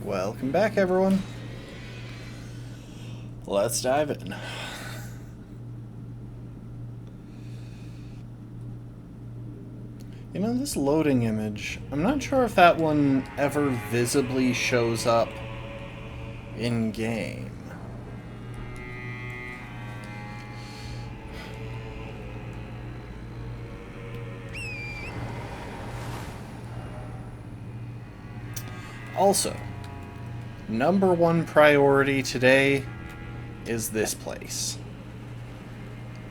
Welcome back, everyone. Let's dive in. You know, this loading image, I'm not sure if that one ever visibly shows up in-game. Also, number one priority today is this place.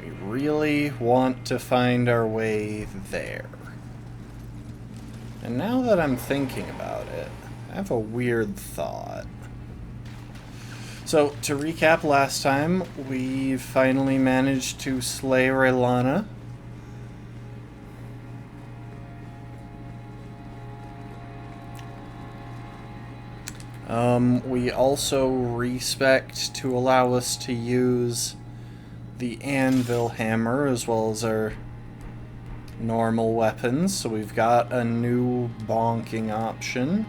We really want to find our way there. And now that I'm thinking about it, I have a weird thought. So, to recap last time, we finally managed to slay Raylana. We also respect to allow us to use the anvil hammer as well as our normal weapons, so we've got a new bonking option.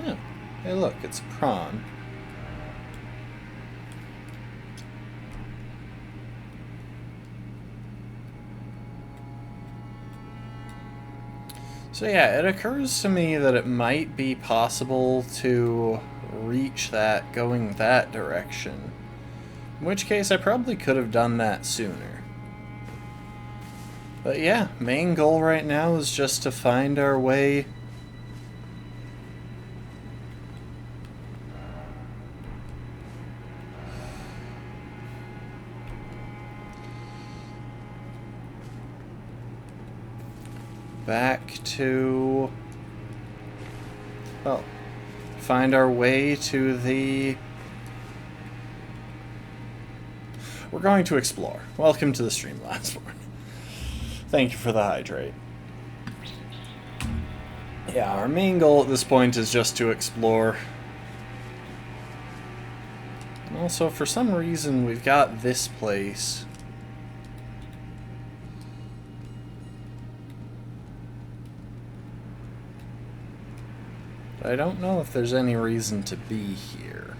Oh, hey look, it's a prawn. So yeah, it occurs to me that it might be possible to reach that going that direction. In which case I probably could have done that sooner. But yeah, main goal right now is just to find our way back to... well, find our way to the... We're going to explore. Welcome to the stream, last one. Thank you for the hydrate. Yeah, our main goal at this point is just to explore. And also, for some reason, we've got this place. But I don't know if there's any reason to be here.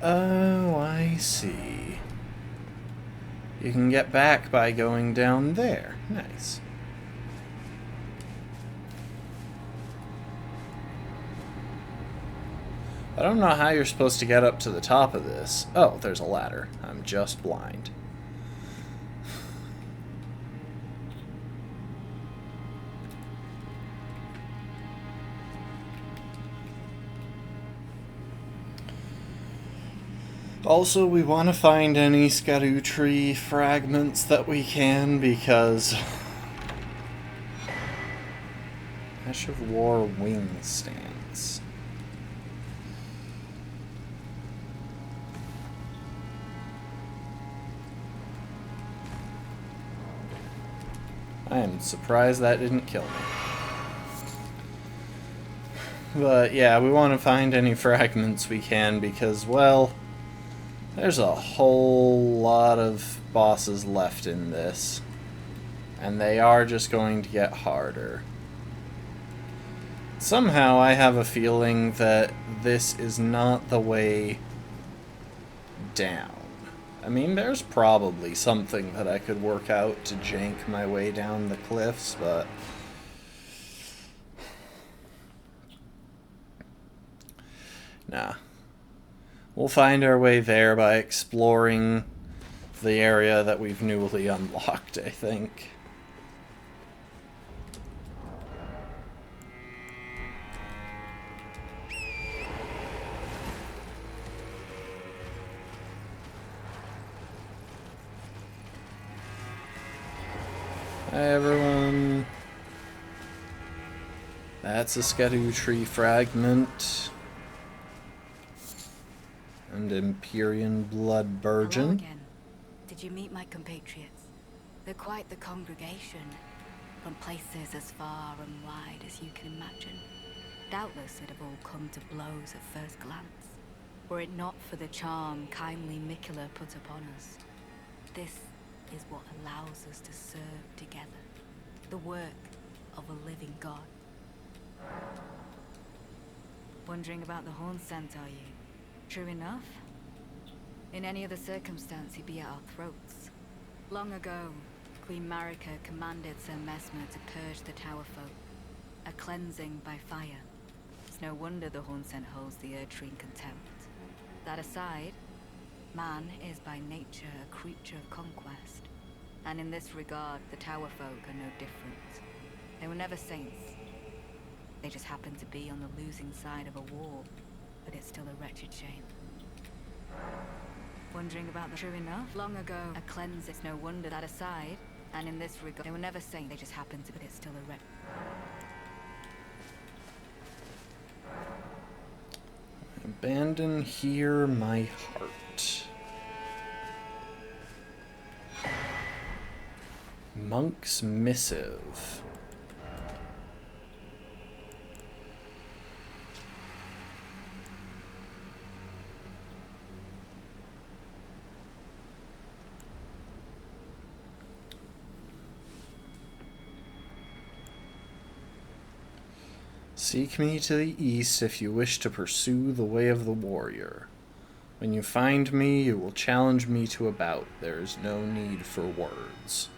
Oh, I see. You can get back by going down there. Nice. I don't know how you're supposed to get up to the top of this. Oh, there's a ladder. I'm just blind. Also, we want to find any Scadutree fragments that we can, because Ash of War wing stance. I am surprised that didn't kill me. But yeah, we want to find any fragments we can because, well, there's a whole lot of bosses left in this. And they are just going to get harder. Somehow I have a feeling that this is not the way down. I mean, there's probably something that I could work out to jank my way down the cliffs, but... nah. We'll find our way there by exploring the area that we've newly unlocked, I think. Hi everyone. That's a Scadutree fragment. And Empyrean Blood Burgeon. Hello again. Did you meet my compatriots? They're quite the congregation, from places as far and wide as you can imagine. Doubtless they'd have all come to blows at first glance. Were it not for the charm kindly Mikola put upon us, this is what allows us to serve together. The work of a living god. Wondering about the horn scent, are you? True enough. In any other circumstance, he'd be at our throats. Long ago, Queen Marika commanded Sir Messmer to purge the Tower folk. A cleansing by fire. It's no wonder the horn scent holds the Erdtree in contempt. That aside, man is by nature a creature of conquest. And in this regard, the Tower folk are no different. They were never saints. They just happened to be on the losing side of a war, but it's still a wretched shame. Wondering about the true enough? Long ago, a cleanse, it's no wonder that aside, and in this regard, they were never saints, they just happened to, but it's still a wretched. Abandon here my heart. Monk's Missive. Seek me to the east if you wish to pursue the way of the warrior. When you find me, you will challenge me to a bout. There is no need for words.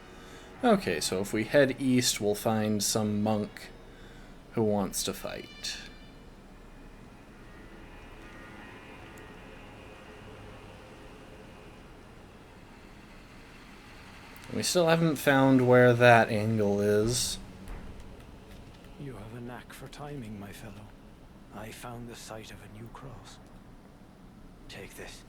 Okay, so if we head east, we'll find some monk who wants to fight. We still haven't found where that angle is. You have a knack for timing, my fellow. I found the site of a new cross. Take this.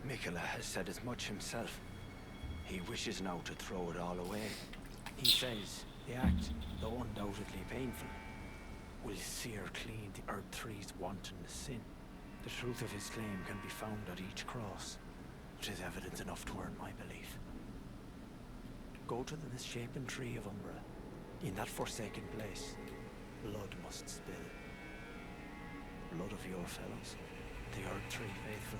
Mikola has said as much himself. He wishes now to throw it all away. He says the act, though undoubtedly painful, will sear clean the Erdtree's wanton sin. The truth of his claim can be found at each cross, which is evidence enough to earn my belief. Go to the misshapen tree of Umbra. In that forsaken place, blood must spill. Blood of your fellows, the Erdtree faithful.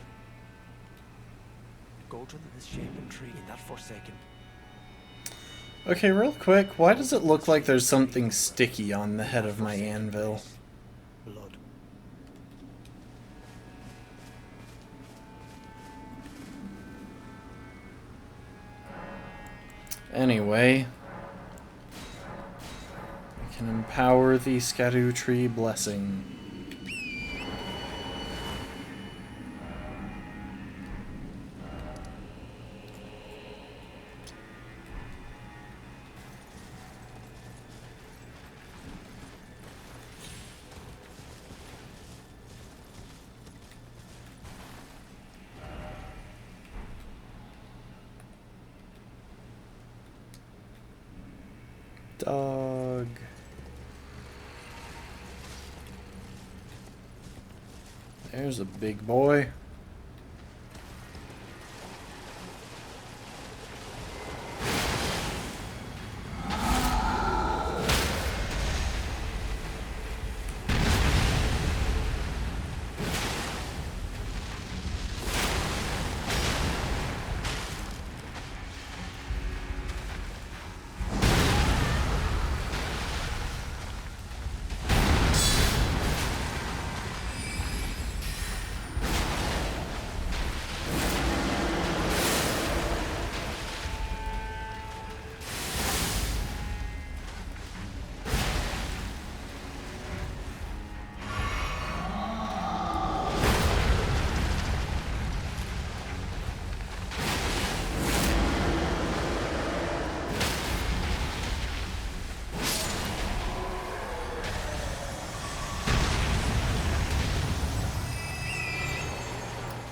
Go to the misshapen tree in that forsaken... Okay, real quick, why does it look like there's something sticky on the head of my anvil? Blood. Anyway, we can empower the Skadu Tree Blessing. Dog. There's a big boy.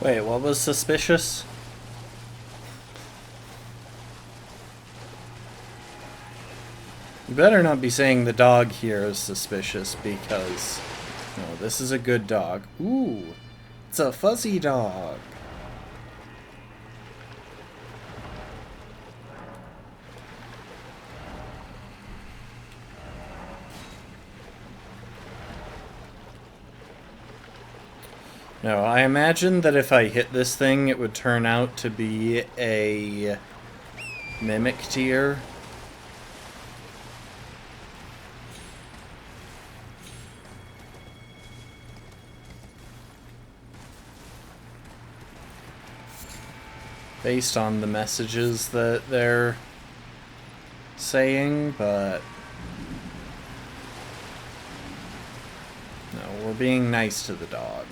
Wait, what was suspicious? You better not be saying the dog here is suspicious, because... No, this is a good dog. Ooh, it's a fuzzy dog. No, I imagine that if I hit this thing, it would turn out to be a mimic tier. Based on the messages that they're saying, but no, we're being nice to the dog.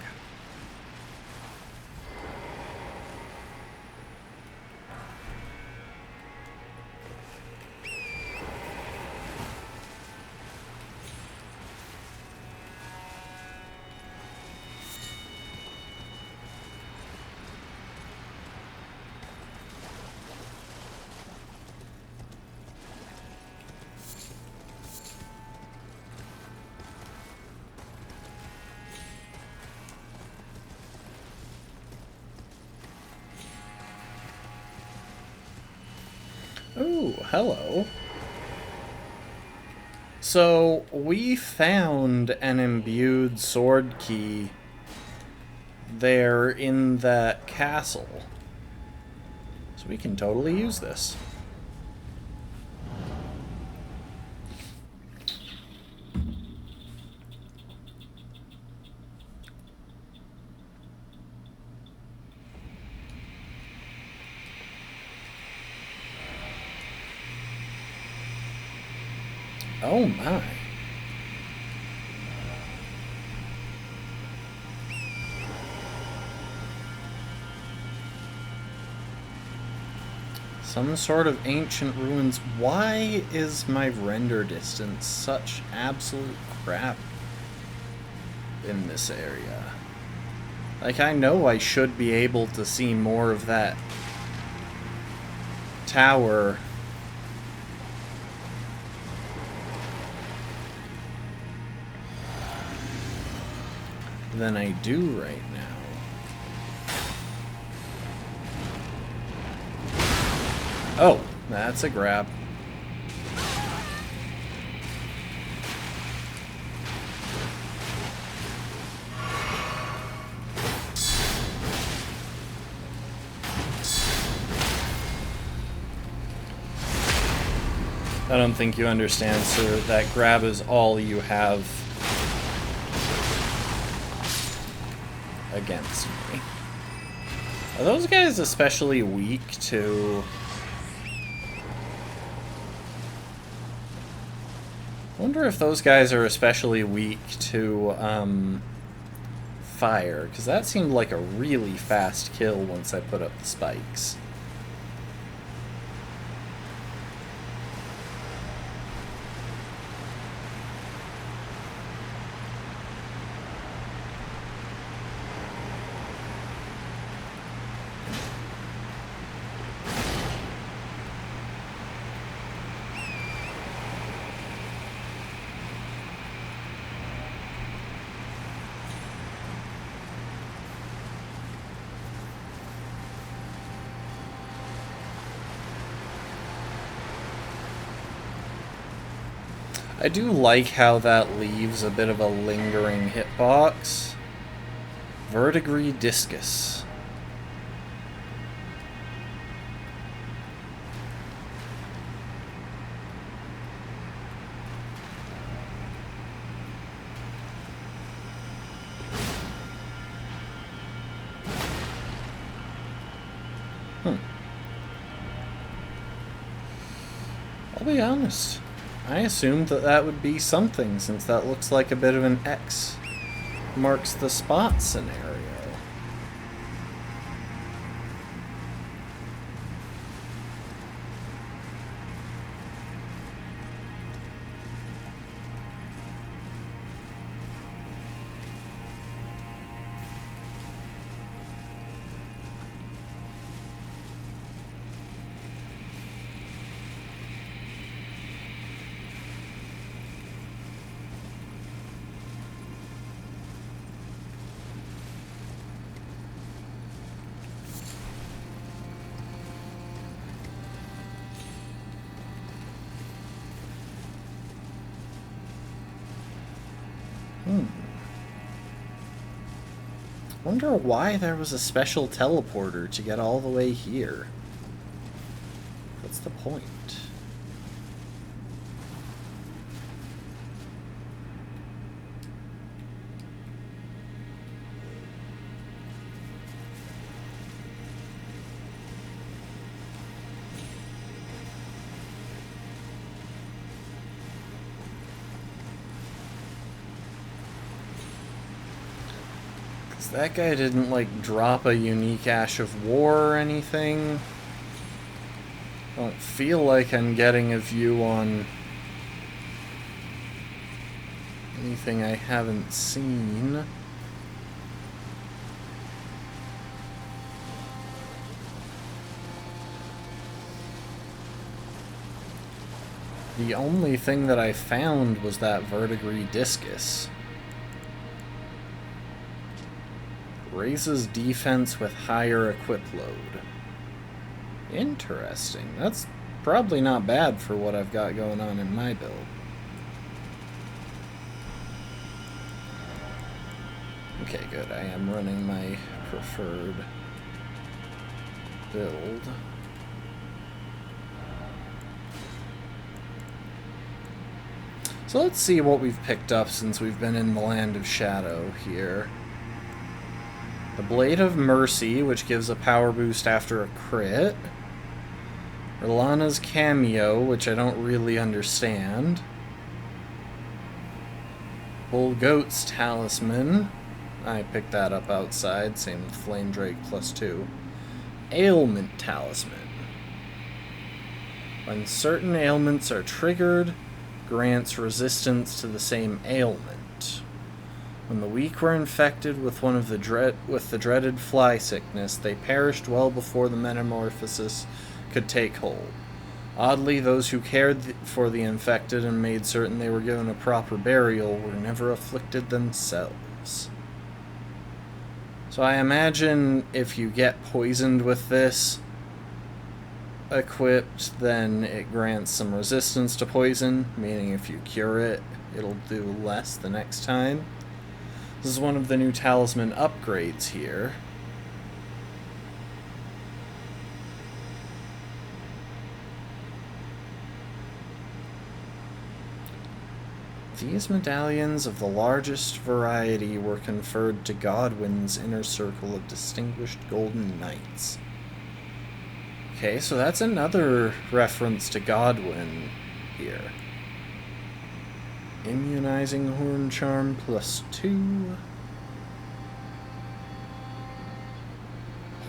Oh, hello. So, we found an imbued sword key there in that castle. So we can totally use this. Oh my. Some sort of ancient ruins. Why is my render distance such absolute crap in this area? Like, I know I should be able to see more of that tower than I do right now. Oh, that's a grab. I don't think you understand, sir. That grab is all you have against me. Are those guys especially weak to... I wonder if those guys are especially weak to, fire, because that seemed like a really fast kill once I put up the spikes. I do like how that leaves a bit of a lingering hitbox. Verdigris Discus. I'll be honest. I assumed that that would be something, since that looks like a bit of an X marks the spot scenario. Wonder why there was a special teleporter to get all the way here. What's the point? That guy didn't, like, drop a unique Ash of War or anything. I don't feel like I'm getting a view on anything I haven't seen. The only thing that I found was that verdigris discus. Raises defense with higher equip load. Interesting. That's probably not bad for what I've got going on in my build. Okay, good. I am running my preferred build. So let's see what we've picked up since we've been in the Land of Shadow here. The Blade of Mercy, which gives a power boost after a crit. Erlana's Cameo, which I don't really understand. Bull Goat's Talisman. I picked that up outside, same with Flame Drake +2. Ailment Talisman. When certain ailments are triggered, grants resistance to the same ailment. When the weak were infected with the dreaded fly sickness, they perished well before the metamorphosis could take hold. Oddly, those who cared for the infected and made certain they were given a proper burial were never afflicted themselves. So I imagine if you get poisoned with this equipped, then it grants some resistance to poison, meaning if you cure it, it'll do less the next time. This is one of the new talisman upgrades here. These medallions of the largest variety were conferred to Godwyn's inner circle of distinguished golden knights. Okay, so that's another reference to Godwyn here. Immunizing Horn Charm +2.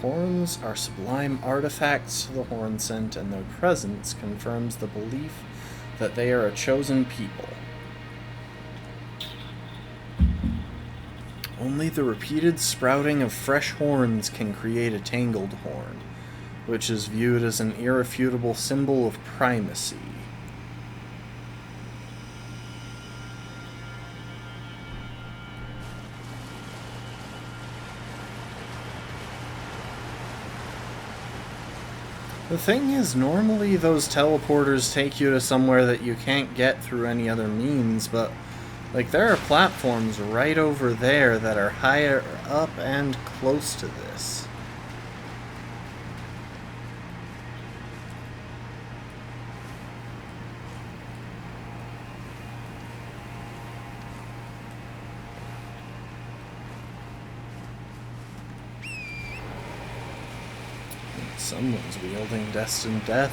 Horns are sublime artifacts to the Horn Scent, and their presence confirms the belief that they are a chosen people. Only the repeated sprouting of fresh horns can create a tangled horn, which is viewed as an irrefutable symbol of primacy. The thing is, normally those teleporters take you to somewhere that you can't get through any other means, but, like, there are platforms right over there that are higher up and close to this. Someone's wielding Destined Death.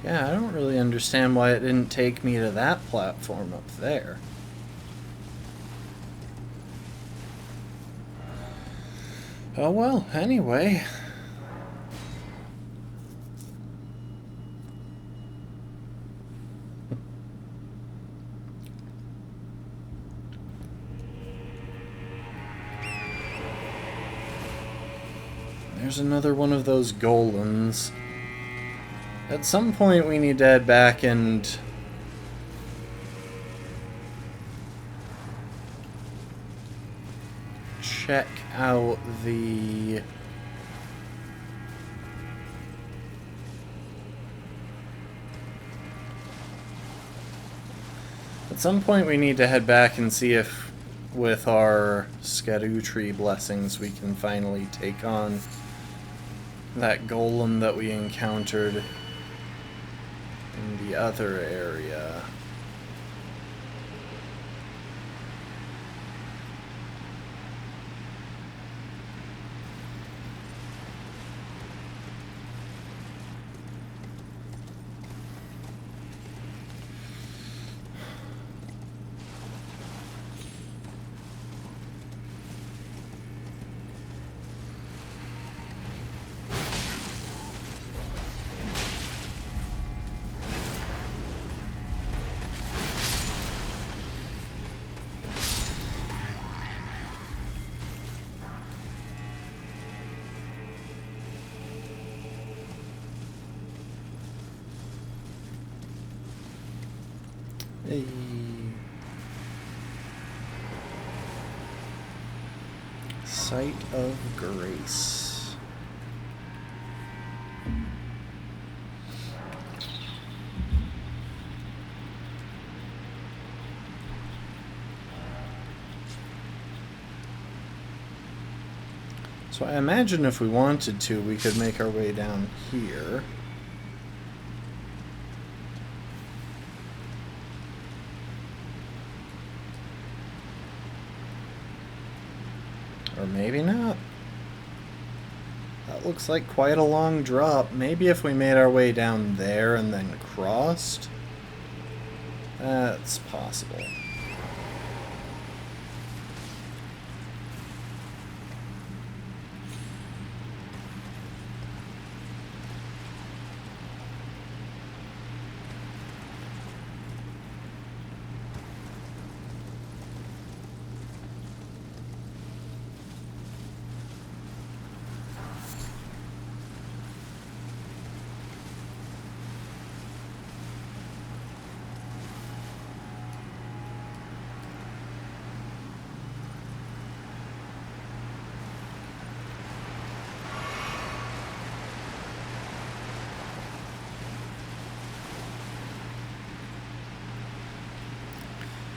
Yeah, I don't really understand why it didn't take me to that platform up there. Oh well, anyway. There's another one of those golems. At some point we need to head back and check out the... At some point we need to head back and see if with our Scarutri blessings we can finally take on that golem that we encountered in the other area. Hey. Site of Grace. So I imagine if we wanted to, we could make our way down here. Or maybe not. That looks like quite a long drop. Maybe if we made our way down there and then crossed? That's possible.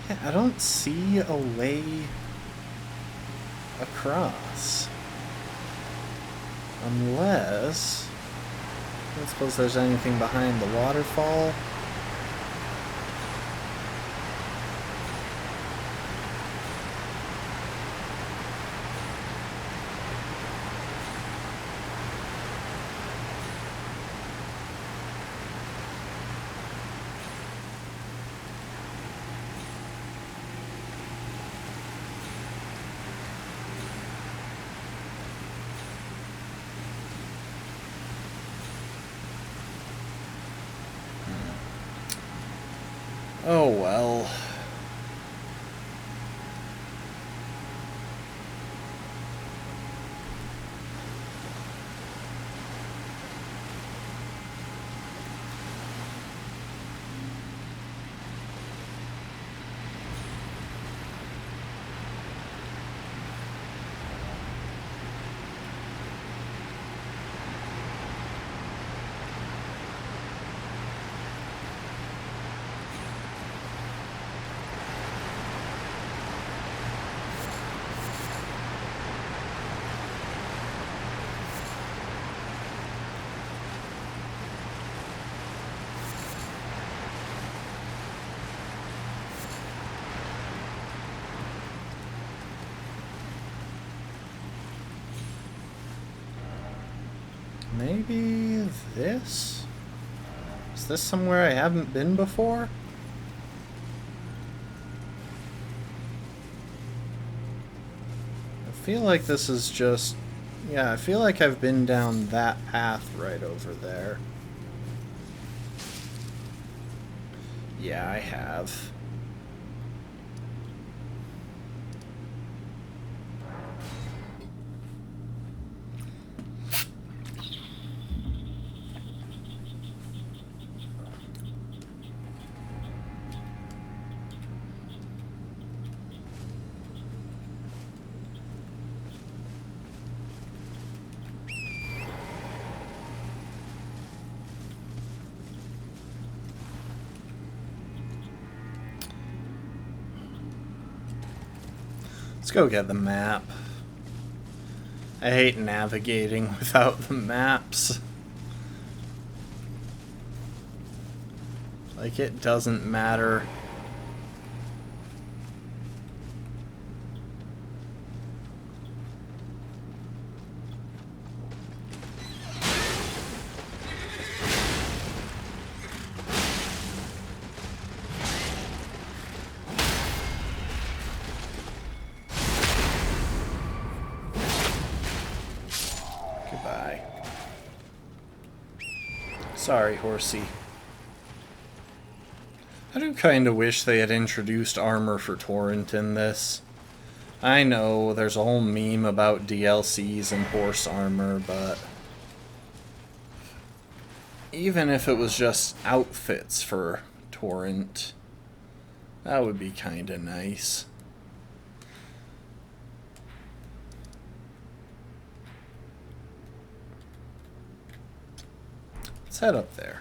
Yeah, I don't see a way across. Unless... I don't suppose there's anything behind the waterfall. Oh well. Maybe this? Is this somewhere I haven't been before? I feel like this is just... Yeah, I feel like I've been down that path right over there. Yeah, I have. Let's go get the map. I hate navigating without the maps. Like, it doesn't matter. Goodbye. Sorry, horsey. I do kind of wish they had introduced armor for Torrent in this. I know there's a whole meme about DLCs and horse armor, but even if it was just outfits for Torrent, that would be kind of nice. Let's head up there.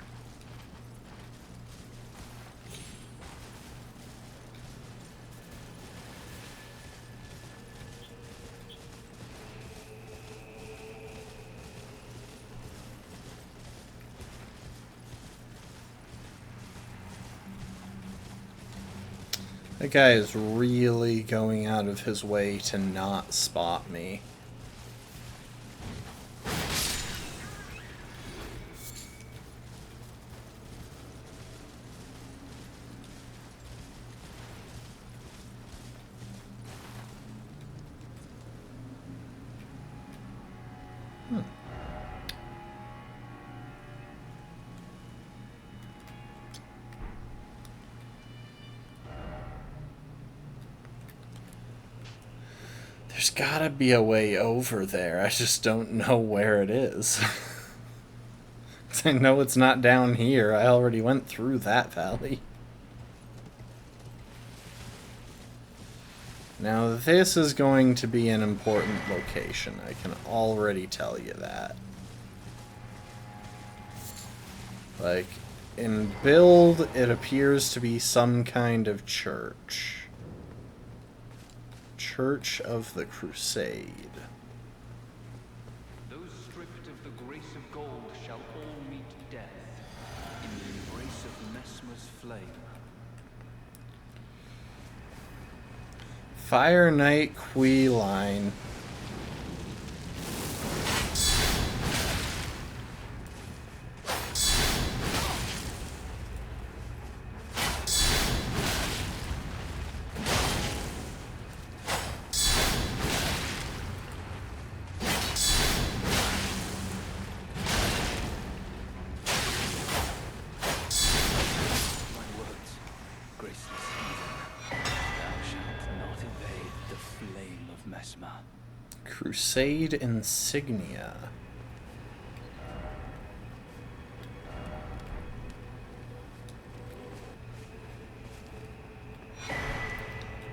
That guy is really going out of his way to not spot me. There's gotta be a way over there. I just don't know where it is. 'Cause I know it's not down here. I already went through that valley. Now this is going to be an important location. I can already tell you that. Like, in build, it appears to be some kind of church. Church of the Crusade. Those stripped of the grace of gold shall all meet death in the embrace of Messmer's flame. Fire Knight Queeline. Crusade insignia.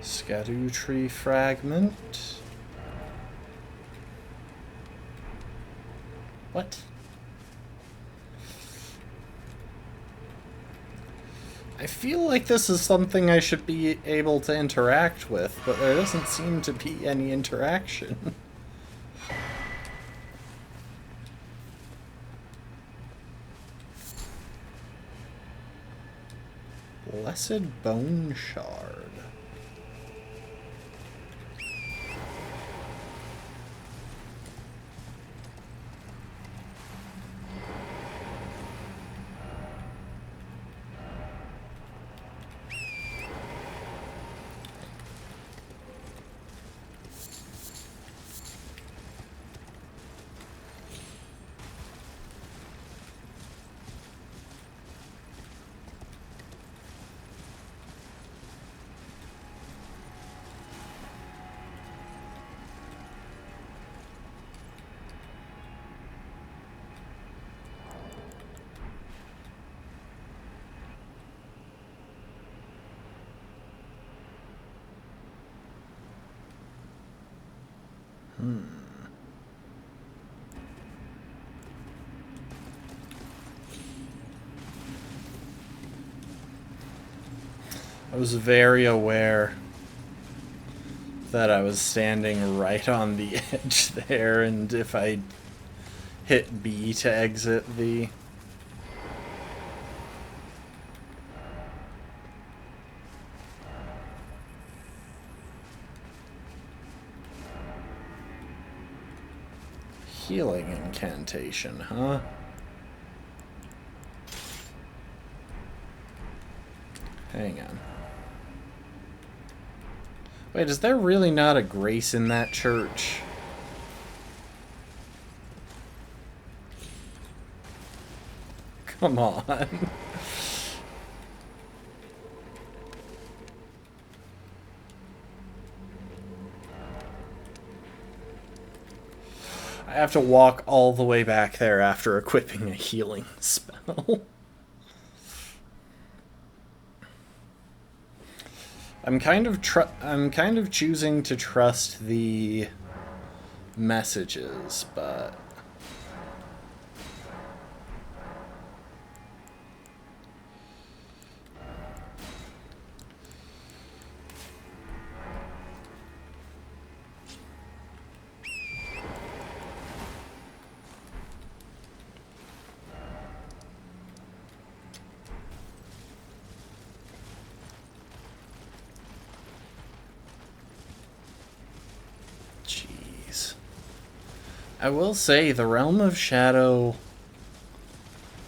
Scadutree fragment. What? I feel like this is something I should be able to interact with, but there doesn't seem to be any interaction. Blessed Bone Shard. I was very aware that I was standing right on the edge there, and if I hit B to exit the... Healing incantation, huh? Hang on. Wait, is there really not a grace in that church? Come on. I have to walk all the way back there after equipping a healing spell. I'm kind of choosing to trust the messages, but I will say, the Realm of Shadow,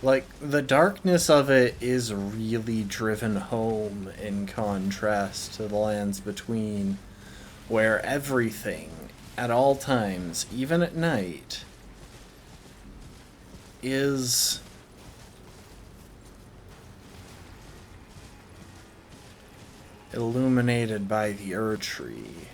like, the darkness of it is really driven home in contrast to the Lands Between, where everything, at all times, even at night, is illuminated by the Ur-Tree.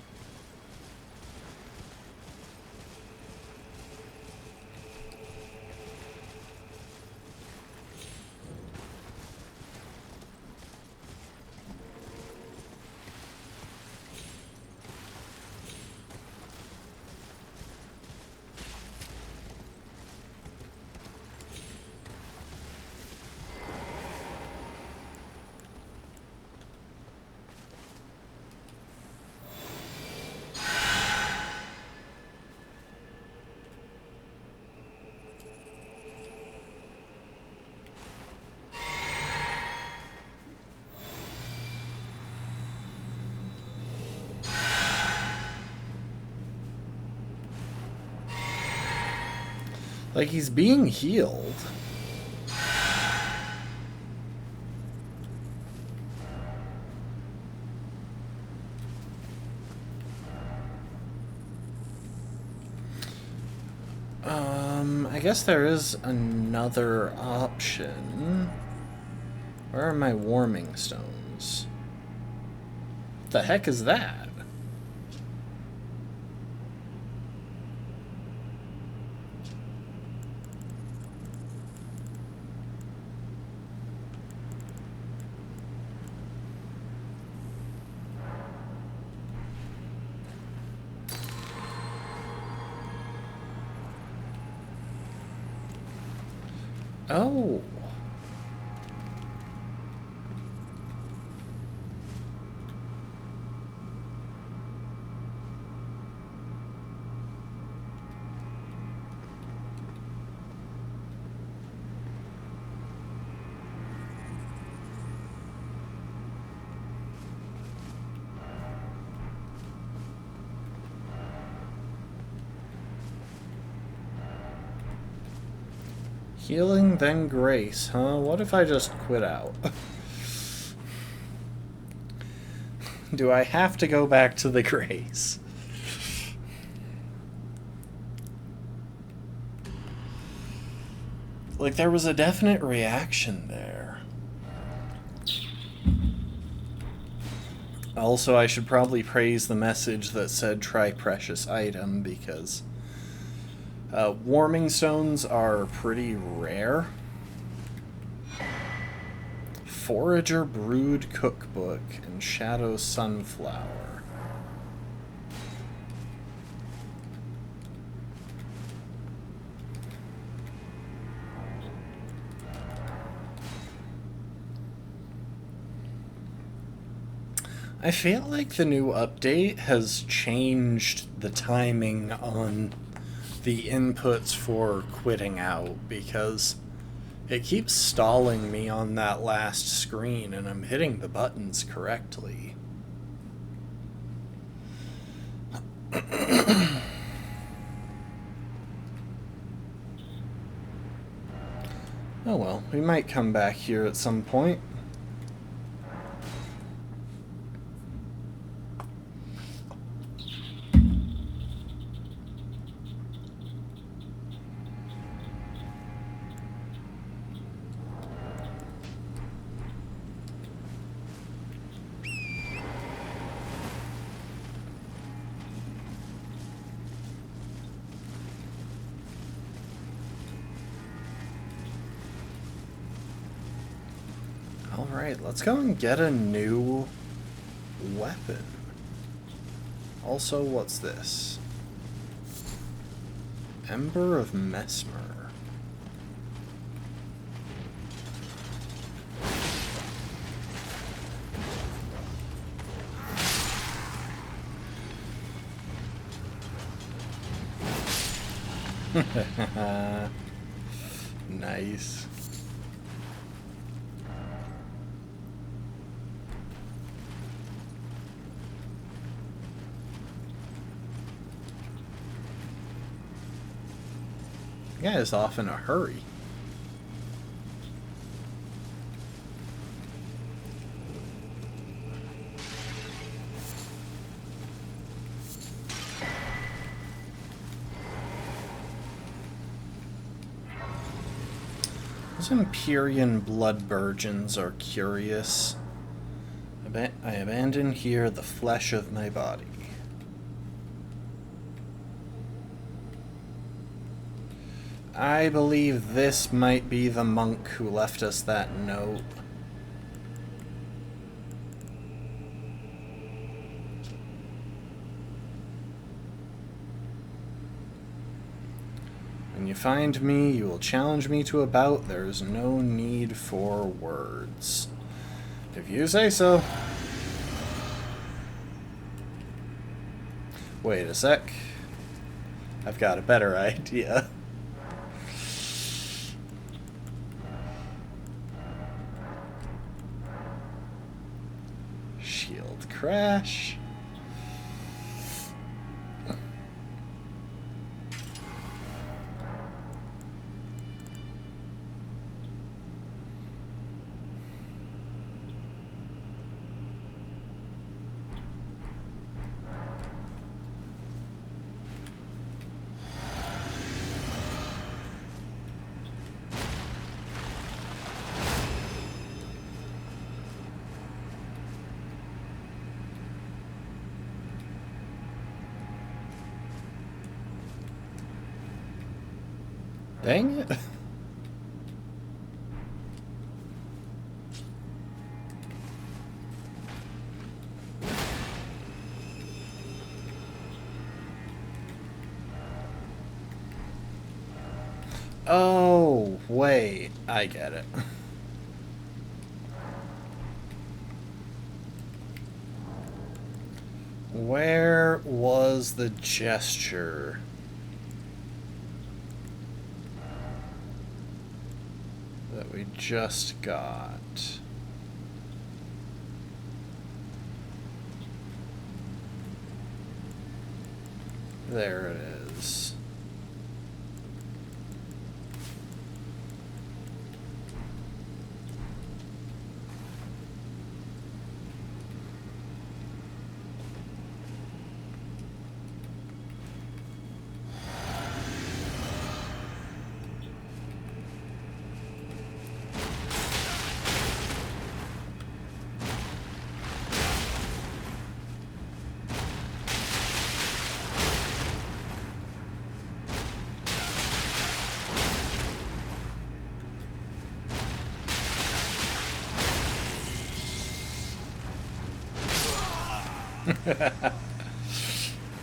Like, he's being healed. I guess there is another option. Where are my warming stones? What the heck is that? Oh. Healing, then grace, huh? What if I just quit out? Do I have to go back to the grace? Like, there was a definite reaction there. Also, I should probably praise the message that said try precious item, because warming stones are pretty rare. Forager Brood Cookbook and Shadow Sunflower. I feel like the new update has changed the timing on the inputs for quitting out, because it keeps stalling me on that last screen and I'm hitting the buttons correctly. Oh well, we might come back here at some point. Alright, let's go and get a new weapon. Also, what's this? Ember of Mesmer. Nice. The guy is off in a hurry. Those Empyrean blood virgins are curious. I abandon here the flesh of my body. I believe this might be the monk who left us that note. When you find me, you will challenge me to a bout. There is no need for words. If you say so. Wait a sec. I've got a better idea. Shield crash. Dang it. Oh, wait. I get it. Where was the gesture? That we just got. There it is.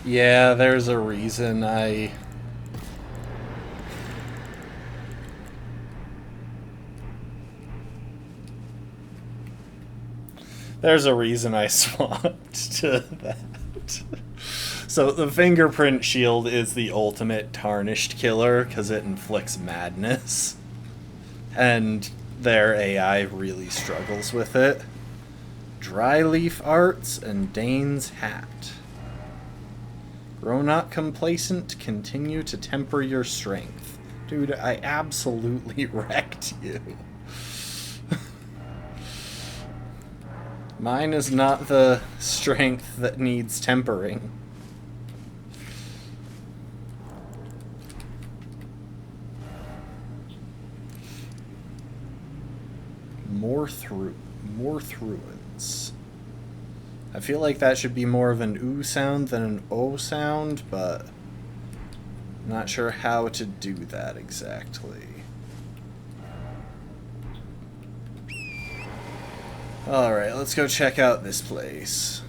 Yeah, there's a reason I... There's a reason I swapped to that. So the fingerprint shield is the ultimate tarnished killer because it inflicts madness. And their AI really struggles with it. Dryleaf Arts and Dane's Hat. Grow not complacent, continue to temper your strength. Dude, I absolutely wrecked you. Mine is not the strength that needs tempering. Morth Ruins. I feel like that should be more of an oo sound than an o sound, but not sure how to do that exactly. Alright, let's go check out this place.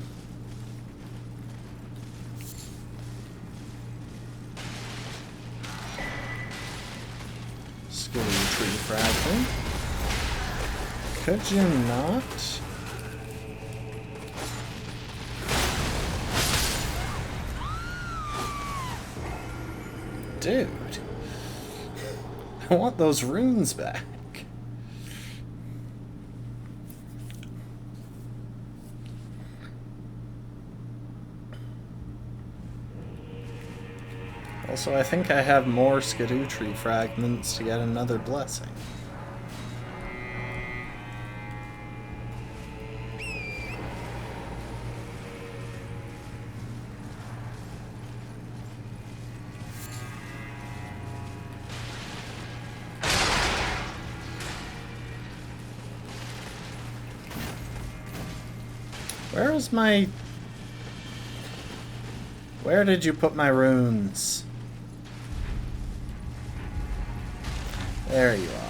Skilly tree fragment. Could you not? Dude. I want those runes back. Also, I think I have more Skidoo tree fragments to get another blessing. Where is my... Where did you put my runes? There you are.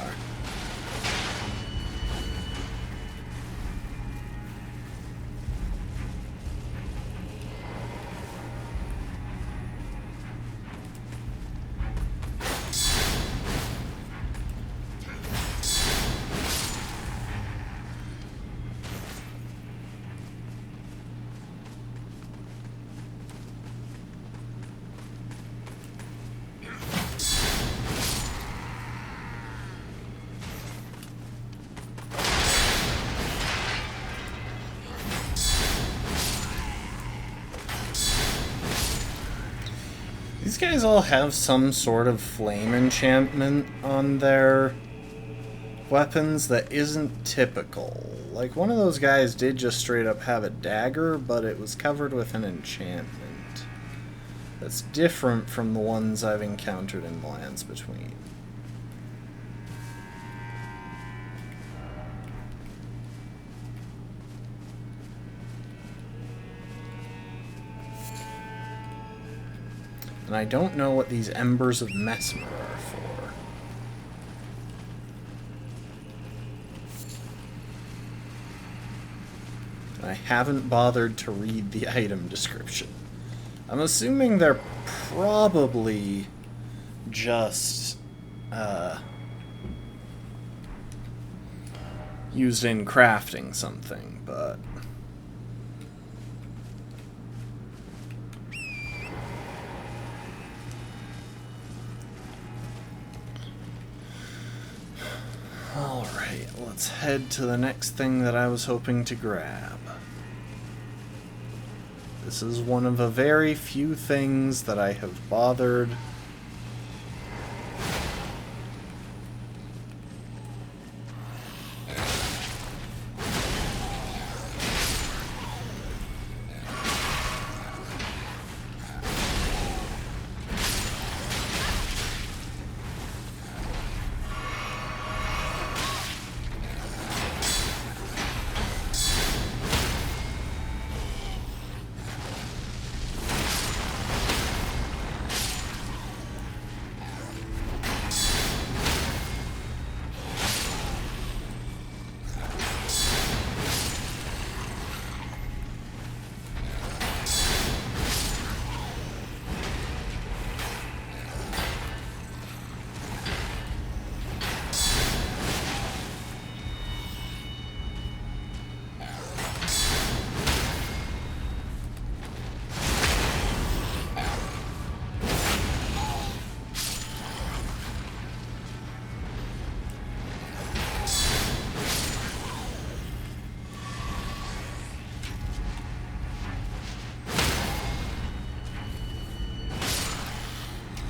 These guys all have some sort of flame enchantment on their weapons that isn't typical. Like, one of those guys did just straight up have a dagger, but it was covered with an enchantment. That's different from the ones I've encountered in Lands Between. And I don't know what these Embers of Mesmer are for. I haven't bothered to read the item description. I'm assuming they're probably just used in crafting something, but... Alright, let's head to the next thing that I was hoping to grab. This is one of a very few things that I have bothered.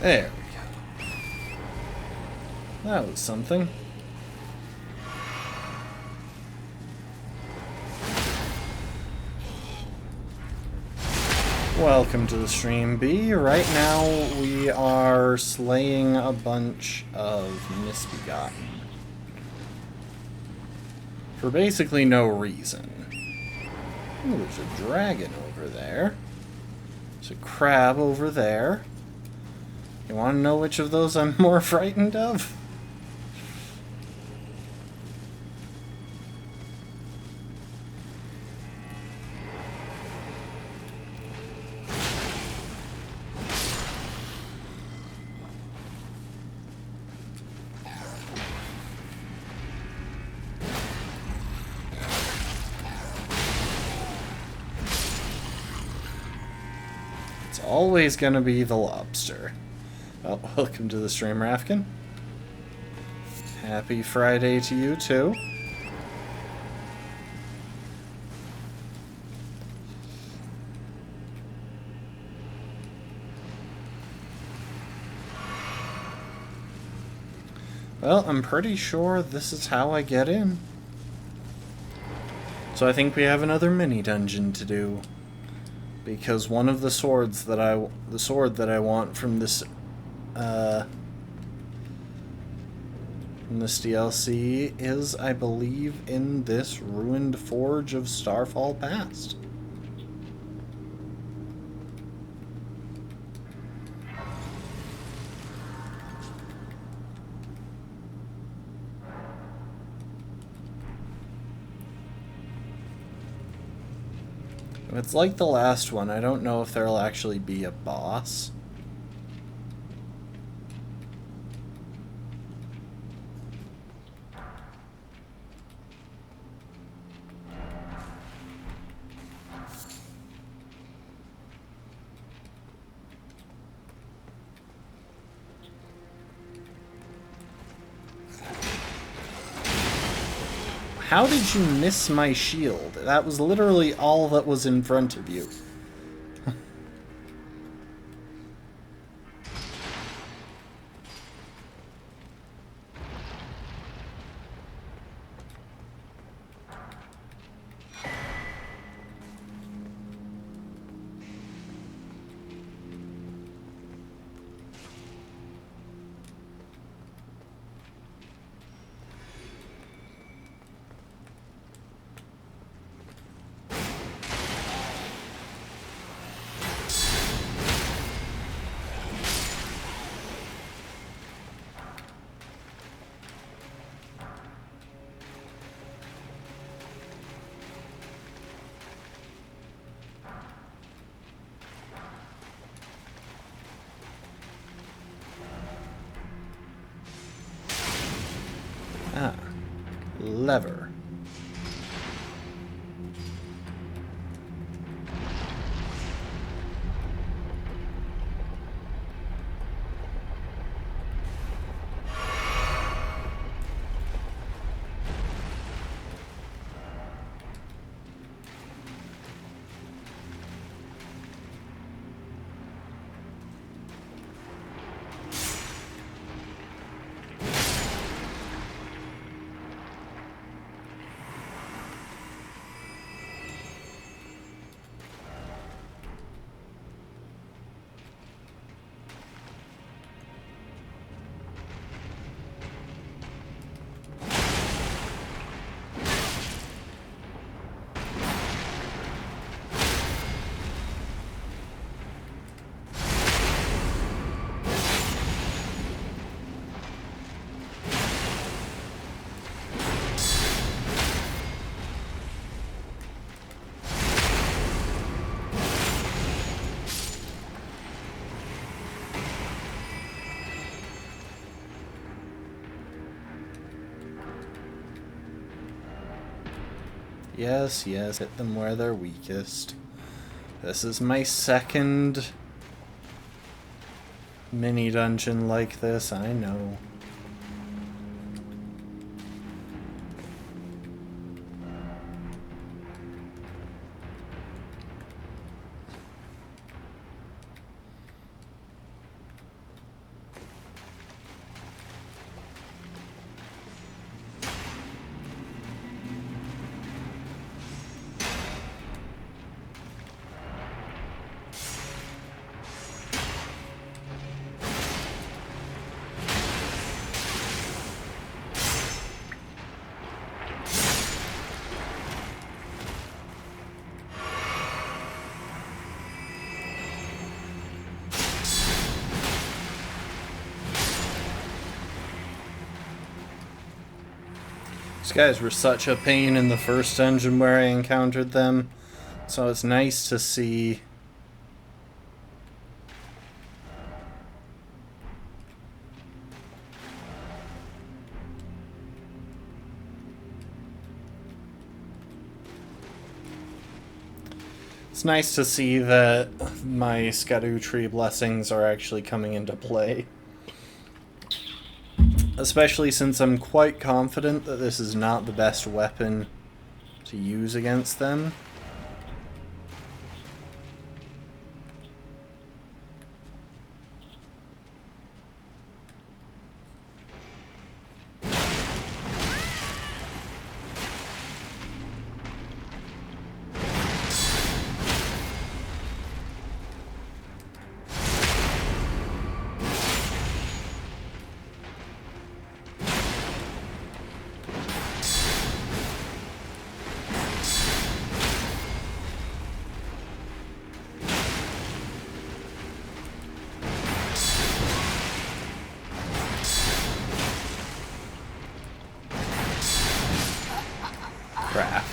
There we go. That was something. Welcome to the stream, B. Right now we are slaying a bunch of misbegotten. For basically no reason. Ooh, there's a dragon over there. There's a crab over there. You want to know which of those I'm more frightened of? Always gonna be the lobster. Oh, welcome to the stream, Rafkin. Happy Friday to you, too. Well, I'm pretty sure this is how I get in. So I think we have another mini dungeon to do. Because one of the swords that the sword that I want from this DLC is, I believe, in this ruined forge of Starfall Past. It's like the last one. I don't know if there'll actually be a boss. How did you miss my shield? That was literally all that was in front of you. Ah, lever. Yes, yes, hit them where they're weakest. This is my second mini dungeon like this, I know. These guys were such a pain in the first dungeon where I encountered them, so it's nice to see. It's nice to see that my Skadu Tree blessings are actually coming into play. Especially since I'm quite confident that this is not the best weapon to use against them. Crap.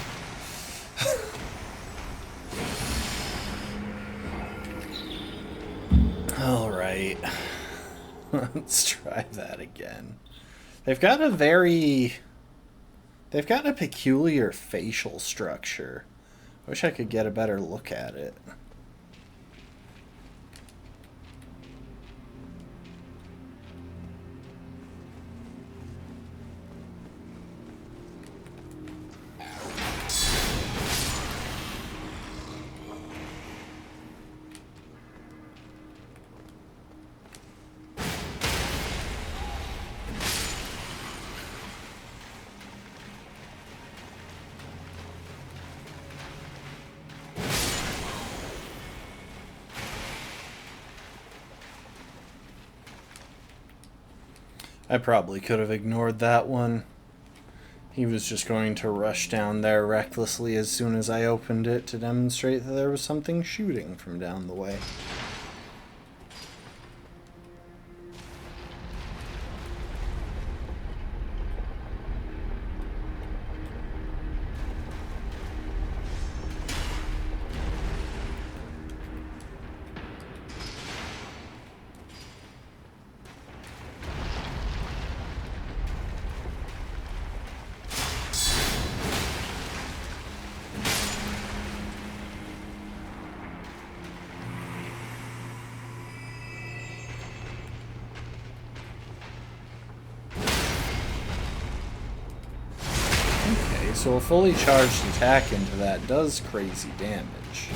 Alright. Let's try that again. They've got a peculiar facial structure. I wish I could get a better look at it. I probably could have ignored that one. He was just going to rush down there recklessly as soon as I opened it to demonstrate that there was something shooting from down the way. So a fully charged attack into that does crazy damage.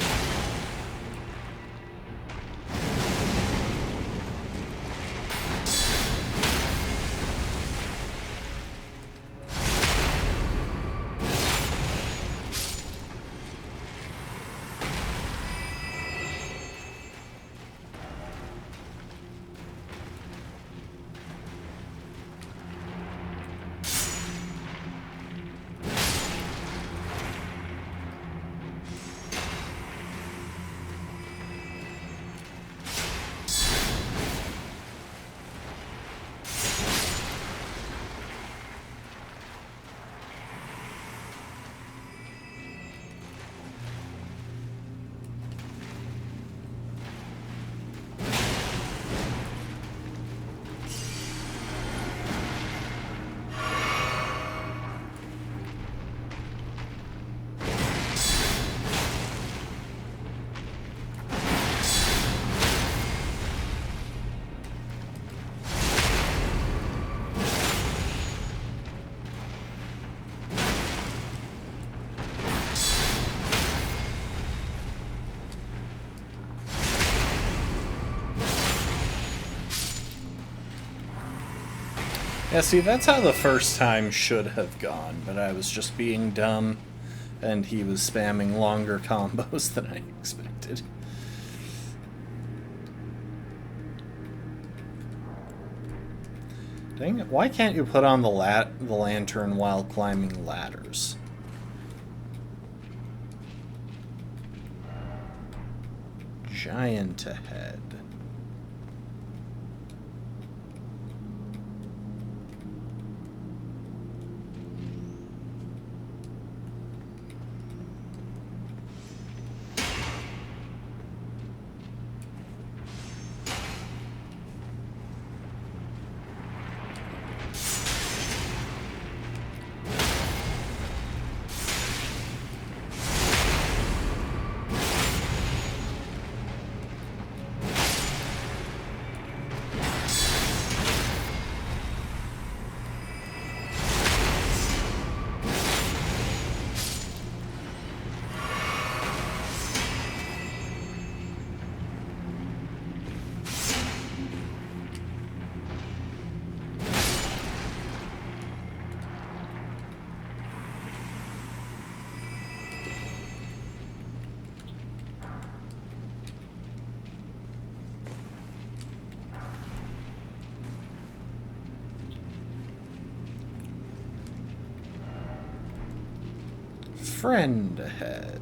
Yeah, see, that's how the first time should have gone, but I was just being dumb, and he was spamming longer combos than I expected. Dang it, why can't you put on the lantern while climbing ladders? Giant ahead. friend ahead.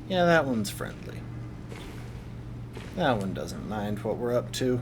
Yeah, that one's friendly. That one doesn't mind what we're up to.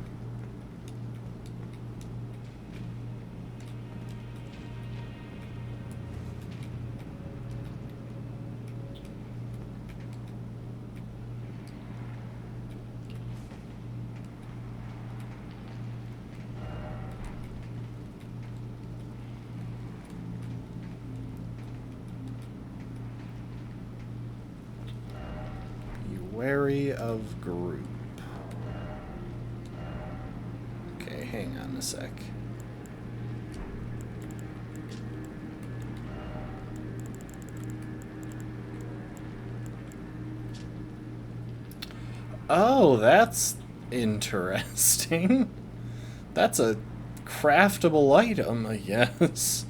Wary of group. Okay, hang on a sec. Oh, that's interesting. That's a craftable item, I guess.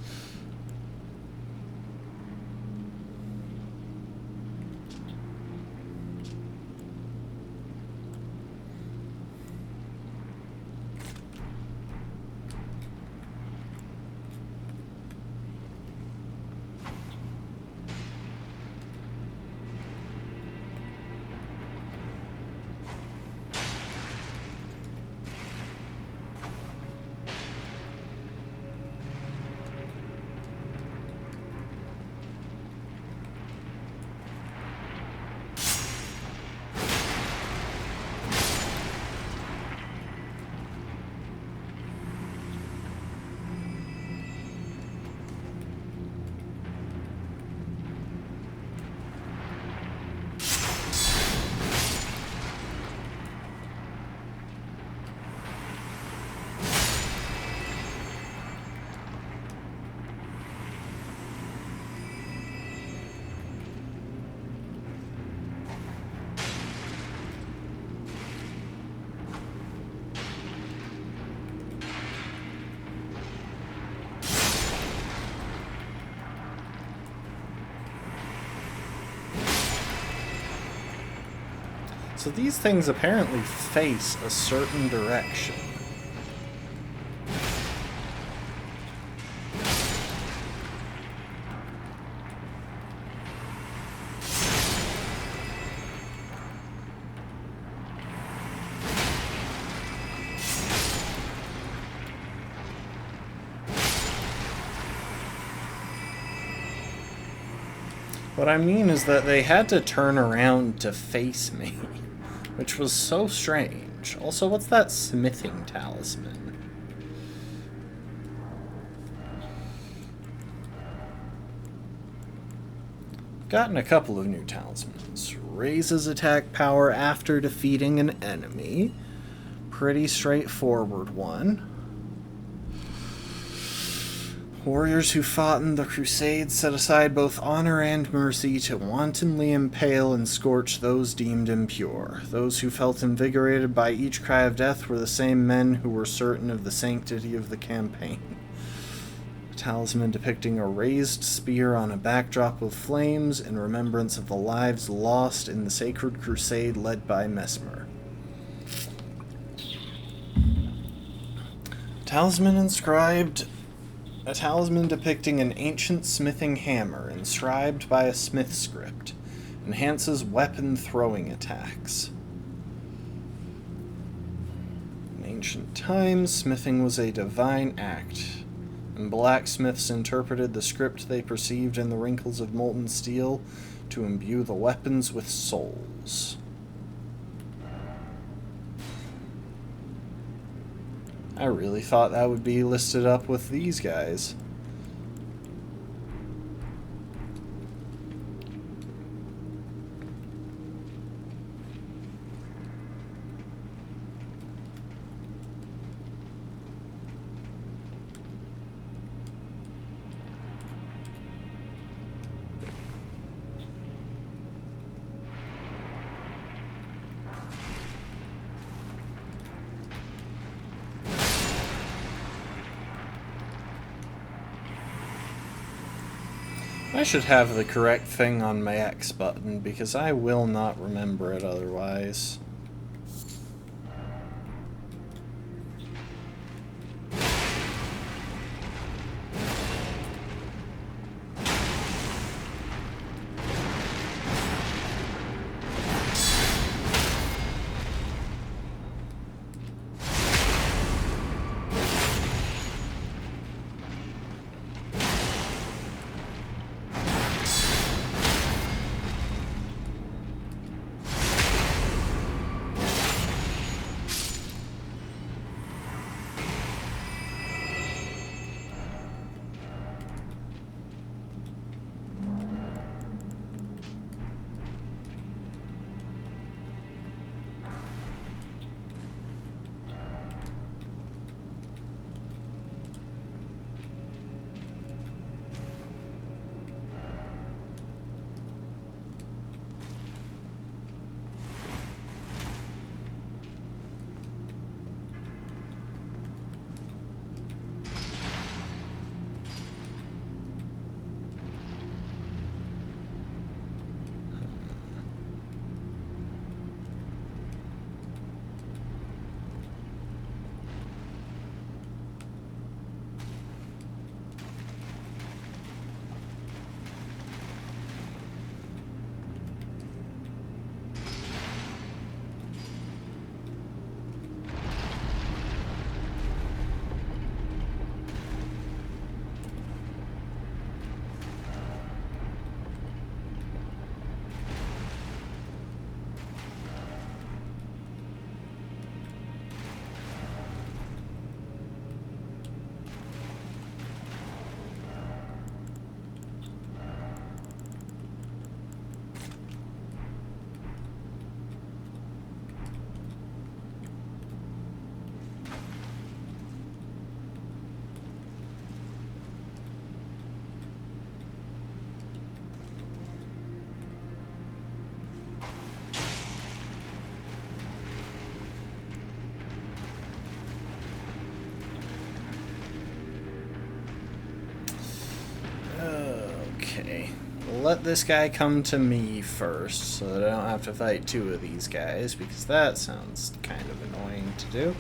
So these things apparently face a certain direction. What I mean is that they had to turn around to face me, which was so strange. Also, what's that smithing talisman? Gotten a couple of new talismans. Raises attack power after defeating an enemy. Pretty straightforward one. Warriors who fought in the Crusades set aside both honor and mercy to wantonly impale and scorch those deemed impure. Those who felt invigorated by each cry of death were the same men who were certain of the sanctity of the campaign. A talisman depicting a raised spear on a backdrop of flames in remembrance of the lives lost in the sacred crusade led by Mesmer. Talisman inscribed... A talisman depicting an ancient smithing hammer inscribed by a smith script. Enhances weapon throwing attacks. In ancient times, smithing was a divine act, and blacksmiths interpreted the script they perceived in the wrinkles of molten steel to imbue the weapons with souls. I really thought that would be listed up with these guys. I should have the correct thing on my X button, because I will not remember it otherwise. Okay. We'll let this guy come to me first, so that I don't have to fight two of these guys, because that sounds kind of annoying to do.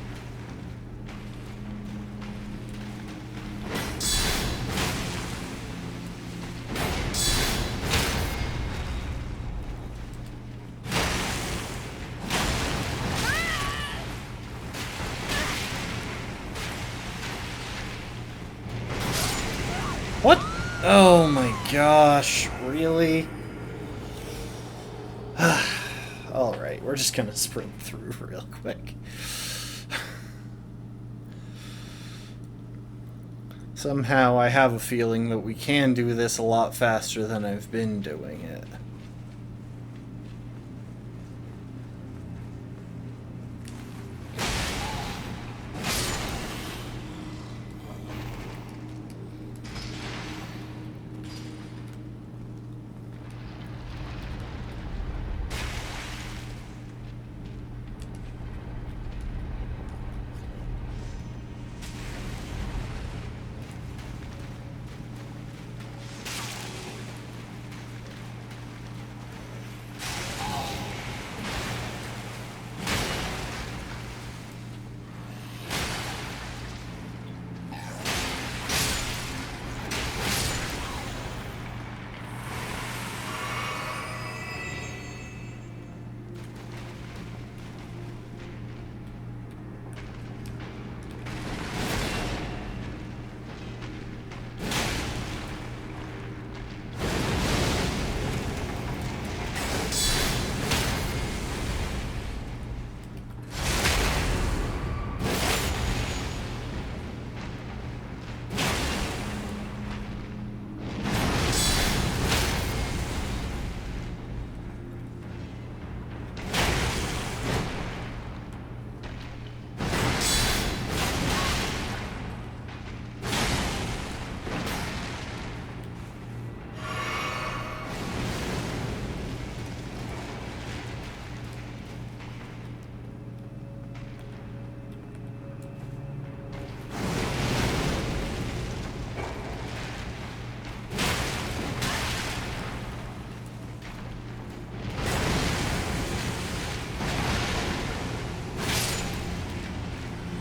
What? Oh my gosh, really? Alright, we're just gonna sprint through real quick. Somehow I have a feeling that we can do this a lot faster than I've been doing it.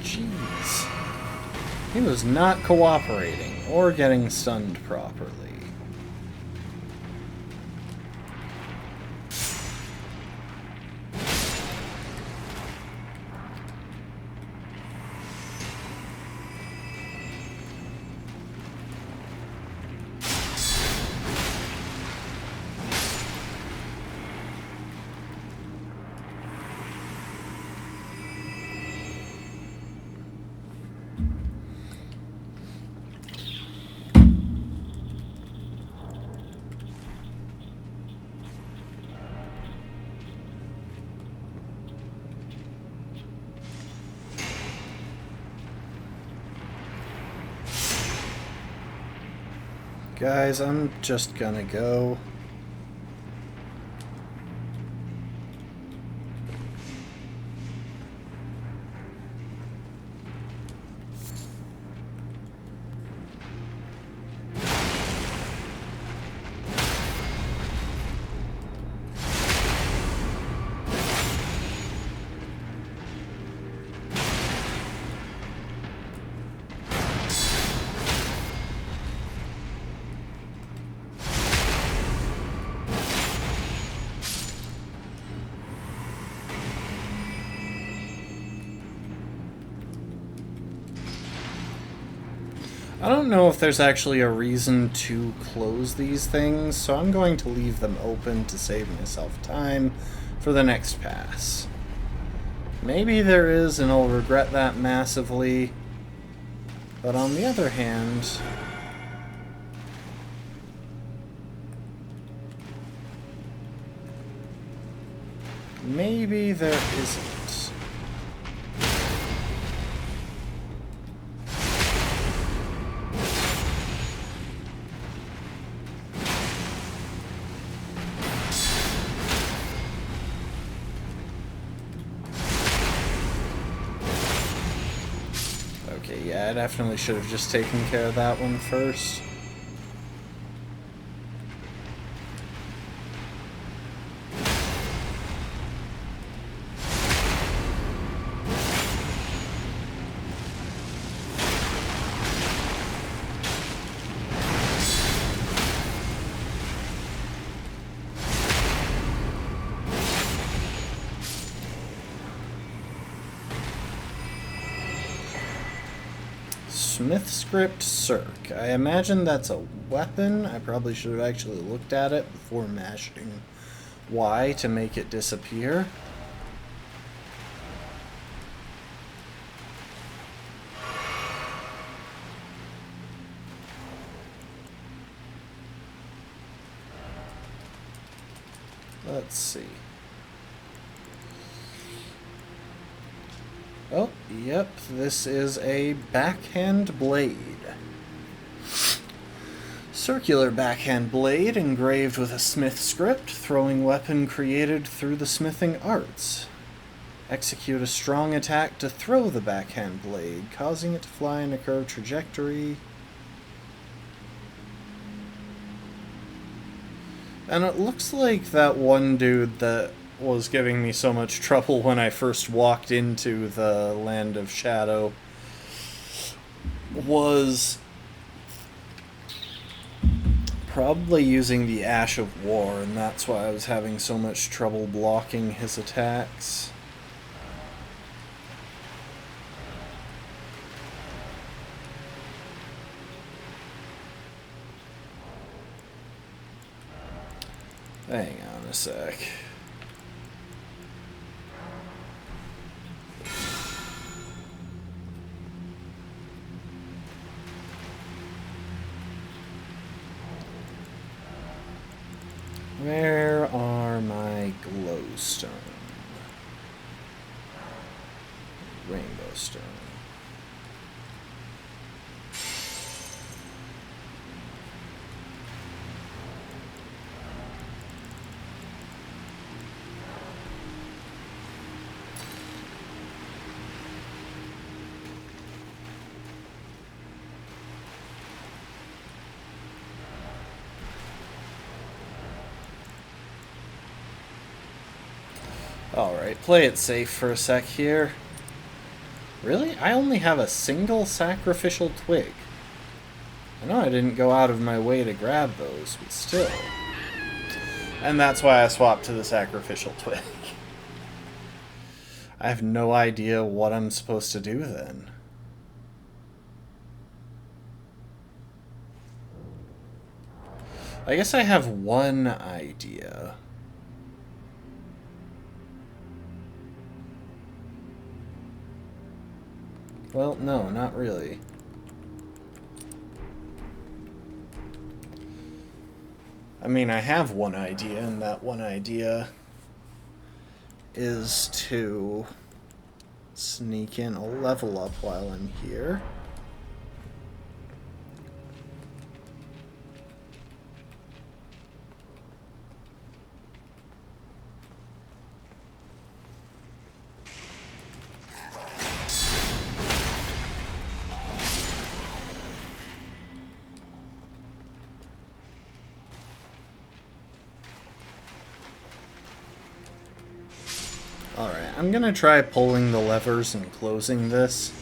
Jeez. He was not cooperating or getting stunned properly. Guys, I'm just gonna go. I don't know if there's actually a reason to close these things, so I'm going to leave them open to save myself time for the next pass. Maybe there is, and I'll regret that massively, but on the other hand, maybe there isn't. Yeah, I definitely should have just taken care of that one first. Smith Script Circ. I imagine that's a weapon. I probably should have actually looked at it before mashing Y to make it disappear. Let's see. Oh, yep, this is a backhand blade. Circular backhand blade engraved with a smith script, throwing weapon created through the smithing arts. Execute a strong attack to throw the backhand blade, causing it to fly in a curved trajectory. And it looks like that one dude that was giving me so much trouble when I first walked into the Land of Shadow was probably using the Ash of War, and that's why I was having so much trouble blocking his attacks. Hang on a sec. Where are my glowstone? Rainbow stone. Alright, play it safe for a sec here. Really? I only have a single sacrificial twig. I know I didn't go out of my way to grab those, but still. And that's why I swapped to the sacrificial twig. I have no idea what I'm supposed to do then. I guess I have one idea. Well, no, not really. I mean, I have one idea, and that one idea is to sneak in a level up while I'm here. Alright, I'm gonna try pulling the levers and closing this.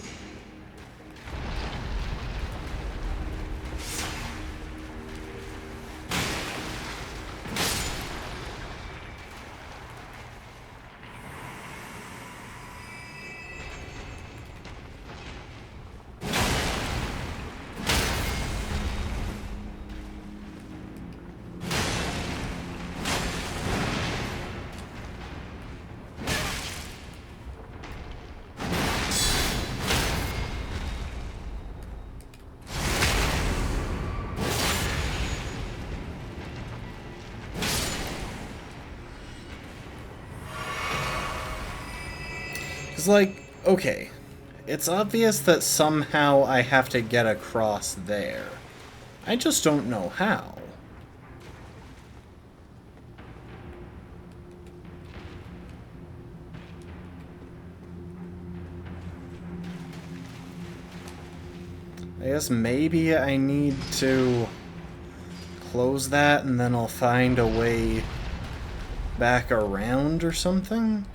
It's like, okay, it's obvious that somehow I have to get across there. I just don't know how. I guess maybe I need to close that and then I'll find a way back around or something?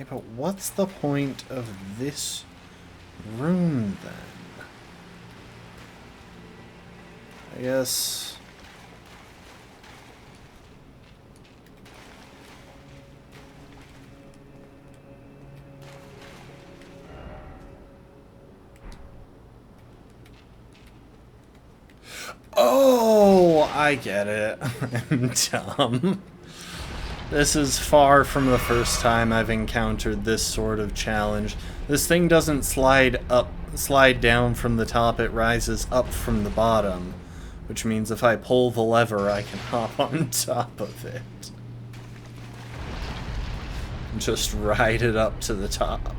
Okay, but what's the point of this room then? I guess... Oh, I get it. I'm dumb. This is far from the first time I've encountered this sort of challenge. This thing doesn't slide down from the top, it rises up from the bottom. Which means if I pull the lever, I can hop on top of it. And just ride it up to the top.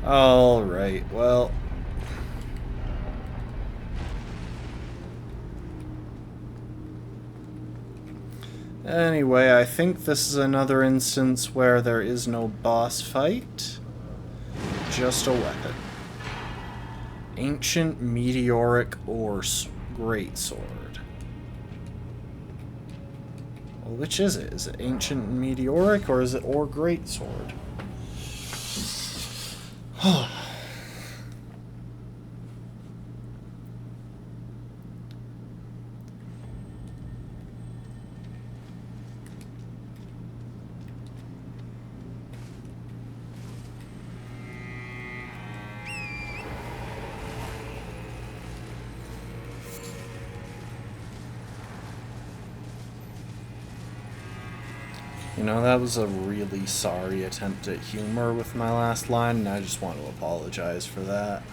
Alright, well... Anyway, I think this is another instance where there is no boss fight. Just a weapon. Ancient Meteoric Ore Greatsword. Well, which is it? Is it Ancient Meteoric or is it Ore Greatsword? You know, that was a really sorry attempt at humor with my last line, and I just want to apologize for that.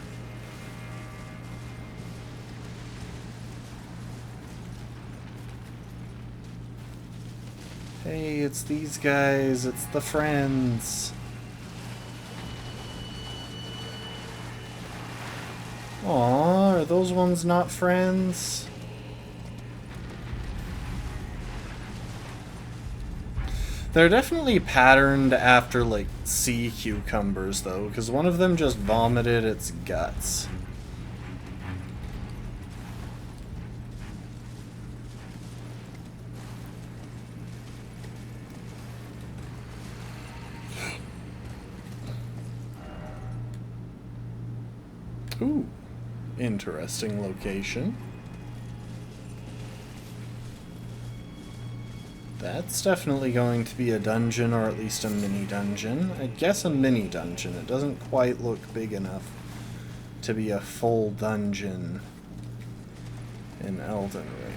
Hey, it's these guys, it's the friends. Aw, are those ones not friends? They're definitely patterned after, like, sea cucumbers, though, because one of them just vomited its guts. Ooh, interesting location. That's definitely going to be a dungeon, or at least a mini-dungeon. I guess a mini-dungeon. It doesn't quite look big enough to be a full dungeon in Elden Ring.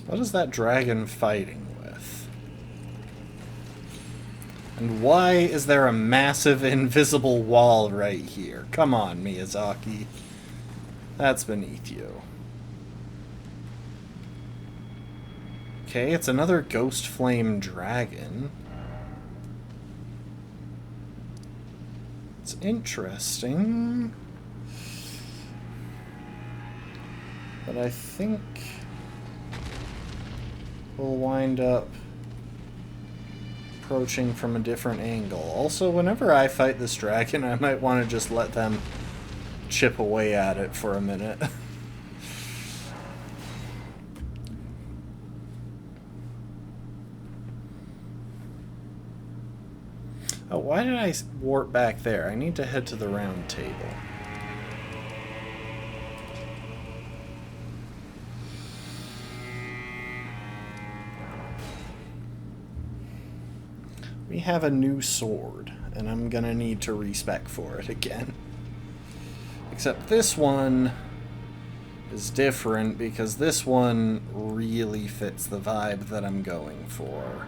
What is that dragon fighting with? And why is there a massive invisible wall right here? Come on, Miyazaki. That's beneath you. Okay, it's another ghost flame dragon. It's interesting. But I think we'll wind up approaching from a different angle. Also, whenever I fight this dragon, I might want to just let them chip away at it for a minute. Oh, why did I warp back there? I need to head to the round table. We have a new sword, and I'm gonna need to respec for it again. Except this one is different because this one really fits the vibe that I'm going for.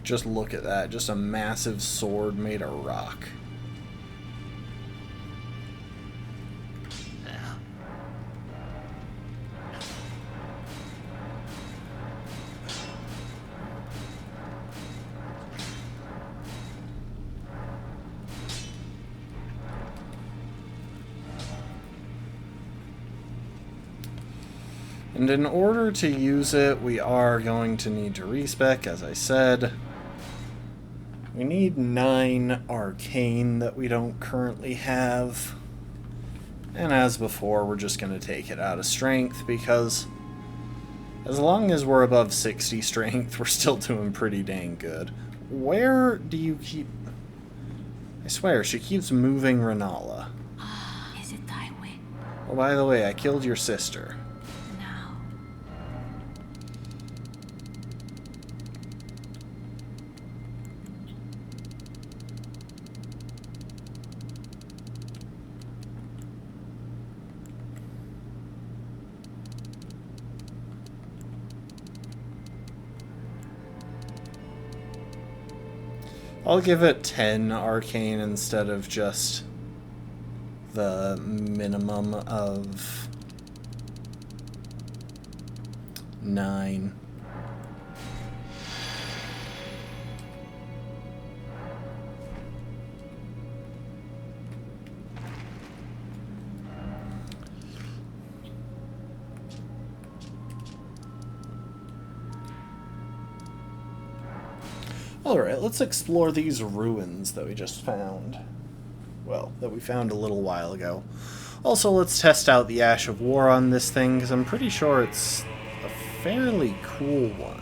Just look at that, just a massive sword made of rock. And in order to use it, we are going to need to respec, as I said. We need 9 arcane that we don't currently have. And as before, we're just going to take it out of strength, because as long as we're above 60 strength, we're still doing pretty dang good. Where do you keep... I swear, she keeps moving Renala. Is it thy way? Oh, by the way, I killed your sister. Now. I'll give it 10 arcane instead of just the minimum of 9. Alright, let's explore these ruins that we just found. Well, that we found a little while ago. Also, let's test out the Ash of War on this thing, because I'm pretty sure it's a fairly cool one.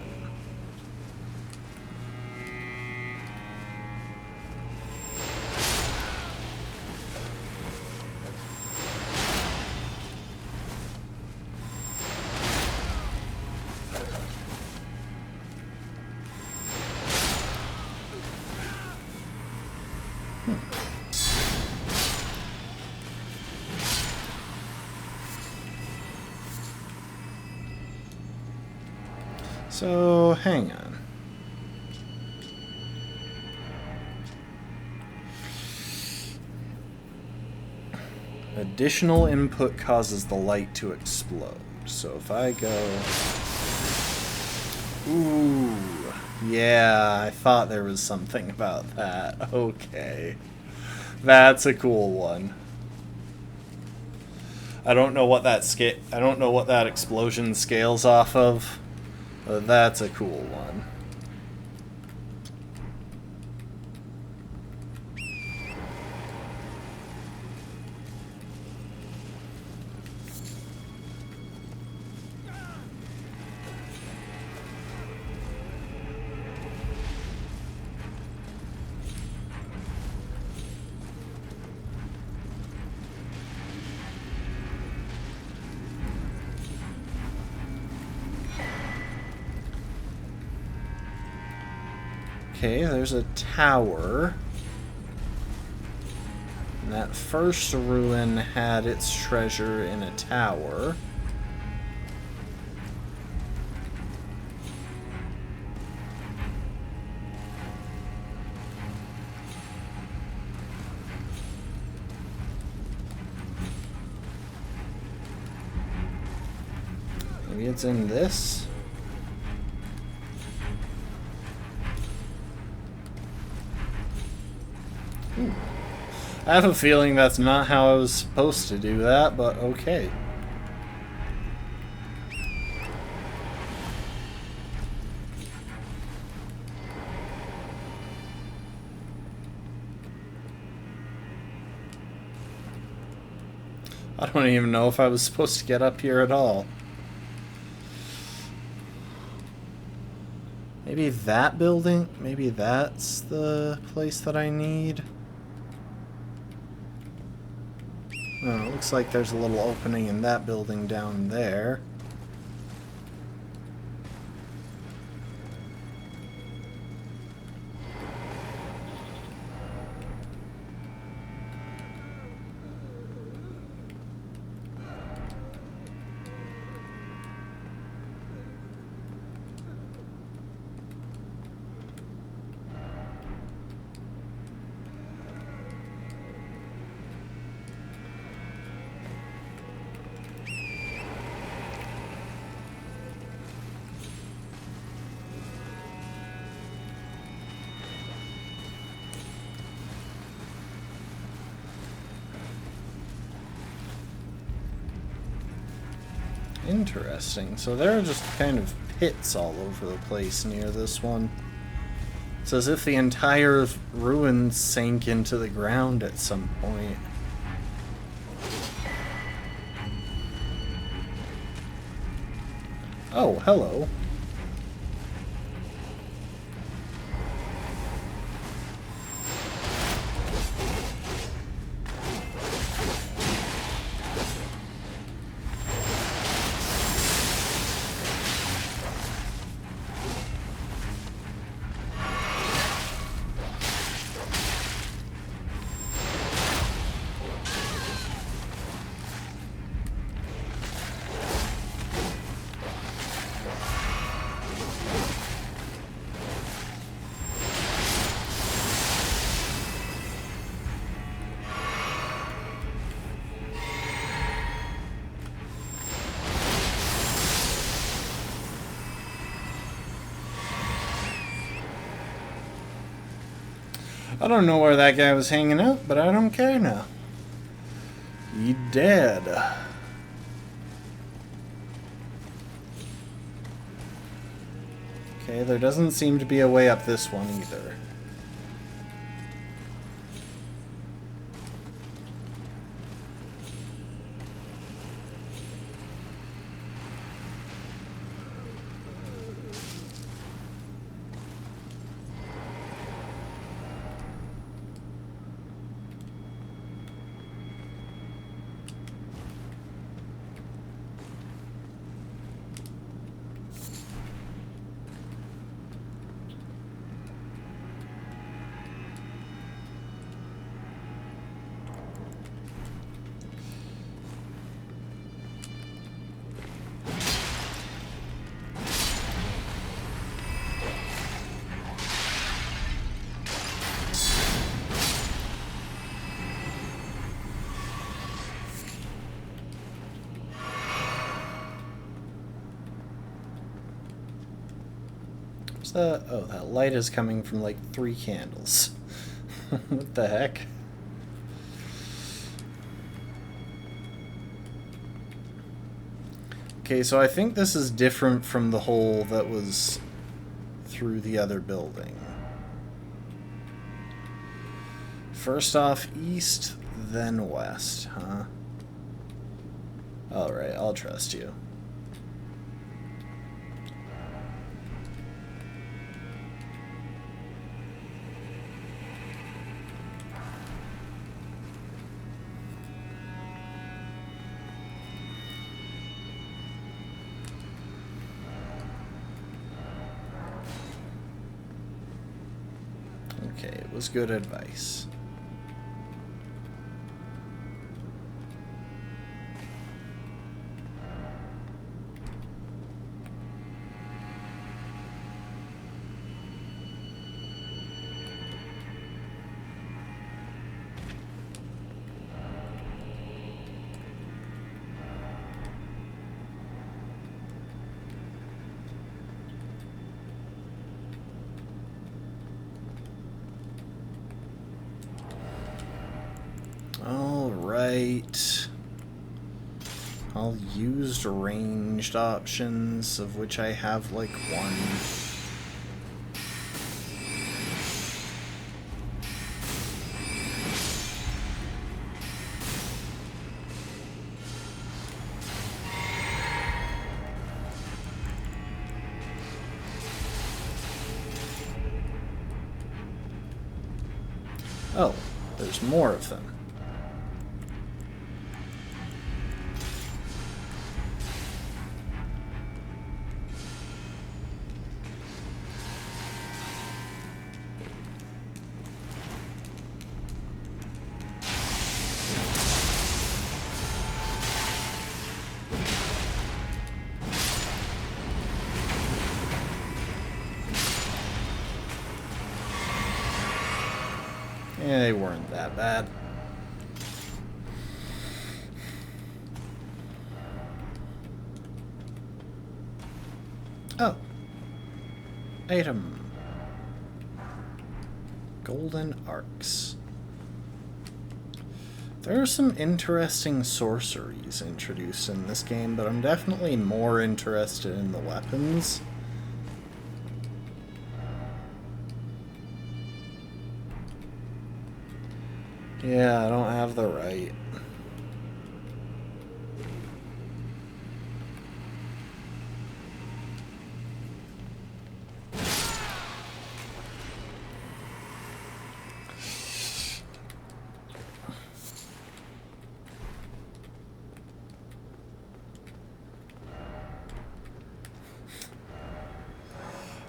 So, hang on. Additional input causes the light to explode. So if I go... Ooh, yeah, I thought there was something about that. Okay. That's a cool one. I don't know what that explosion scales off of. But that's a cool one. Okay, there's a tower. And that first ruin had its treasure in a tower. Maybe it's in this? Ooh. I have a feeling that's not how I was supposed to do that, but okay. I don't even know if I was supposed to get up here at all. Maybe that building? Maybe that's the place that I need? Oh, it looks like there's a little opening in that building down there. Interesting. So there are just kind of pits all over the place near this one. It's as if the entire ruin sank into the ground at some point. Oh, hello. I don't know where that guy was hanging out, but I don't care now. He dead. Okay, there doesn't seem to be a way up this one either. Oh, that light is coming from like 3 candles. What the heck? Okay, so I think this is different from the hole that was through the other building. First off, east, then west, huh? Alright, I'll trust you. Okay, it was good advice. Alright. I'll use ranged options, of which I have like 1. Oh, there's more of them. Yeah, they weren't that bad. Oh. Item. Golden arcs. There are some interesting sorceries introduced in this game, but I'm definitely more interested in the weapons. Yeah, I don't have the right.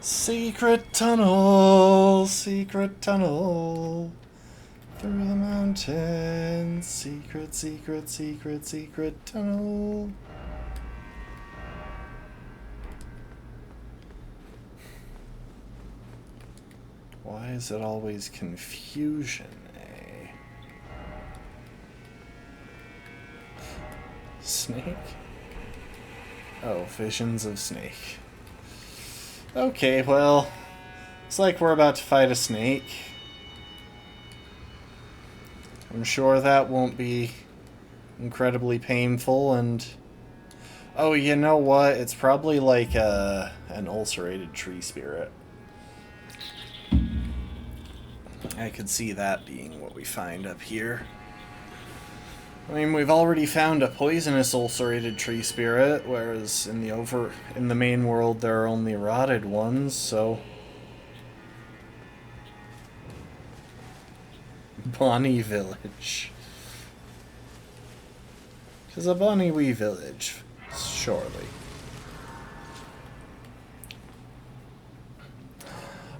Secret tunnel, through the mountains, secret, secret, secret, secret tunnel. Why is it always confusion, eh? Snake? Oh, visions of Snake. Okay, well, it's like we're about to fight a snake. I'm sure that won't be incredibly painful, and... Oh, you know what? It's probably like an ulcerated tree spirit. I could see that being what we find up here. I mean, we've already found a poisonous ulcerated tree spirit, whereas in the main world there are only rotted ones, so... Bonnie Village. 'Tis a bonny wee village, surely.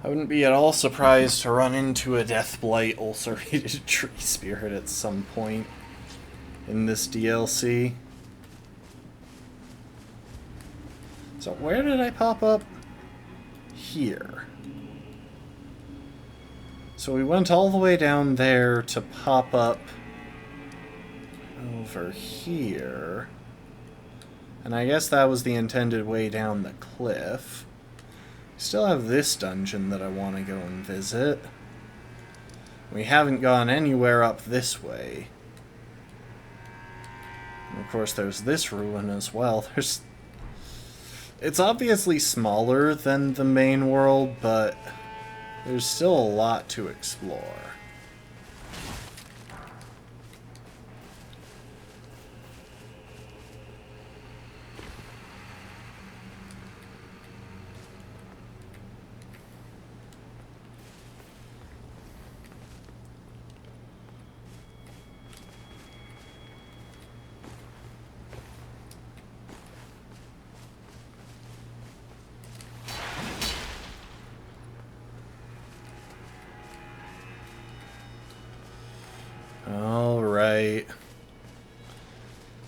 I wouldn't be at all surprised to run into a Deathblight ulcerated tree spirit at some point in this DLC. So where did I pop up? Here. So we went all the way down there to pop up over here. And I guess that was the intended way down the cliff. Still have this dungeon that I want to go and visit. We haven't gone anywhere up this way. And of course there's this ruin as well. It's obviously smaller than the main world, but there's still a lot to explore. Alright.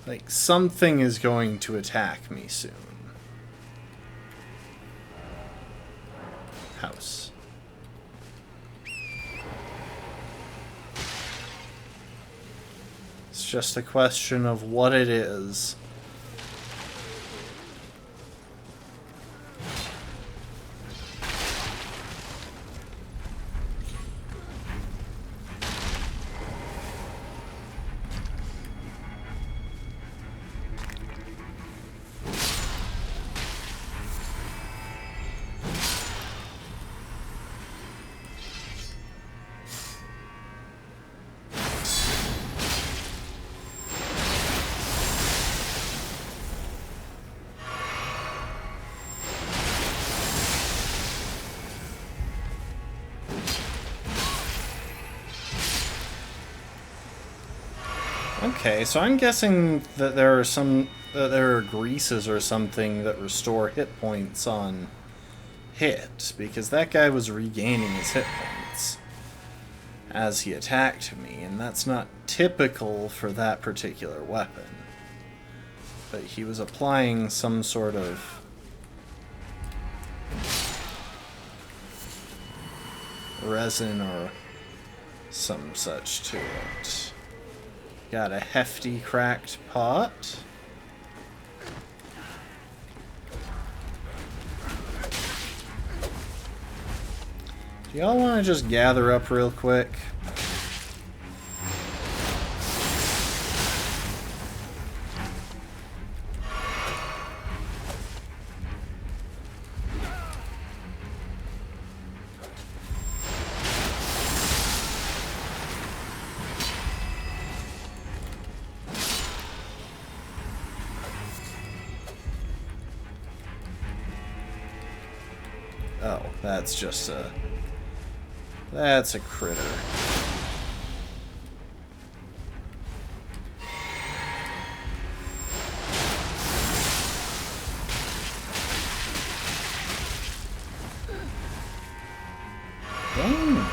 Like, something is going to attack me soon. House. It's just a question of what it is. Okay, so I'm guessing that there are greases or something that restore hit points on hit, because that guy was regaining his hit points as he attacked me, and that's not typical for that particular weapon. But he was applying some sort of resin or some such to it. Got a hefty cracked pot. Do y'all want to just gather up real quick? Oh, that's just a... That's a critter. Dang.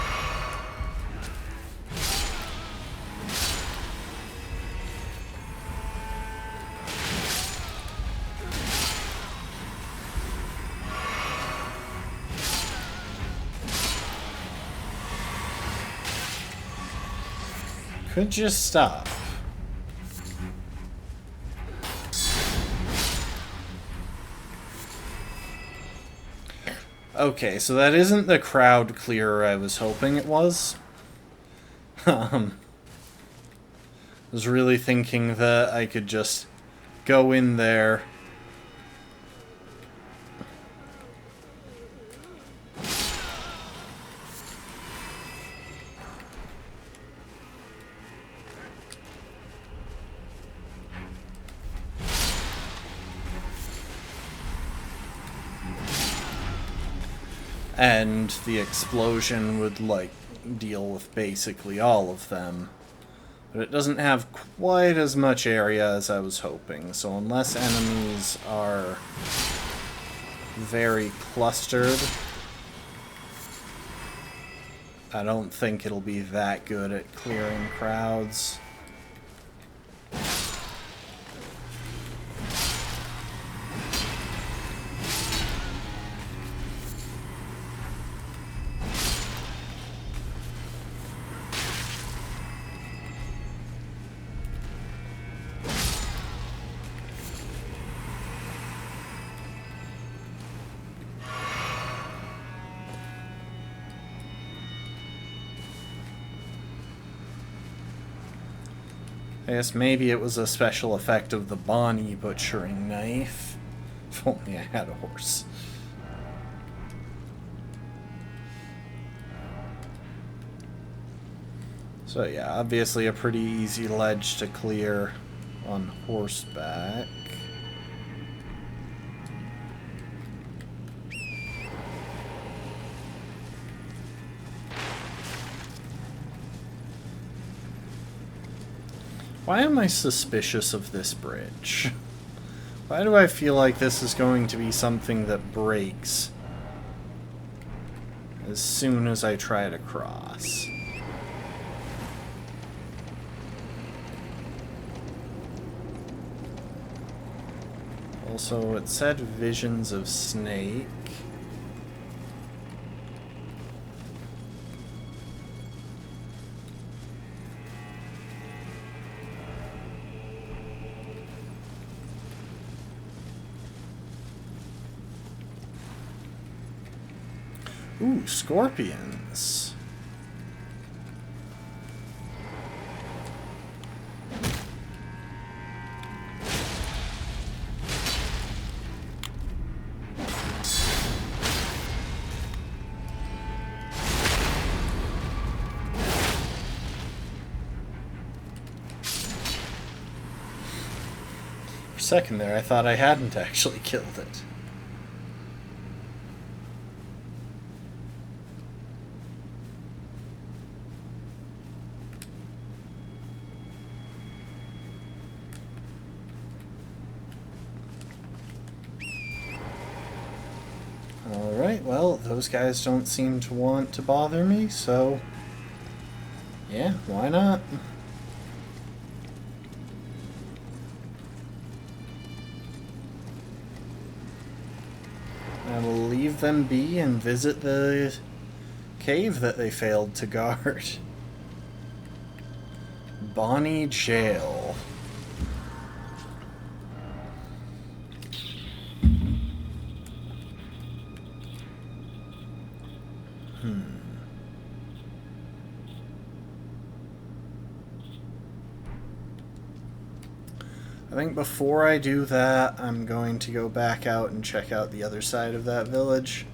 Could just stop. Okay, so that isn't the crowd clearer I was hoping it was. I was really thinking that I could just go in there. And the explosion would, like, deal with basically all of them. But it doesn't have quite as much area as I was hoping. So unless enemies are very clustered, I don't think it'll be that good at clearing crowds. I guess maybe it was a special effect of the Bonnie butchering knife. If only I had a horse. So yeah, obviously a pretty easy ledge to clear on horseback. Why am I suspicious of this bridge? Why do I feel like this is going to be something that breaks as soon as I try to cross? Also, it said visions of Snake. Ooh, scorpions. For a second there, I thought I hadn't actually killed it. Alright, well, those guys don't seem to want to bother me, so... yeah, why not? I will leave them be and visit the cave that they failed to guard. Bonnie Jail. I think before I do that, I'm going to go back out and check out the other side of that village.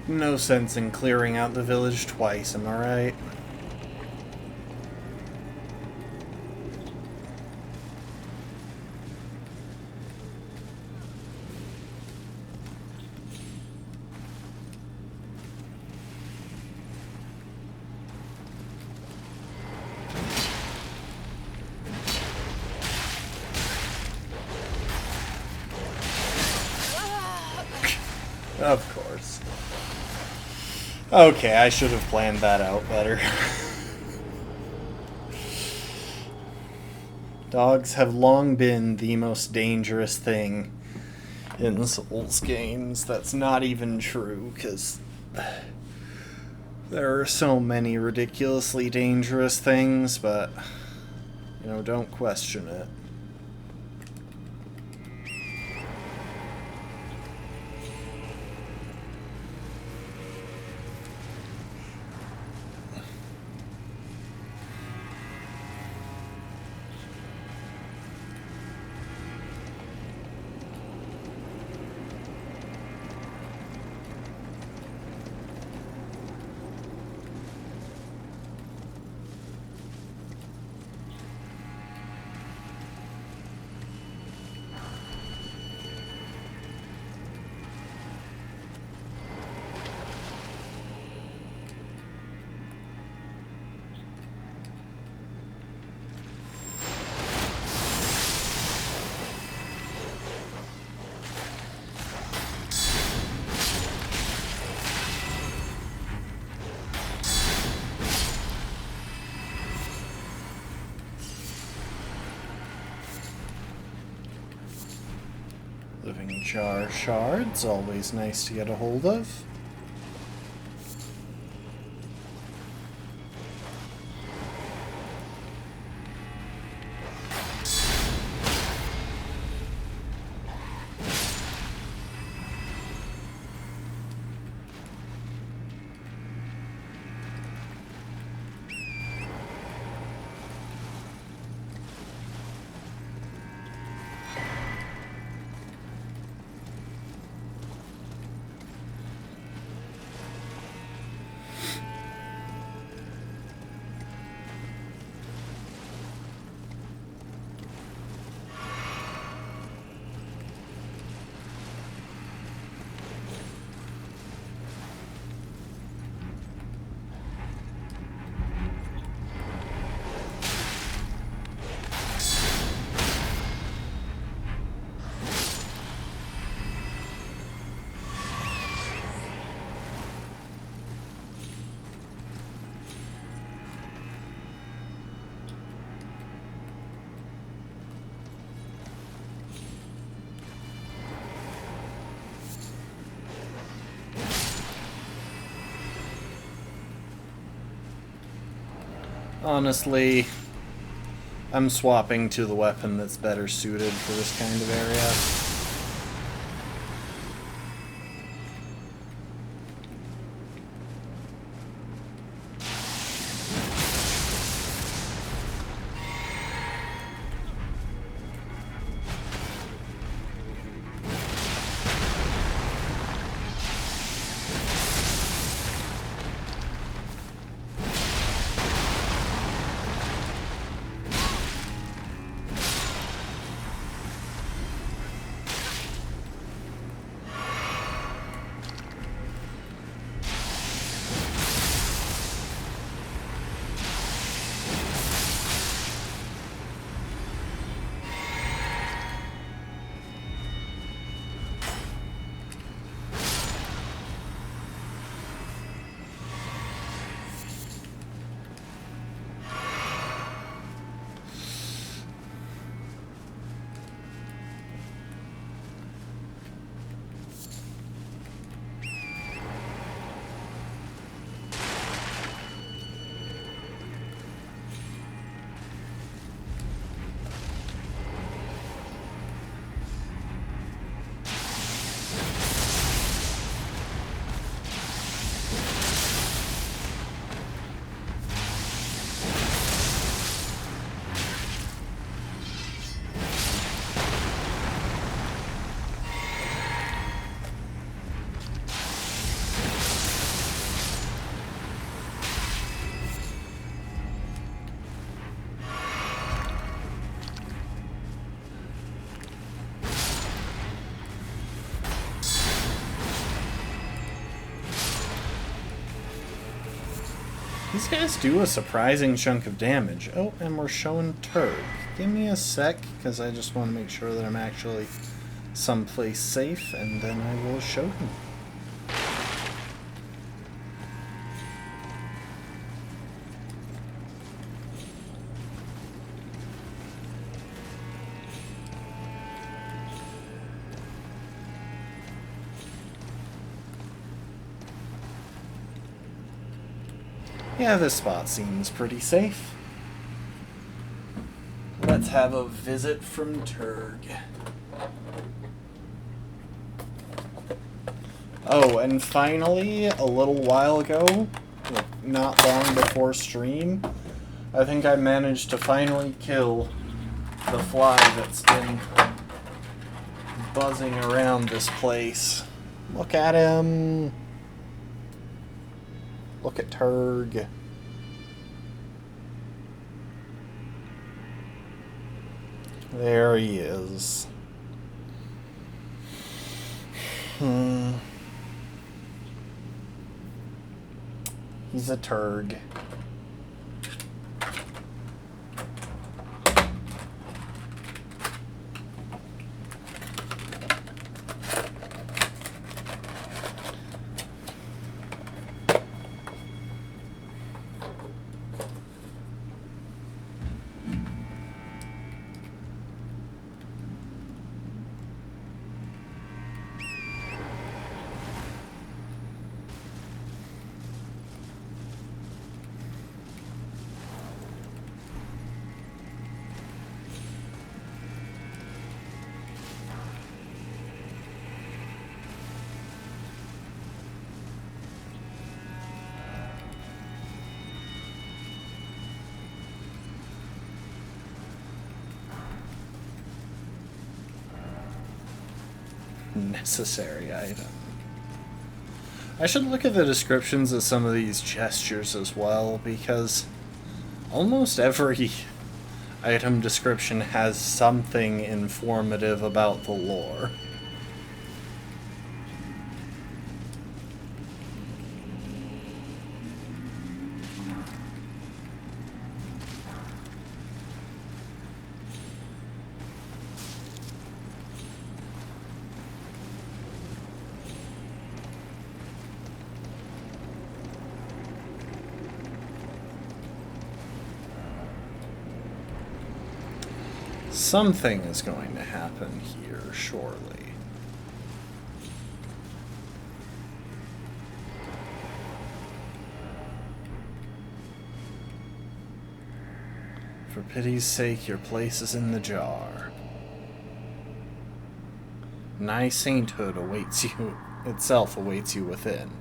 No sense in clearing out the village twice, am I right? Of course. Okay, I should have planned that out better. Dogs have long been the most dangerous thing in Souls games. That's not even true, because there are so many ridiculously dangerous things, but, you know, don't question it. Living jar shards, always nice to get a hold of. Honestly, I'm swapping to the weapon that's better suited for this kind of area. These guys do a surprising chunk of damage. Oh, and we're showing Turg. Give me a sec, because I just want to make sure that I'm actually someplace safe, and then I will show him. Yeah, this spot seems pretty safe. Let's have a visit from Turg. Oh, and finally, a little while ago, like not long before stream, I think I managed to finally kill the fly that's been buzzing around this place. Look at him! Look at Turg. There he is. He's a Turg. Necessary item. I should look at the descriptions of some of these gestures as well, because almost every item description has something informative about the lore. Something is going to happen here, surely. For pity's sake, your place is in the jar. Nigh sainthood awaits you, itself awaits you within.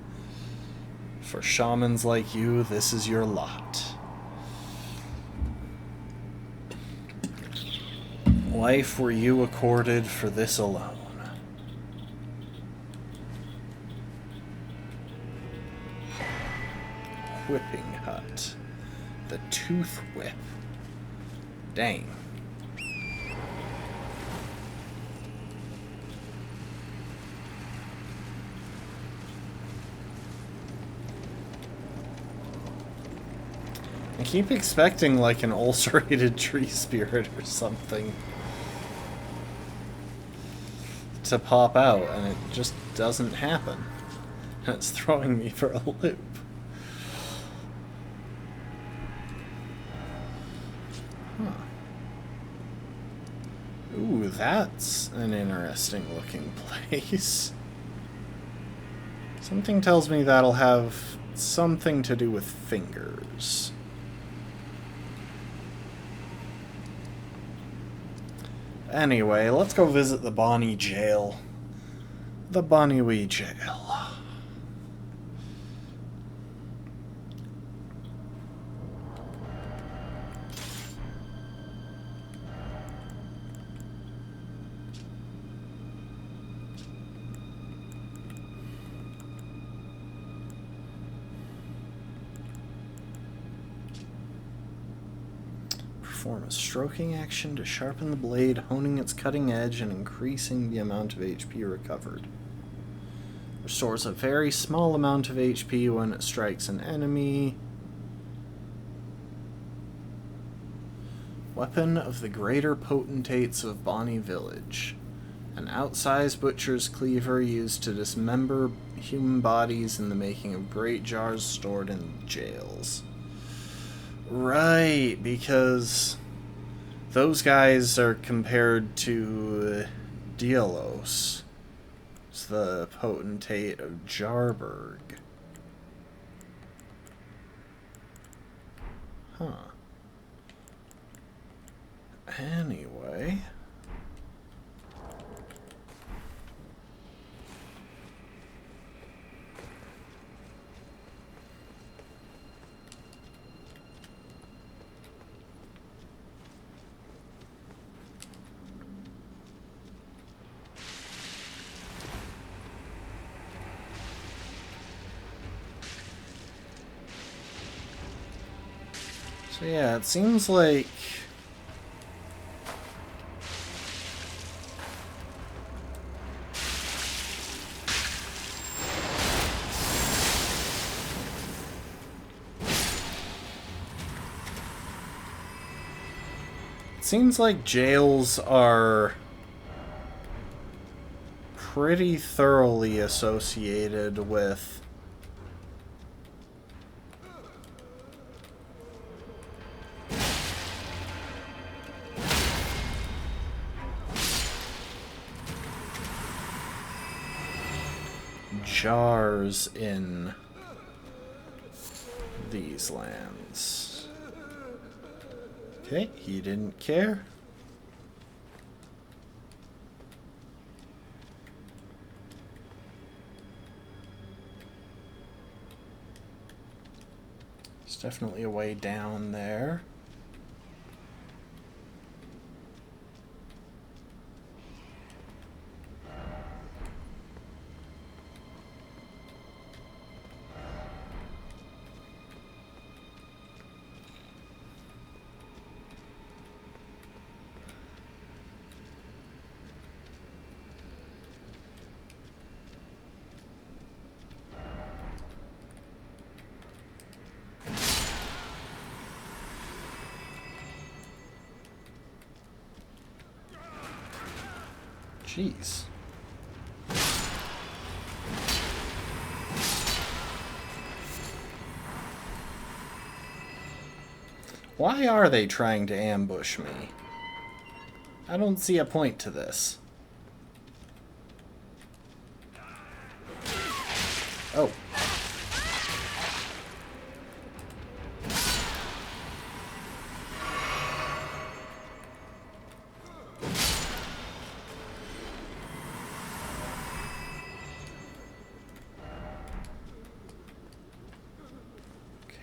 For shamans like you, this is your lot. Life were you accorded for this alone. Whipping hut. The tooth whip. Dang. I keep expecting like an ulcerated tree spirit or something to pop out, and it just doesn't happen. It's throwing me for a loop. Huh. Ooh, that's an interesting looking place. Something tells me that'll have something to do with fingers. Anyway, let's go visit the Bonnie Jail. The Bonnie Wee Jail. Perform a stroking action to sharpen the blade, honing its cutting edge and increasing the amount of HP recovered. Restores a very small amount of HP when it strikes an enemy. Weapon of the Greater Potentates of Bonnie Village. An outsized butcher's cleaver used to dismember human bodies in the making of great jars stored in jails. Right, because those guys are compared to Dielos. It's the potentate of Jarburg. Huh. Anyway. So yeah, it seems like jails are pretty thoroughly associated with jars in these lands. Okay, he didn't care. There's definitely a way down there. Jeez. Why are they trying to ambush me? I don't see a point to this. Oh.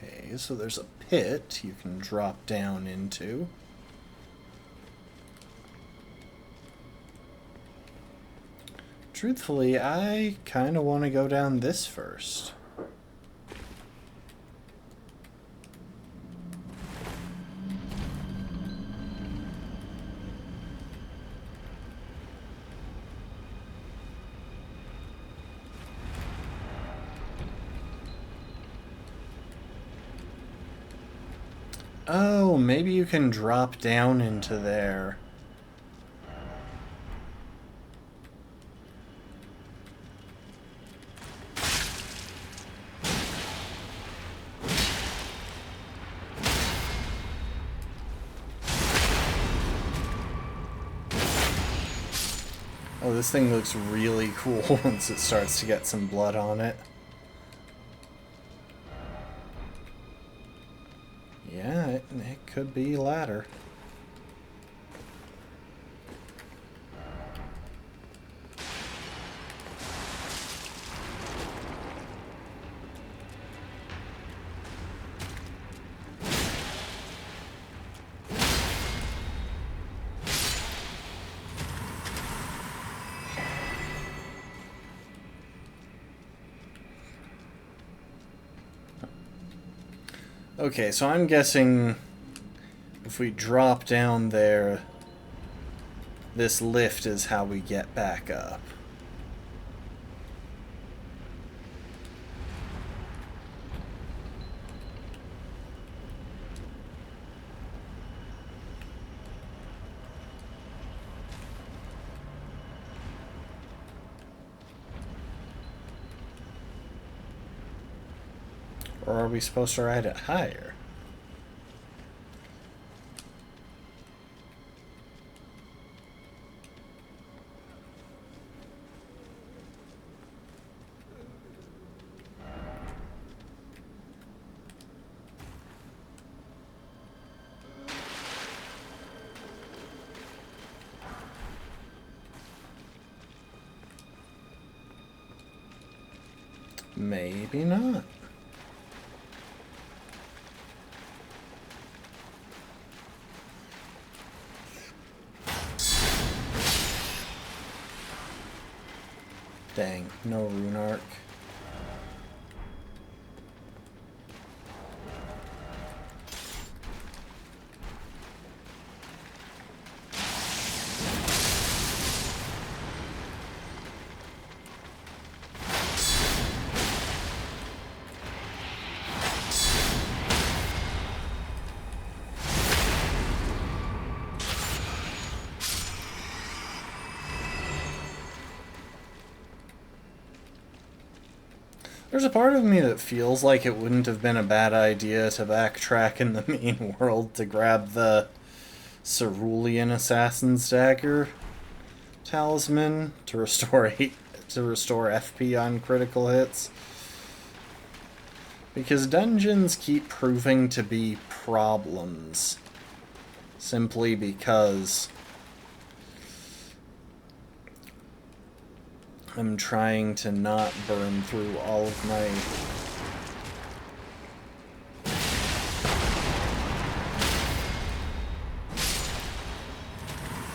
Okay, so there's a pit you can drop down into. Truthfully, I kind of want to go down this first. Oh, maybe you can drop down into there. Oh, this thing looks really cool once it starts to get some blood on it. Yeah, it could be ladder. Okay, so I'm guessing if we drop down there, this lift is how we get back up. Or are we supposed to ride it higher? Maybe not. Dang, no rune arc. There's a part of me that feels like it wouldn't have been a bad idea to backtrack in the main world to grab the Cerulean Assassin's Dagger talisman to restore FP on critical hits. Because dungeons keep proving to be problems simply because I'm trying to not burn through all of my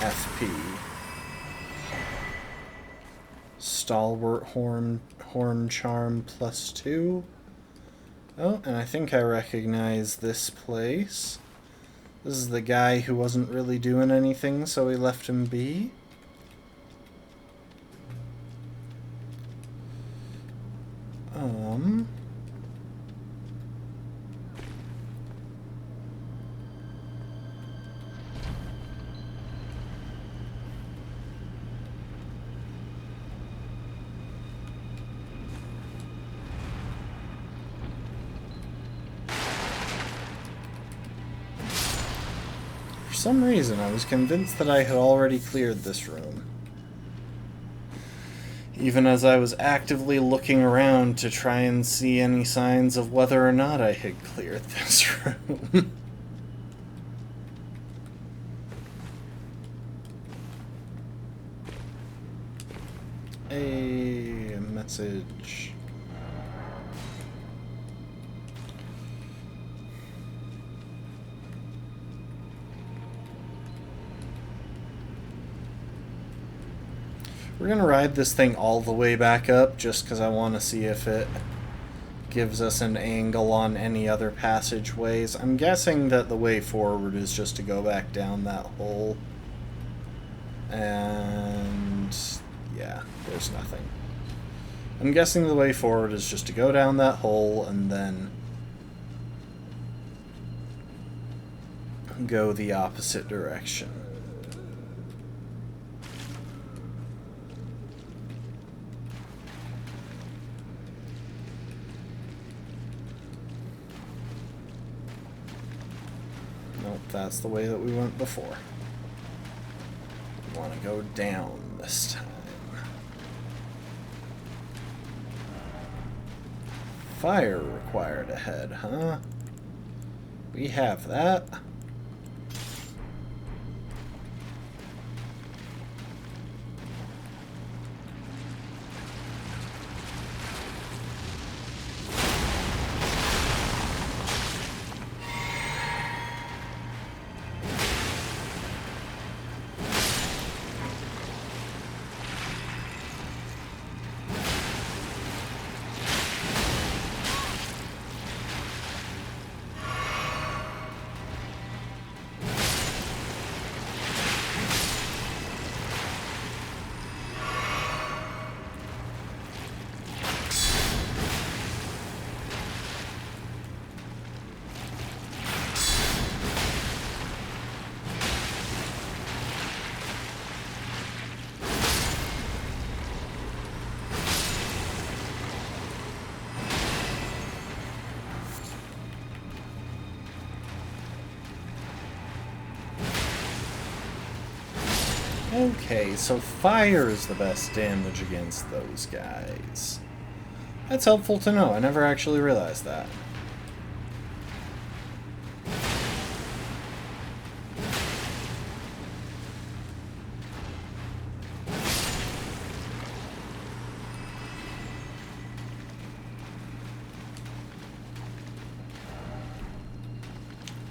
FP. Stalwart Horn Charm +2. Oh, and I think I recognize this place. This is the guy who wasn't really doing anything, so we left him be. For some reason, I was convinced that I had already cleared this room. Even as I was actively looking around to try and see any signs of whether or not I had cleared this room. A message. We're gonna ride this thing all the way back up just because I want to see if it gives us an angle on any other passageways. I'm guessing that the way forward is just to go back down that hole. And yeah, there's nothing. I'm guessing the way forward is just to go down that hole and then go the opposite direction. Nope, that's the way that we went before. We want to go down this time. Fire required ahead, huh? We have that. Okay, so fire is the best damage against those guys. That's helpful to know. I never actually realized that.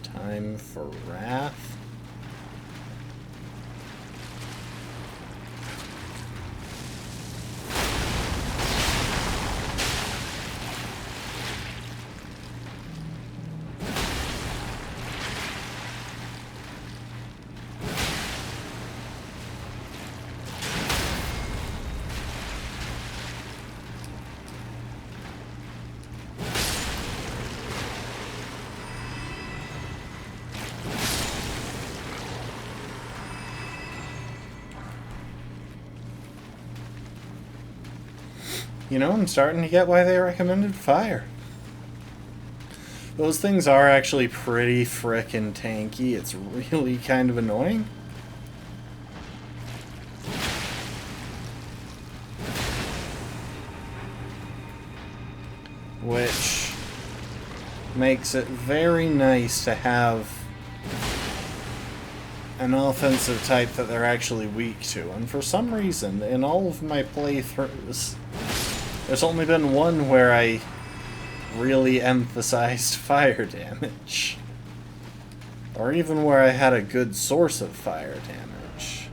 Time for Wrath. You know, I'm starting to get why they recommended fire. Those things are actually pretty frickin' tanky. It's really kind of annoying. Which makes it very nice to have an offensive type that they're actually weak to. And for some reason, in all of my playthroughs, there's only been one where I really emphasized fire damage. Or even where I had a good source of fire damage.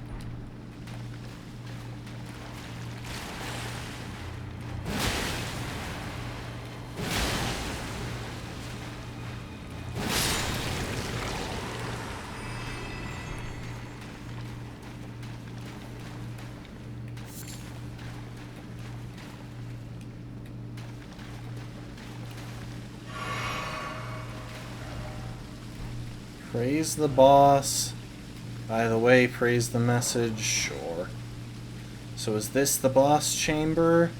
Praise the boss. By the way, praise the message. Sure. So is this the boss chamber?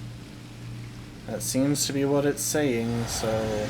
That seems to be what it's saying, so...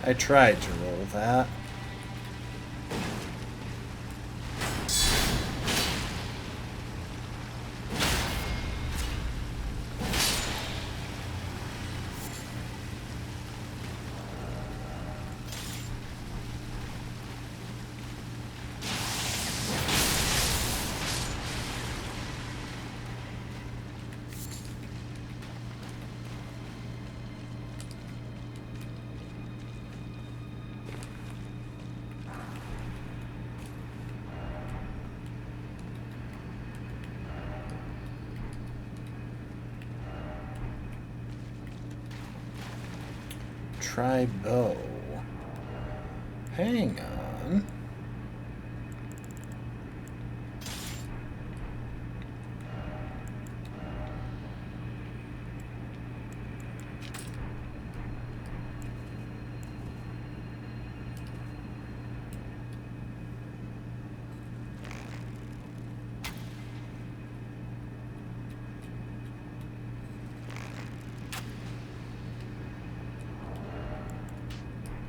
I tried to roll that. Try bow. Hang on.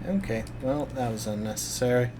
Okay, well, that was unnecessary.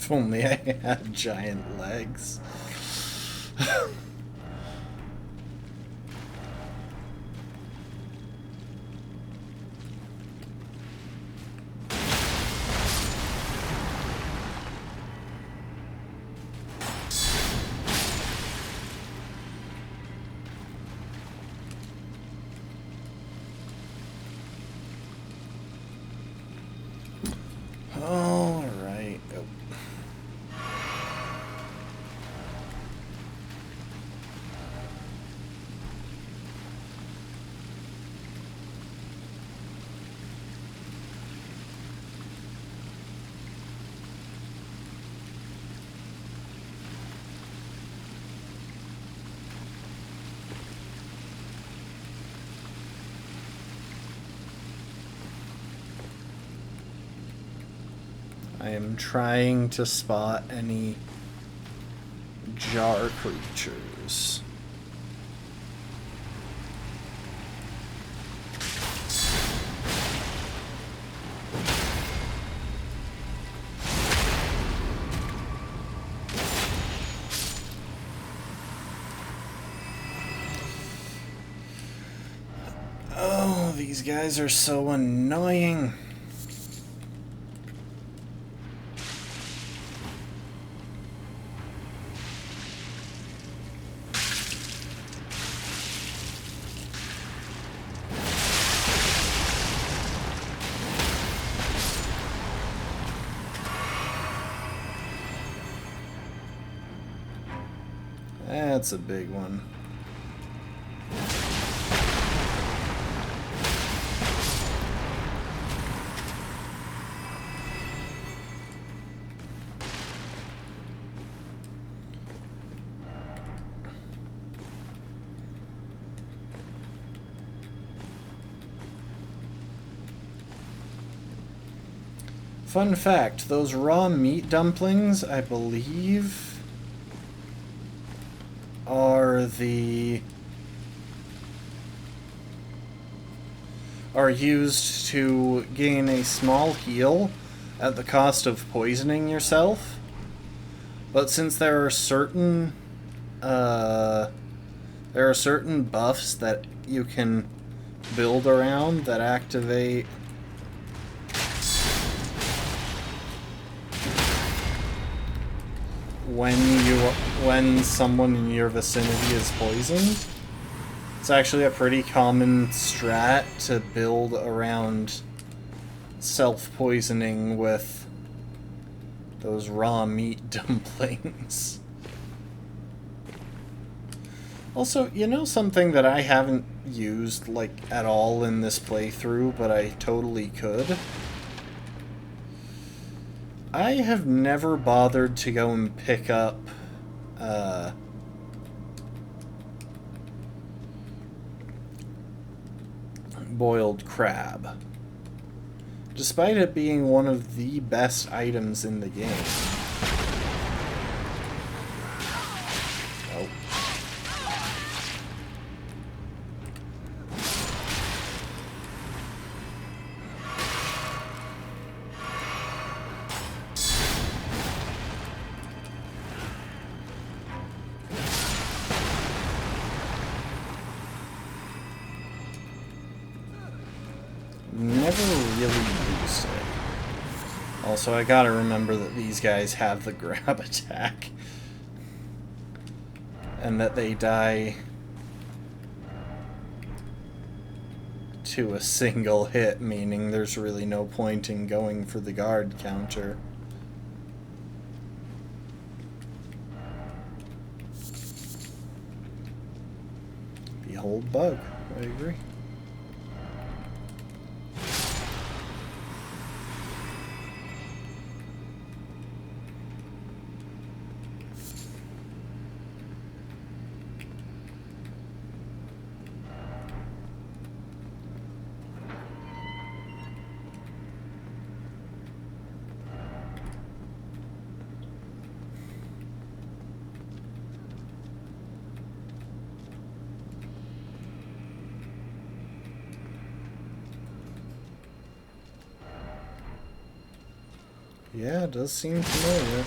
If only I had giant legs. All right. Oh. I am trying to spot any jar creatures. Oh, these guys are so annoying. That's a big one. Fun fact, those raw meat dumplings, I believe, are used to gain a small heal at the cost of poisoning yourself. But since there are certain buffs that you can build around that activate when someone in your vicinity is poisoned. It's actually a pretty common strat to build around self-poisoning with those raw meat dumplings. Also, you know something that I haven't used, like, at all in this playthrough, but I totally could? I have never bothered to go and pick up, boiled crab, despite it being one of the best items in the game. Oh. Never really used it. Also, I gotta remember that these guys have the grab attack. And that they die to a single hit, meaning there's really no point in going for the guard counter. Behold bug, I agree. Yeah, it does seem familiar.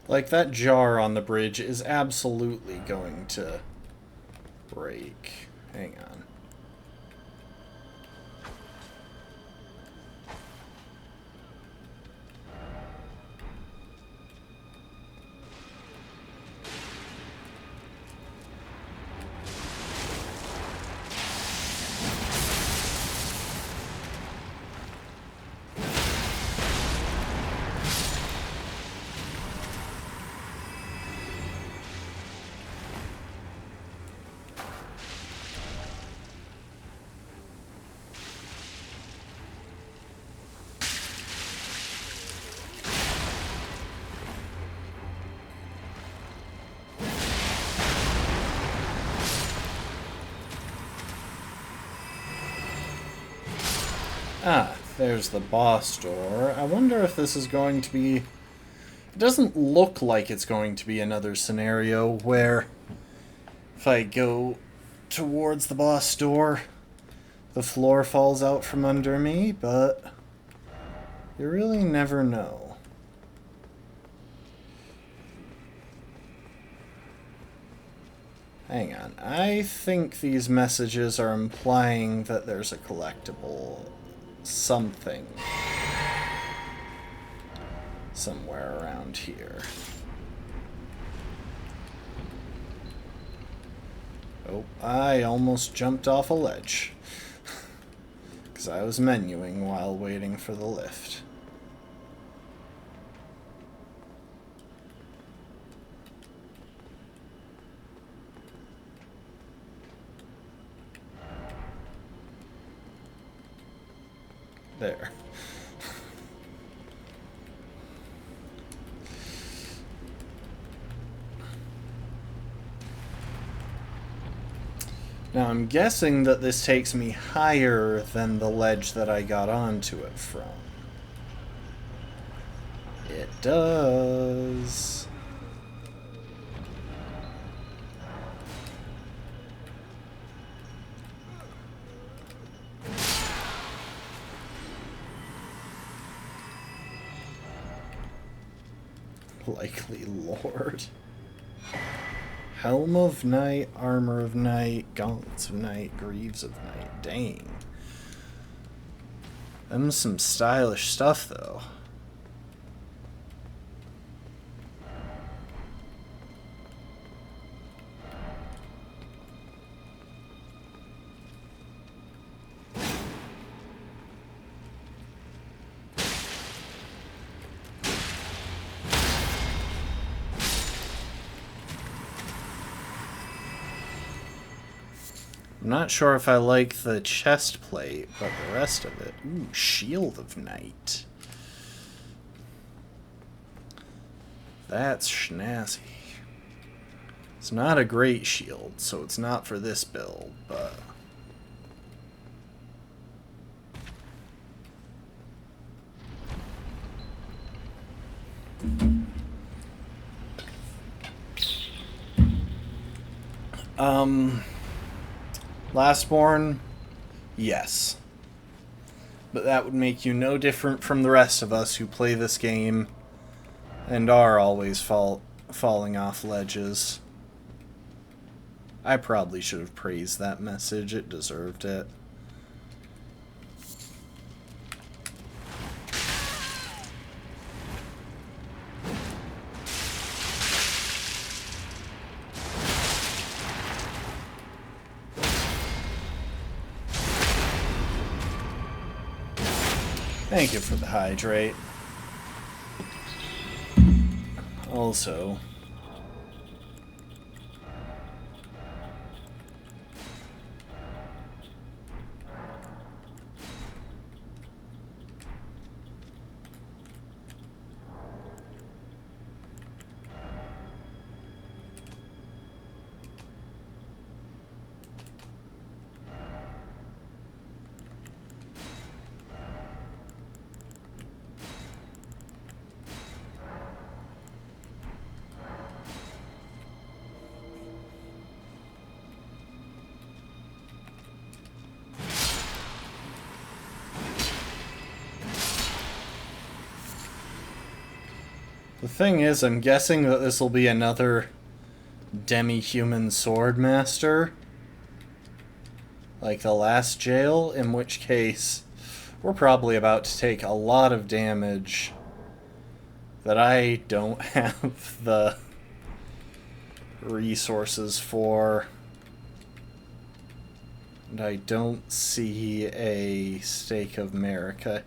Like, that jar on the bridge is absolutely going to break. Hang on. Ah, there's the boss door. I wonder if this is going to be... It doesn't look like it's going to be another scenario where if I go towards the boss door, the floor falls out from under me, but you really never know. Hang on. I think these messages are implying that there's a collectible something somewhere around here. Oh, I almost jumped off a ledge. Because I was menuing while waiting for the lift. There. Now I'm guessing that this takes me higher than the ledge that I got onto it from. It does. Likely Lord. Helm of Night, Armor of Night, Gauntlets of Night, Greaves of Night. Dang. Them's some stylish stuff, though. I'm not sure if I like the chest plate, but the rest of it... Ooh, Shield of Night. That's schnazzy. It's not a great shield, so it's not for this build, but... Lastborn, yes. But that would make you no different from the rest of us who play this game and are always falling off ledges. I probably should have praised that message. It deserved it. Thank you for the hydrate. Also, The thing is, I'm guessing that this will be another demi-human swordmaster, like the last jail, in which case we're probably about to take a lot of damage that I don't have the resources for. And I don't see a Stake of America.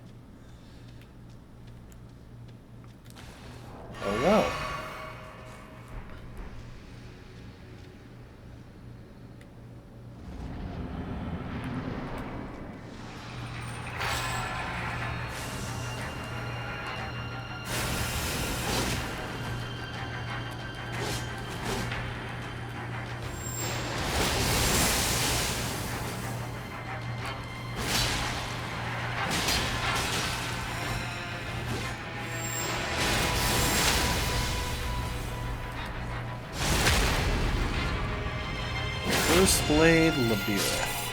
Oh well. First Blade Labirith.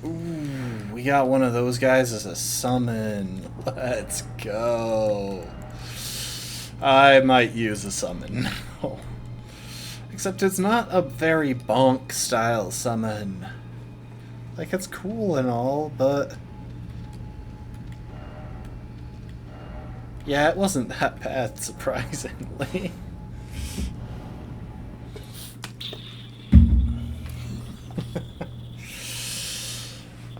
Ooh, we got one of those guys as a summon. Let's go. I might use a summon now. Except it's not a very bonk style summon. Like, it's cool and all, but yeah, it wasn't that bad, surprisingly.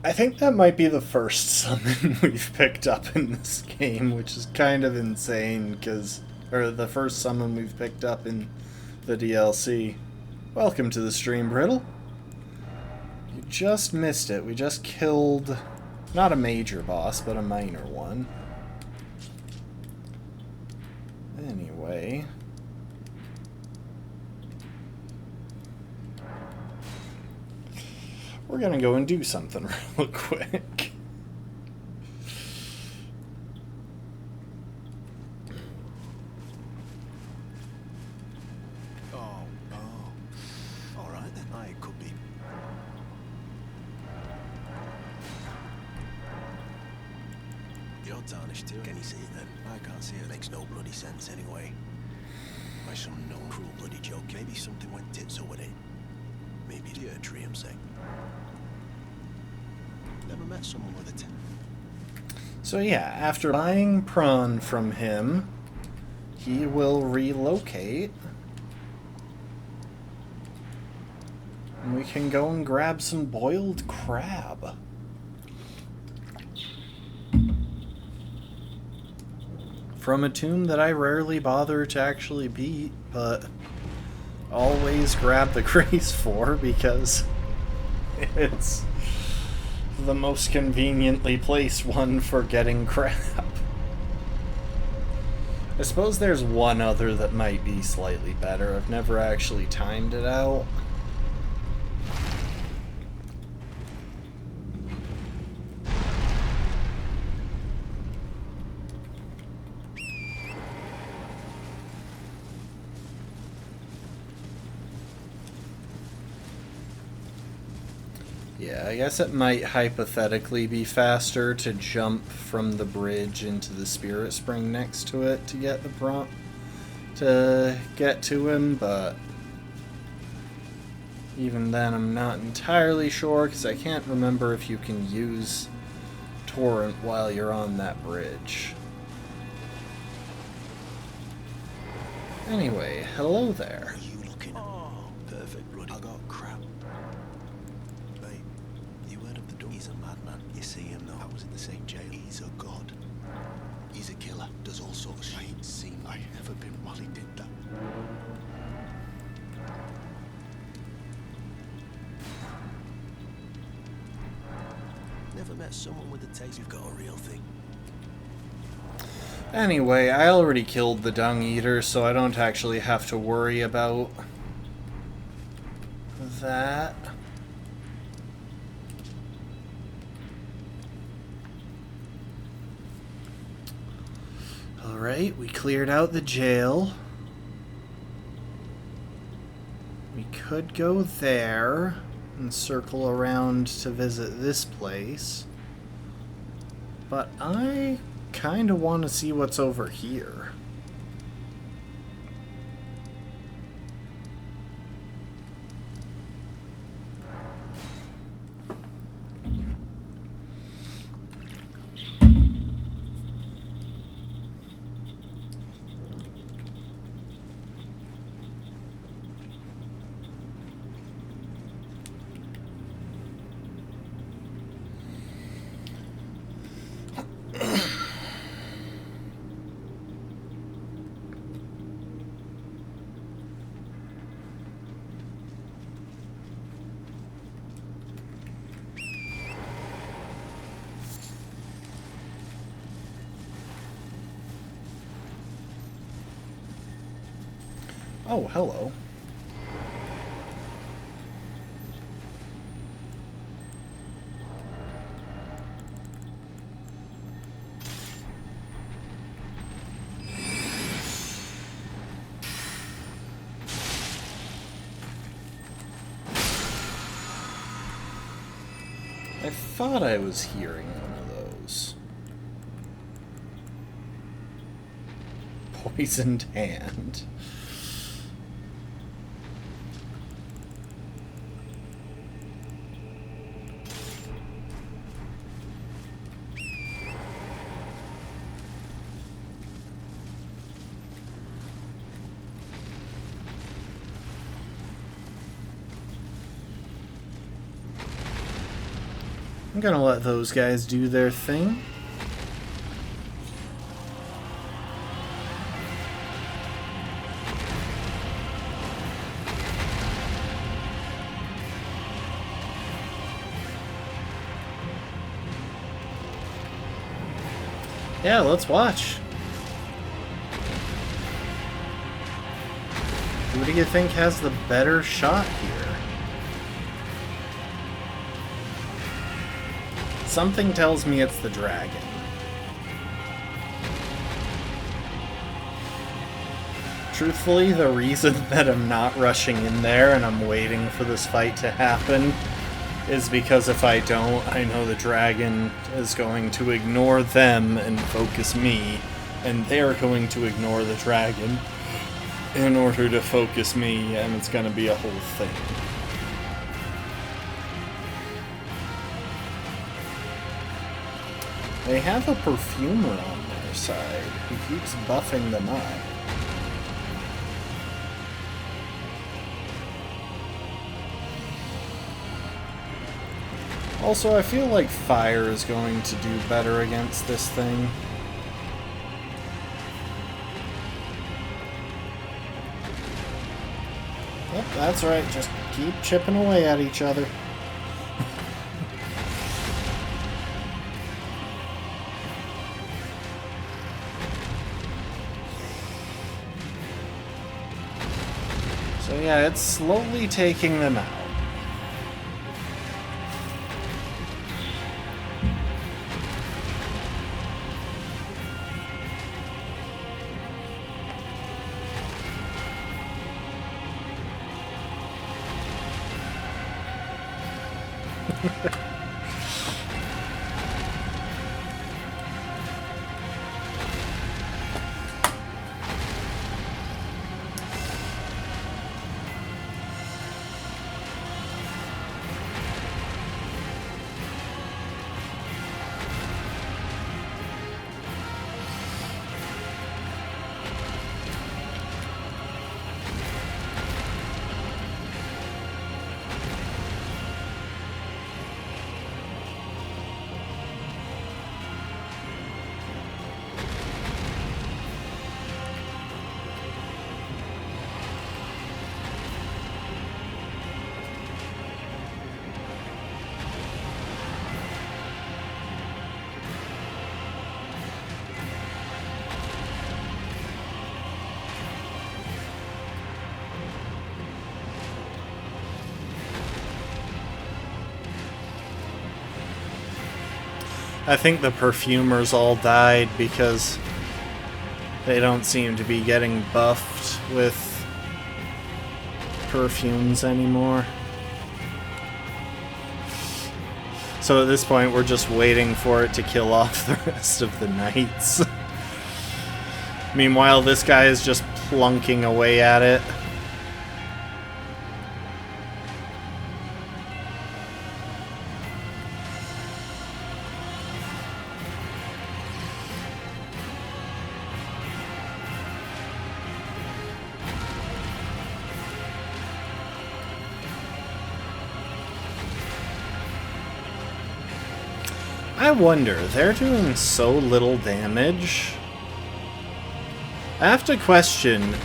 I think that might be the first summon we've picked up in this game, which is kind of insane, because... or the first summon we've picked up in the DLC. Welcome to the stream, Brittle. You just missed it. We just killed... not a major boss, but a minor one. Anyway, we're gonna go and do something real quick. Oh, alright then. I could be. You're tarnished too. Can you see it then? I can't see it. Makes no bloody sense anyway. By some known cruel bloody joke. Maybe something went tits over it. Maybe it's a dream thing. Never met someone with a So yeah, after buying prawn from him, he will relocate. And we can go and grab some boiled crab. From a tomb that I rarely bother to actually beat, but always grab the grace for because it's the most conveniently placed one for getting crab. I suppose there's one other that might be slightly better. I've never actually timed it out. Yeah, I guess it might hypothetically be faster to jump from the bridge into the spirit spring next to it to get the prompt to get to him, but even then I'm not entirely sure because I can't remember if you can use torrent while you're on that bridge. Anyway, hello there. Are you looking? Oh, perfect bloody. I got crap. Mate, you heard of the dog? He's a madman. You see him though. I was in the same jail. He's a god. He's a killer. Does all sorts of shit. I ain't seen. I never been while he did that. Never met someone with a taste. You've got a real thing. Anyway, I already killed the dung eater, so I don't actually have to worry about that. Alright, we cleared out the jail. We could go there. and circle around to visit this place. But I kind of want to see what's over here. Oh, hello. I thought I was hearing one of those. Poisoned hand. I'm gonna let those guys do their thing. Yeah, let's watch. Who do you think has the better shot here? Something tells me it's the dragon. Truthfully, the reason that I'm not rushing in there and I'm waiting for this fight to happen is because if I don't, I know the dragon is going to ignore them and focus me, and they're going to ignore the dragon in order to focus me, and it's going to be a whole thing. They have a perfumer on their side who keeps buffing them up. Also, I feel like fire is going to do better against this thing. Yep, that's right, just keep chipping away at each other. So yeah, it's slowly taking them out. I think the perfumers all died because they don't seem to be getting buffed with perfumes anymore. So at this point, we're just waiting for it to kill off the rest of the knights. Meanwhile, this guy is just plunking away at it. I wonder, they're doing so little damage. I have to question,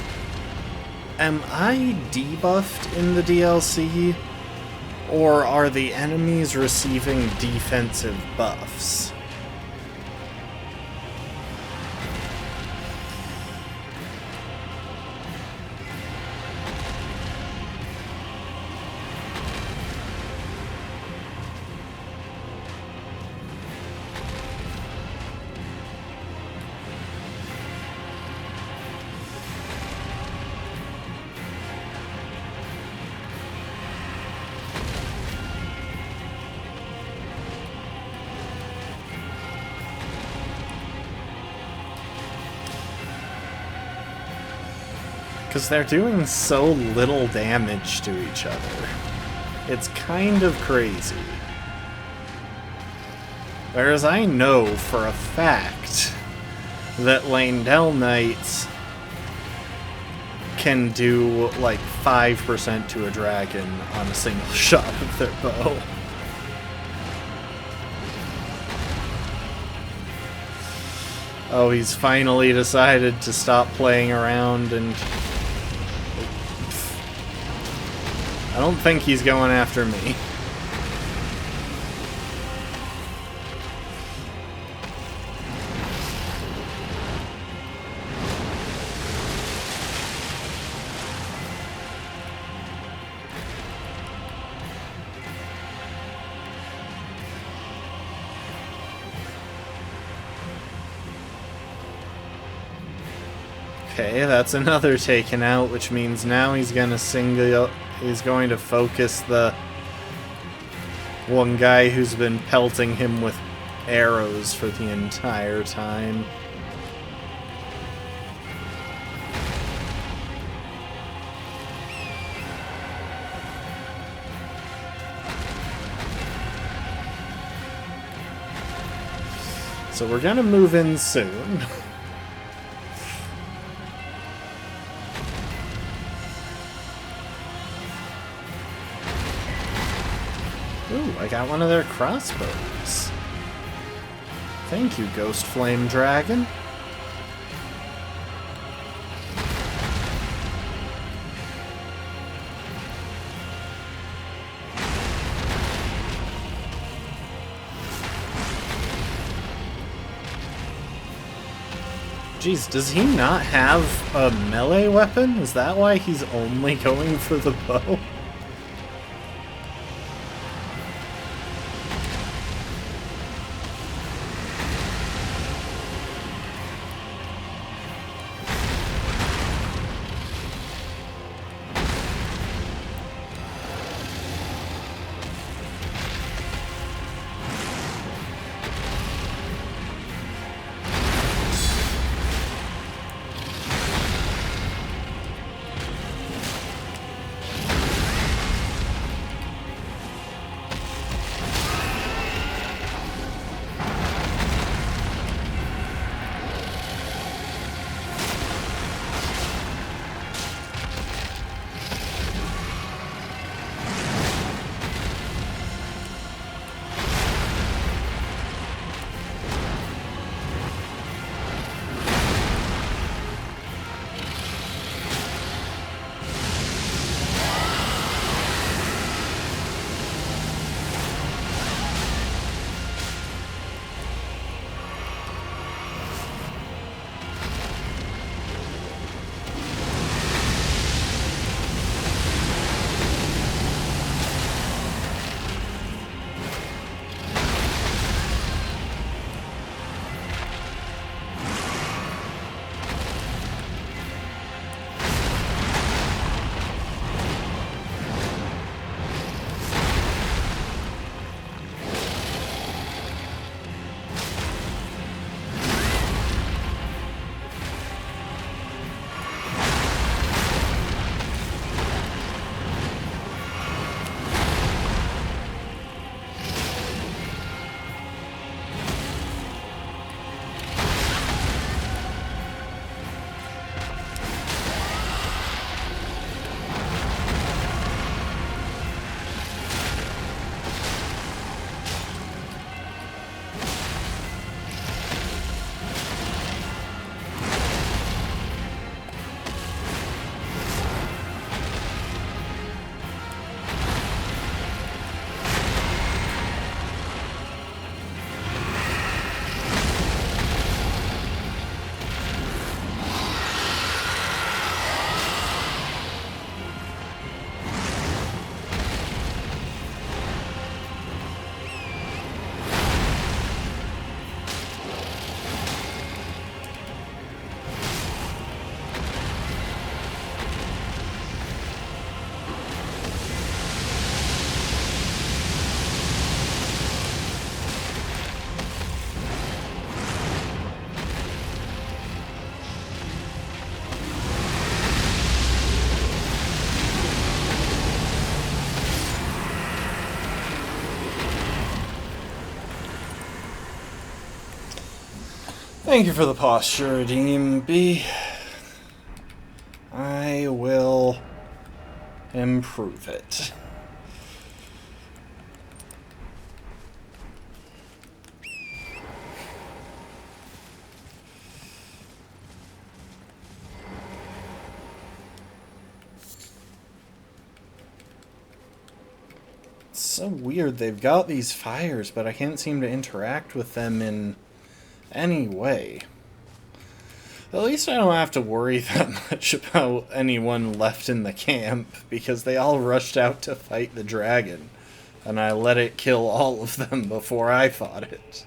am I debuffed in the DLC, or are the enemies receiving defensive buffs? Because they're doing so little damage to each other. It's kind of crazy. Whereas I know for a fact that Landell Knights can do like 5% to a dragon on a single shot of their bow. Oh, he's finally decided to stop playing around and... I don't think he's going after me. Okay, that's another taken out, which means now he's gonna he's going to focus the one guy who's been pelting him with arrows for the entire time. So we're gonna move in soon. Ooh, I got one of their crossbows. Thank you, Ghost Flame Dragon. Jeez, does he not have a melee weapon? Is that why he's only going for the bow? Thank you for the posture, Redeem B. I will improve it. It's so weird. They've got these fires, but I can't seem to interact with them in any way. At least I don't have to worry that much about anyone left in the camp, because they all rushed out to fight the dragon, and I let it kill all of them before I fought it.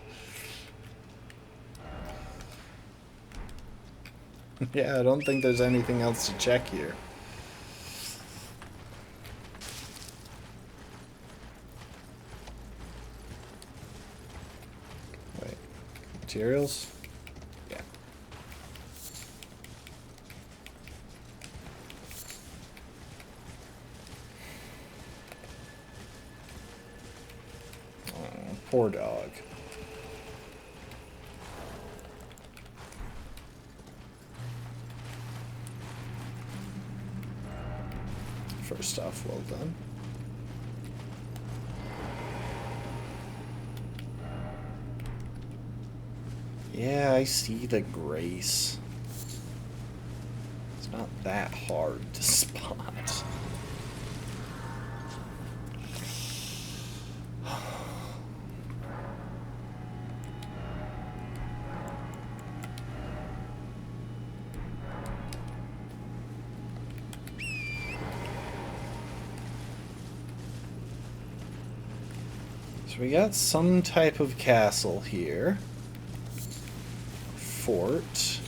Yeah, I don't think there's anything else to check here. Wait, materials? Yeah. Oh, poor dog. First off, well done. Yeah, I see the grace. It's not that hard to spot. So we got some type of castle here. Fort.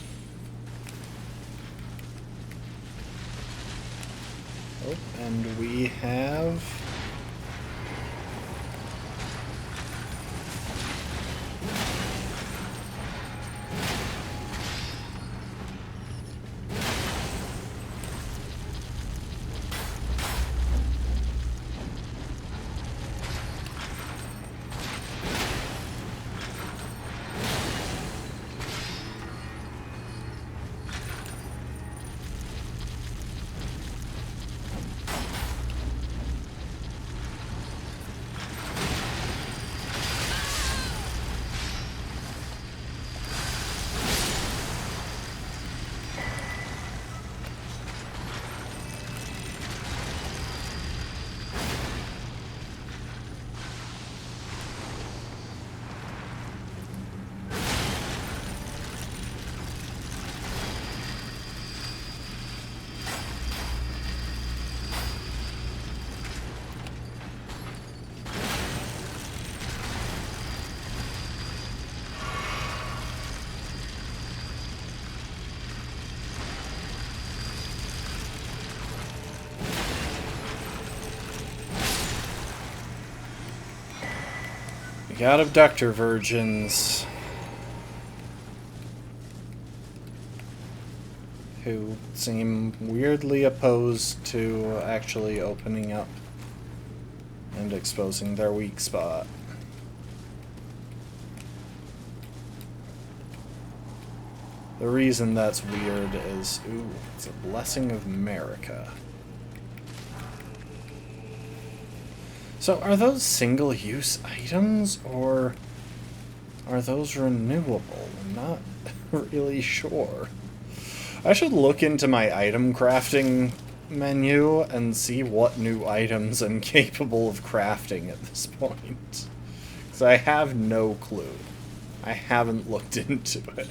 Oh, and we have... got abductor virgins who seem weirdly opposed to actually opening up and exposing their weak spot. The reason that's weird is, ooh, it's a blessing of America. So are those single-use items, or are those renewable? I'm not really sure. I should look into my item crafting menu and see what new items I'm capable of crafting at this point. Because I have no clue. I haven't looked into it.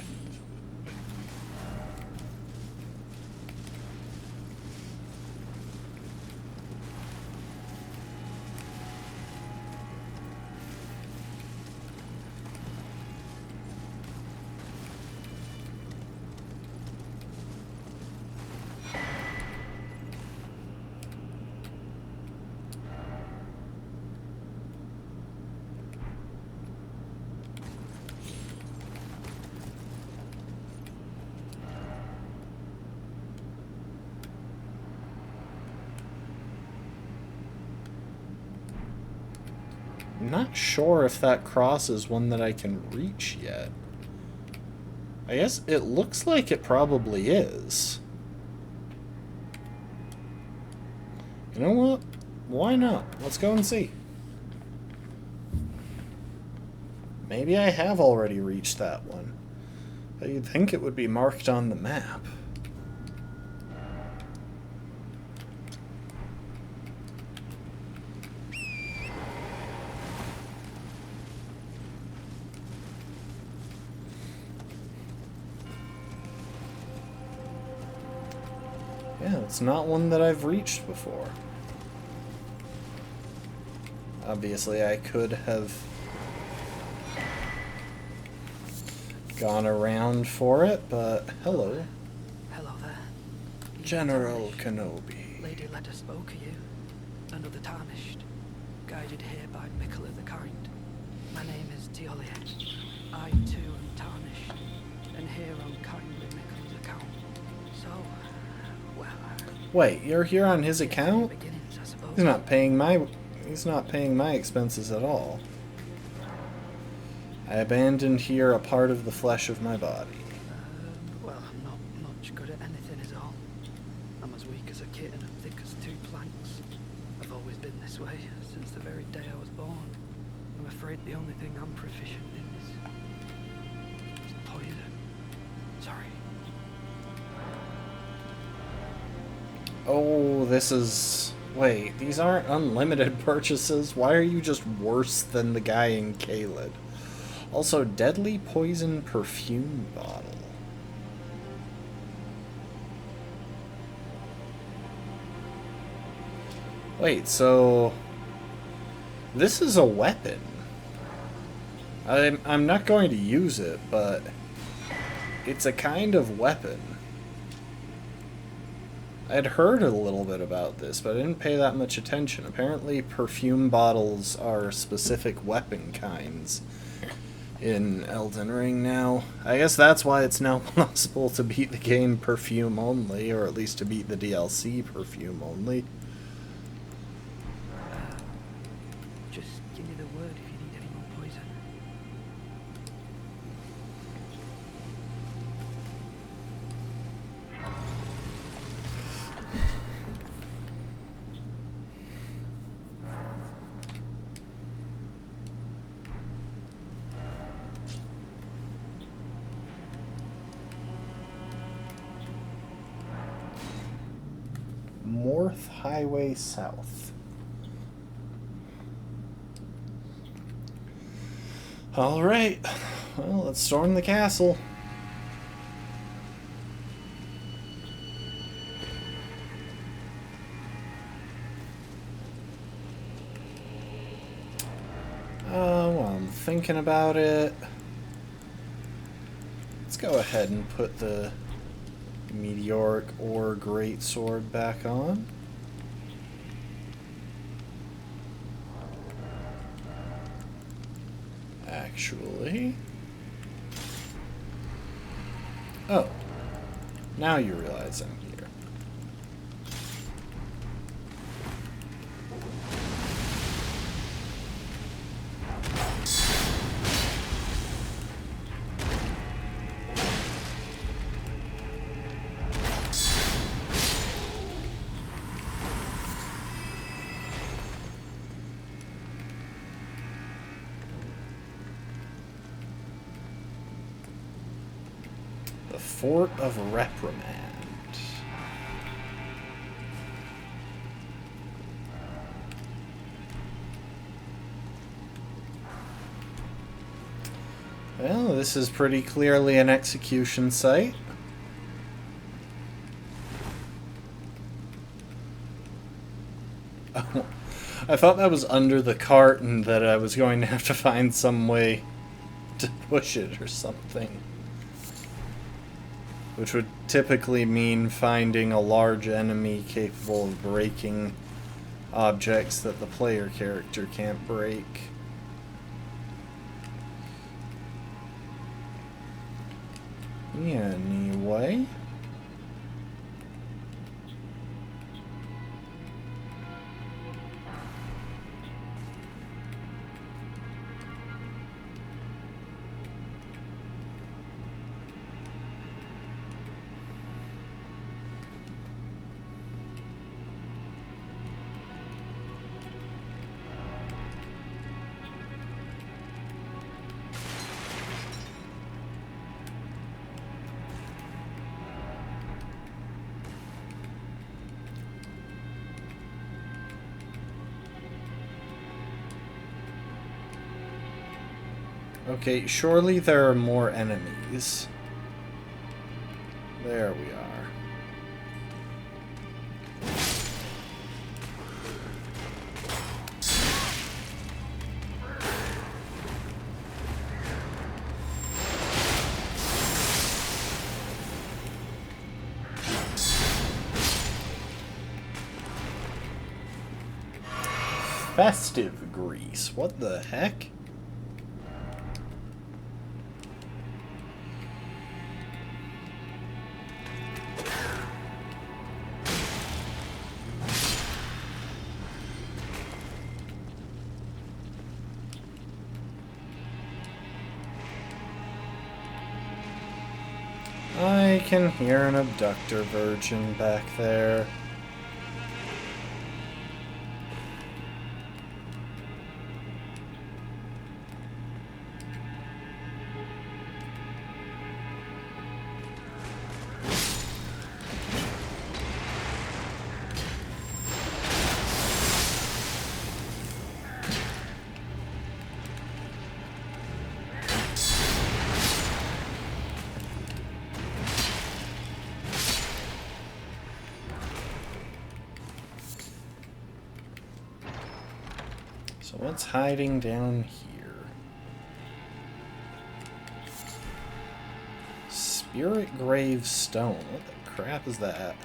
I'm not sure if that cross is one that I can reach yet. I guess it looks like it probably is. You know what? Why not? Let's go and see. Maybe I have already reached that one. But you'd think it would be marked on the map. Yeah, it's not one that I've reached before. Obviously, I could have gone around for it, but hello. Hello there. General Kenobi. Lady Leda spoke of you, and of the Tarnished, guided here by Mikula the Kind. My name is Teolia. I too am Tarnished, and here on kindly Mikula's account. So, well... Wait, you're here on his account? beginnings, I suppose. He's not paying my expenses at all. I abandoned here a part of the flesh of my body. Well, I'm not much good at anything is all. I'm as weak as a kitten and thick as two planks. I've always been this way, since the very day I was born. I'm afraid the only thing I'm proficient in is poison. Sorry. Oh, this is... Wait, these aren't unlimited purchases. Why are you just worse than the guy in Caelid? Also, deadly poison perfume bottle. Wait, so... This is a weapon. I'm not going to use it, but... It's a kind of weapon. I'd heard a little bit about this, but I didn't pay that much attention. Apparently, perfume bottles are specific weapon kinds in Elden Ring now. I guess that's why it's now possible to beat the game perfume only, or at least to beat the DLC perfume only. Just give me the word if you need any more poison. Morth Highway South. Alright, well, let's storm the castle. While I'm thinking about it, let's go ahead and put the Meteoric Ore Greatsword back on. Actually... Oh. Now you realize I'm here. The Fort of Reprimand. Well, this is pretty clearly an execution site. Oh, I thought that was under the cart and that I was going to have to find some way to push it or something. Which would typically mean finding a large enemy capable of breaking objects that the player character can't break. Anyway. Okay, surely there are more enemies. There we are. Festive grease. What the heck? I can hear an abductor virgin back there. So what's hiding down here? Spirit Grave Stone. What the crap is that?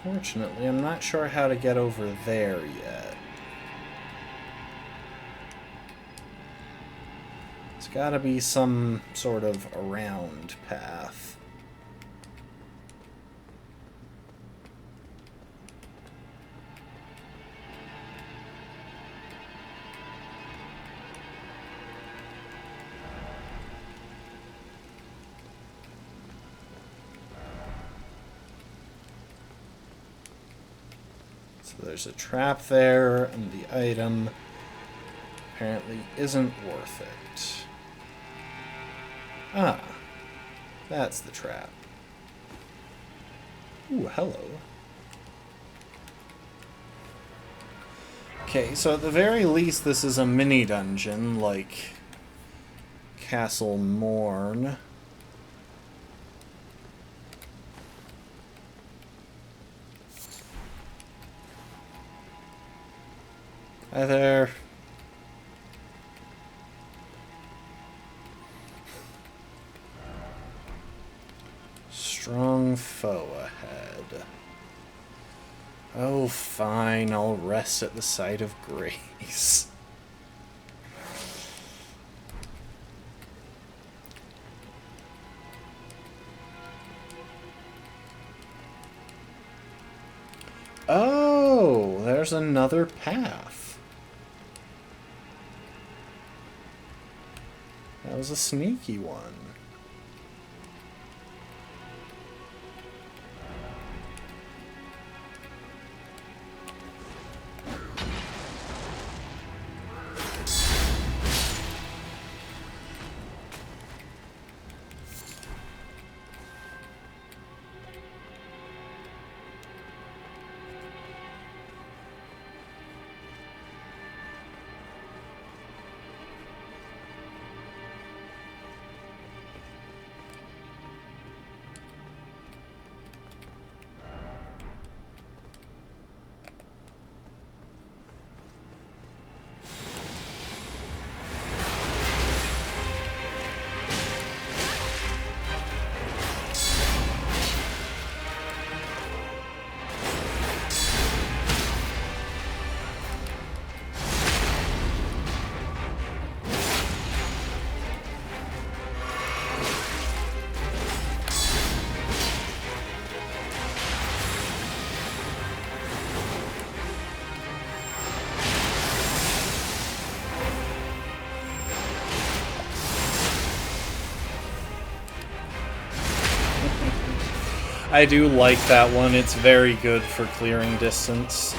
Fortunately, I'm not sure how to get over there yet. It's gotta be some sort of around path. So there's a trap there, and the item apparently isn't worth it. Ah, that's the trap. Ooh, hello. Okay, so at the very least this is a mini dungeon, like Castle Morn. Hi there. Strong foe ahead. Oh, fine, I'll rest at the site of grace. Oh, there's another path. That was a sneaky one. I do like that one. It's very good for clearing distance.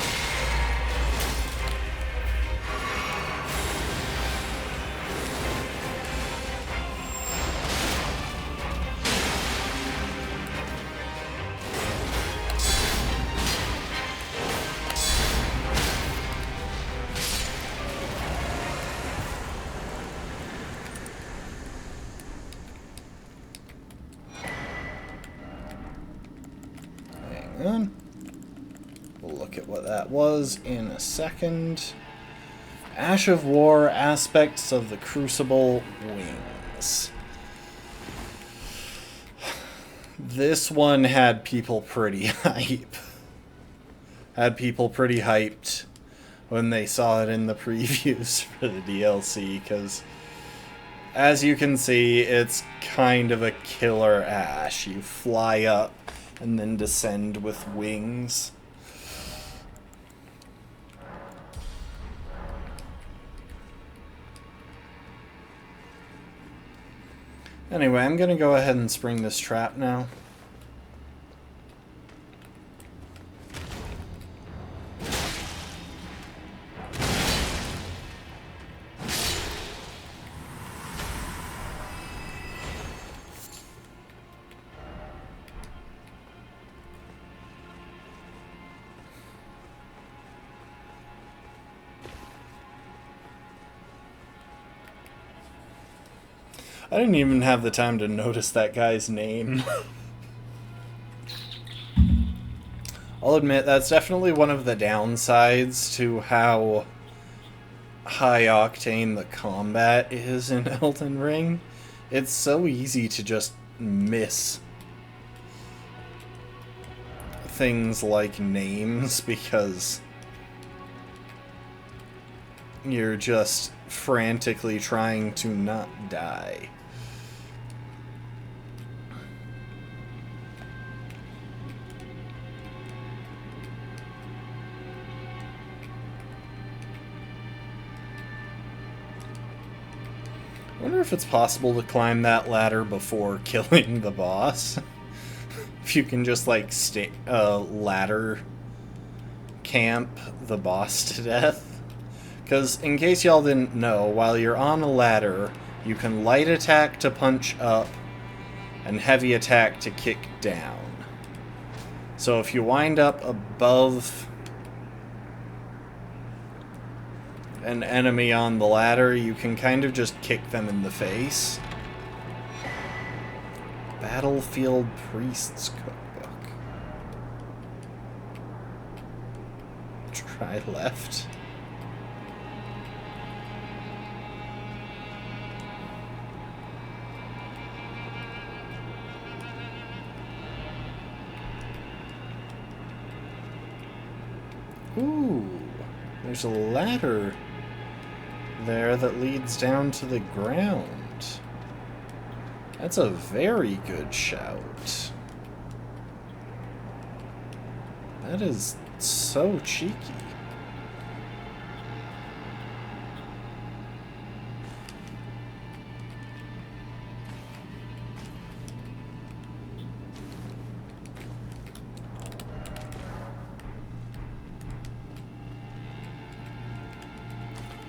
on. We'll look at what that was in a second. Ash of War, Aspects of the Crucible, Wings. This one had people pretty hype. Had people pretty hyped when they saw it in the previews for the DLC, because as you can see, it's kind of a killer Ash. You fly up and then descend with wings. Anyway, I'm gonna go ahead and spring this trap now. I didn't even have the time to notice that guy's name. I'll admit, that's definitely one of the downsides to how high octane the combat is in Elden Ring. It's so easy to just miss things like names because you're just frantically trying to not die. I wonder if it's possible to climb that ladder before killing the boss. If you can just, like, ladder camp the boss to death. Because, in case y'all didn't know, while you're on a ladder, you can light attack to punch up, and heavy attack to kick down. So if you wind up above an enemy on the ladder, you can kind of just kick them in the face. Battlefield Priest's Cookbook. Try left. Ooh, there's a ladder there that leads down to the ground. That's a very good shout. That is so cheeky.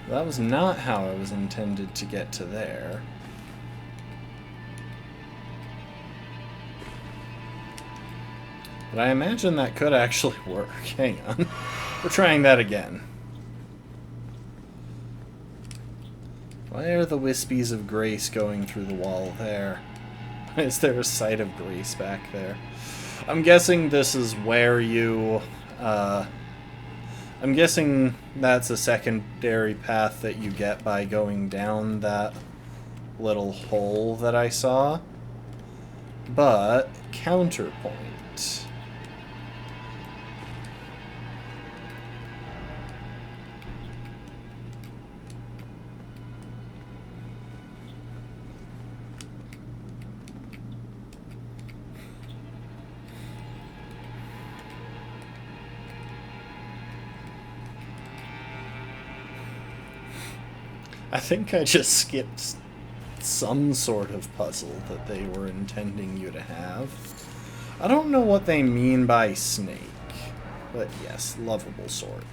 That was not how I was intended to get to there. But I imagine that could actually work. Hang on. We're trying that again. Why are the wispies of grace going through the wall there? Is there a sight of grace back there? I'm guessing this is where you... I'm guessing that's a secondary path that you get by going down that little hole that I saw. But, counterpoint. I think I just skipped some sort of puzzle that they were intending you to have. I don't know what they mean by snake, but yes, lovable sort.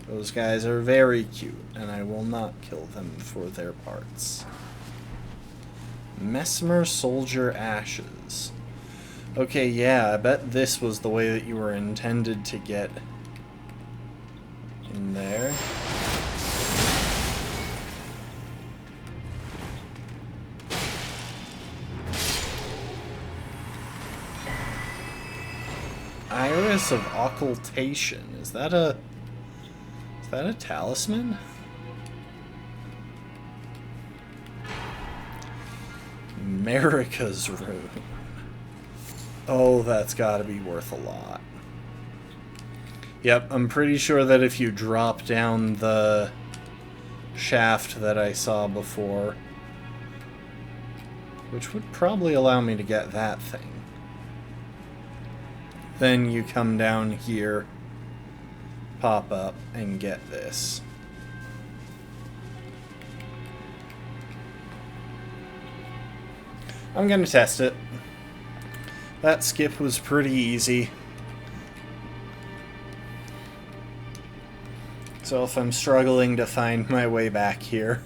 Those guys are very cute, and I will not kill them for their parts. Mesmer Soldier Ashes. Okay, yeah, I bet this was the way that you were intended to get in there. Goddess of Occultation. Is that a talisman? Marika's Rune. Oh, that's gotta be worth a lot. Yep, I'm pretty sure that if you drop down the shaft that I saw before, which would probably allow me to get that thing, then you come down here, pop up, and get this. I'm gonna test it. That skip was pretty easy. So if I'm struggling to find my way back here,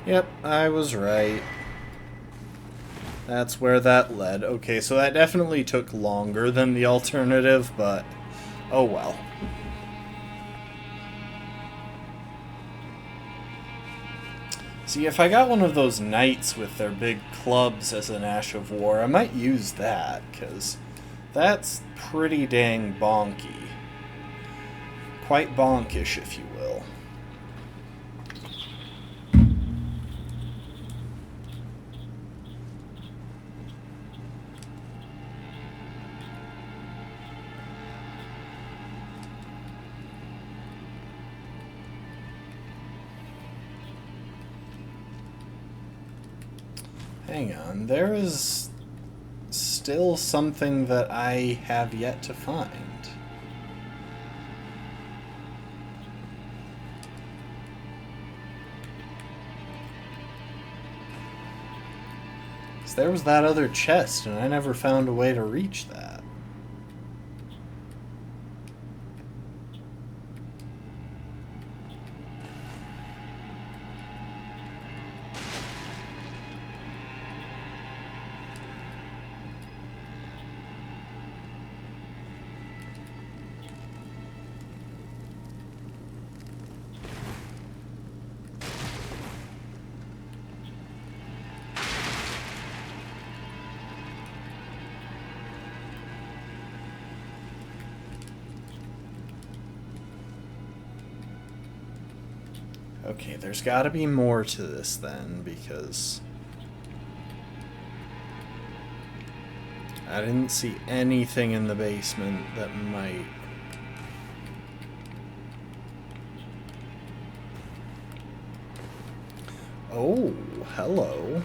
yep, I was right. That's where that led. Okay, so that definitely took longer than the alternative, but oh well. See, if I got one of those knights with their big clubs as an Ash of War, I might use that, because that's pretty dang bonky. Quite bonkish, if you will. Hang on, there is still something that I have yet to find. So there was that other chest, and I never found a way to reach that. Okay, there's got to be more to this then, because I didn't see anything in the basement that might... Oh, hello.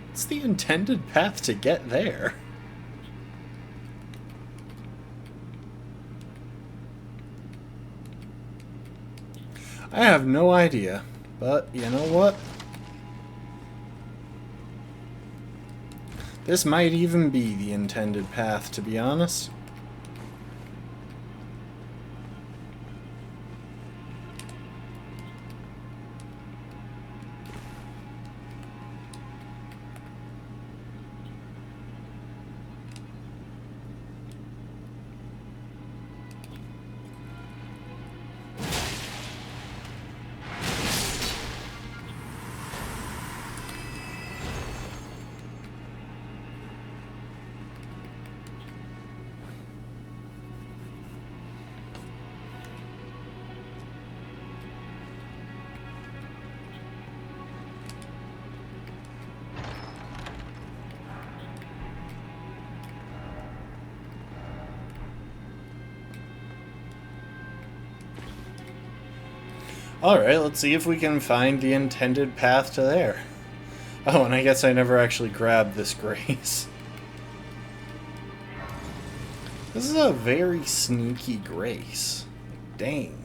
What's the intended path to get there? I have no idea, but you know what? This might even be the intended path, to be honest. Alright, let's see if we can find the intended path to there. Oh, and I guess I never actually grabbed this grace. This is a very sneaky grace. Dang.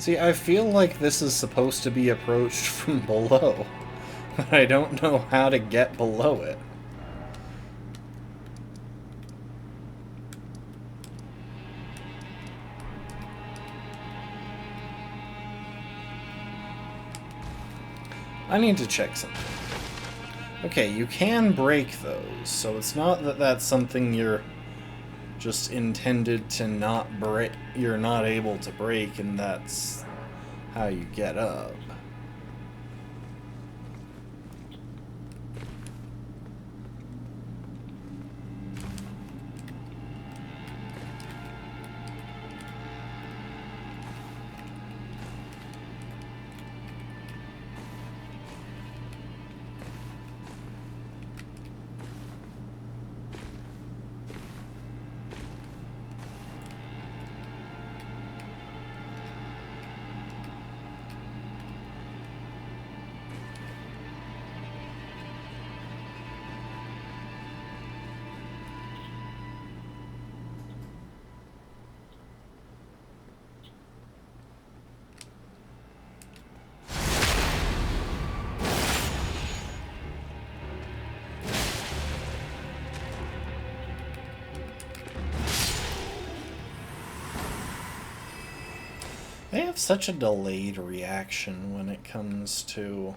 See, I feel like this is supposed to be approached from below, but I don't know how to get below it. I need to check something. Okay, you can break those, so it's not that that's something you're just intended to not break, you're not able to break, and that's how you get up. They have such a delayed reaction when it comes to...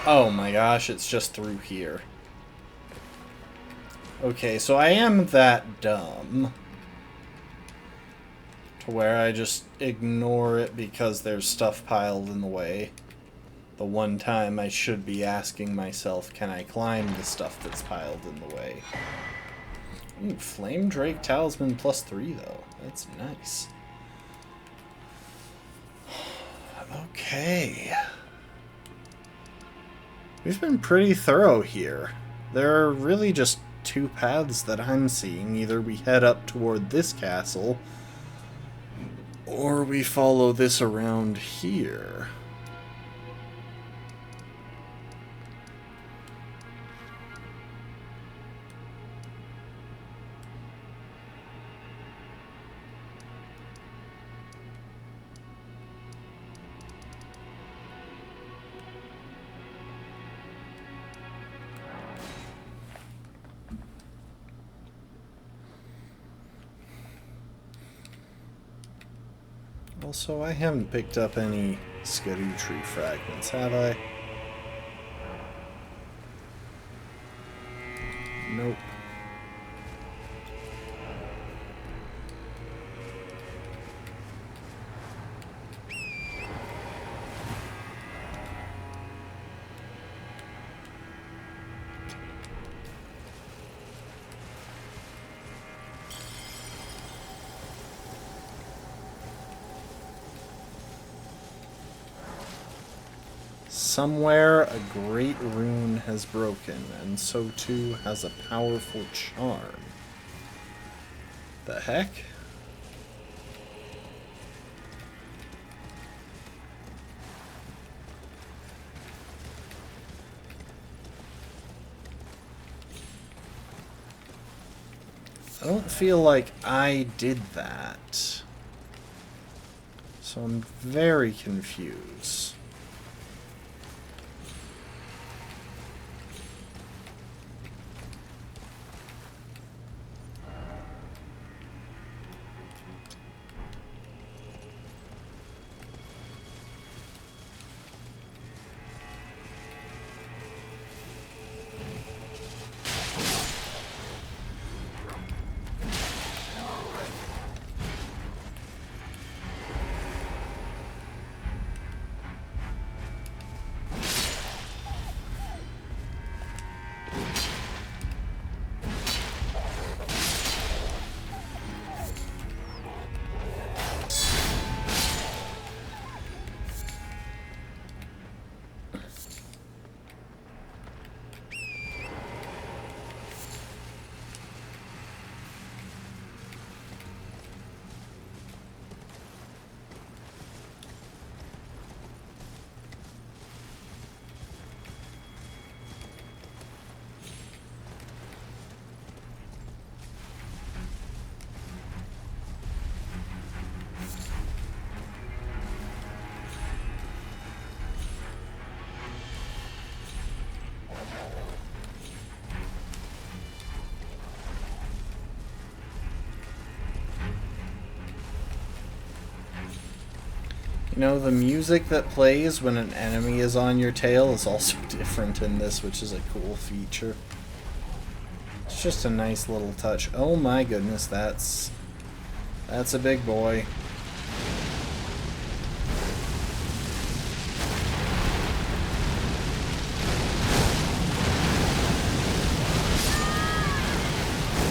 Oh my gosh, it's just through here. Okay, so I am that dumb to where I just ignore it because there's stuff piled in the way. The one time I should be asking myself, can I climb the stuff that's piled in the way? Ooh, Flame Drake Talisman +3 though. That's nice. Okay. We've been pretty thorough here. There are really just two paths that I'm seeing. Either we head up toward this castle, or we follow this around here. Also, I haven't picked up any Skidoo tree fragments, have I? Nope. Somewhere a great rune has broken, and so too has a powerful charm. The heck? I don't feel like I did that. So I'm very confused. You know, the music that plays when an enemy is on your tail is also different in this, which is a cool feature. It's just a nice little touch. Oh my goodness, that's a big boy.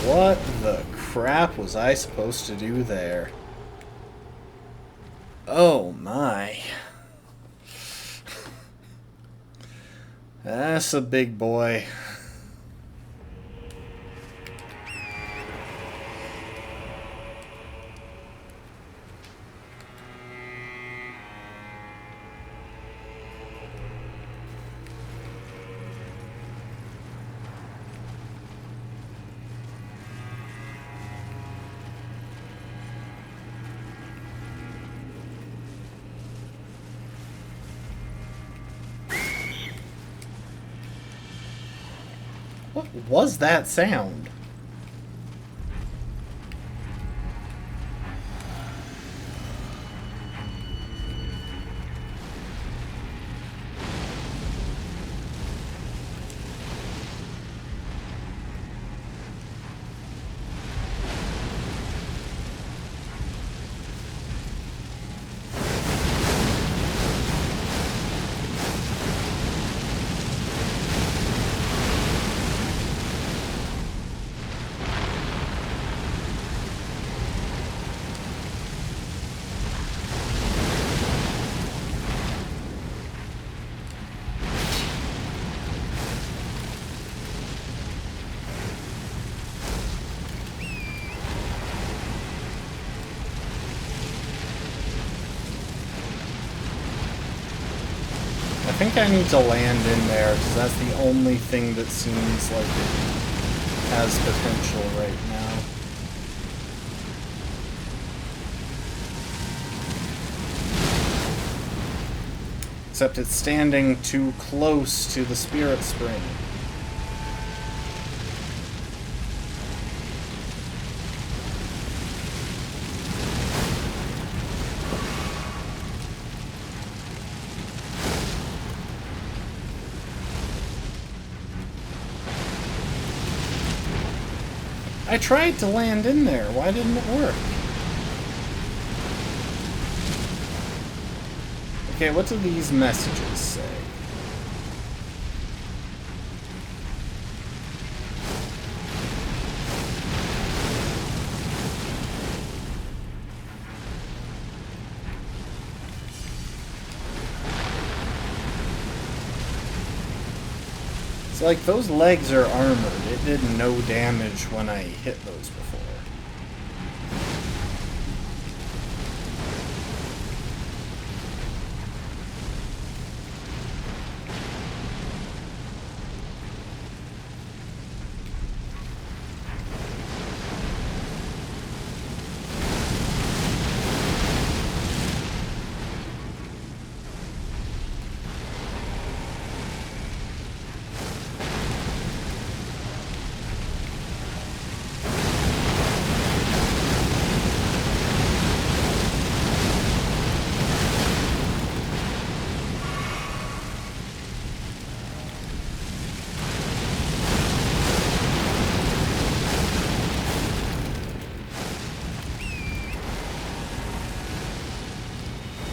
What the crap was I supposed to do there? Oh my. That's a big boy. What was that sound? I think I need to land in there, because that's the only thing that seems like it has potential right now. Except it's standing too close to the spirit spring. I tried to land in there. Why didn't it work? Okay, what do these messages say? It's like those legs are armored. It did no damage when I hit those before.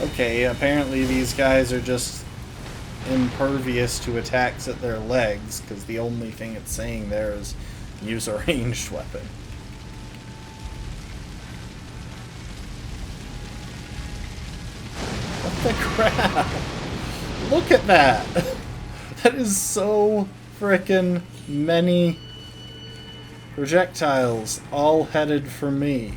Okay, apparently these guys are just impervious to attacks at their legs, because the only thing it's saying there is use a ranged weapon. What the crap? Look at that! That is so frickin' many projectiles, all headed for me.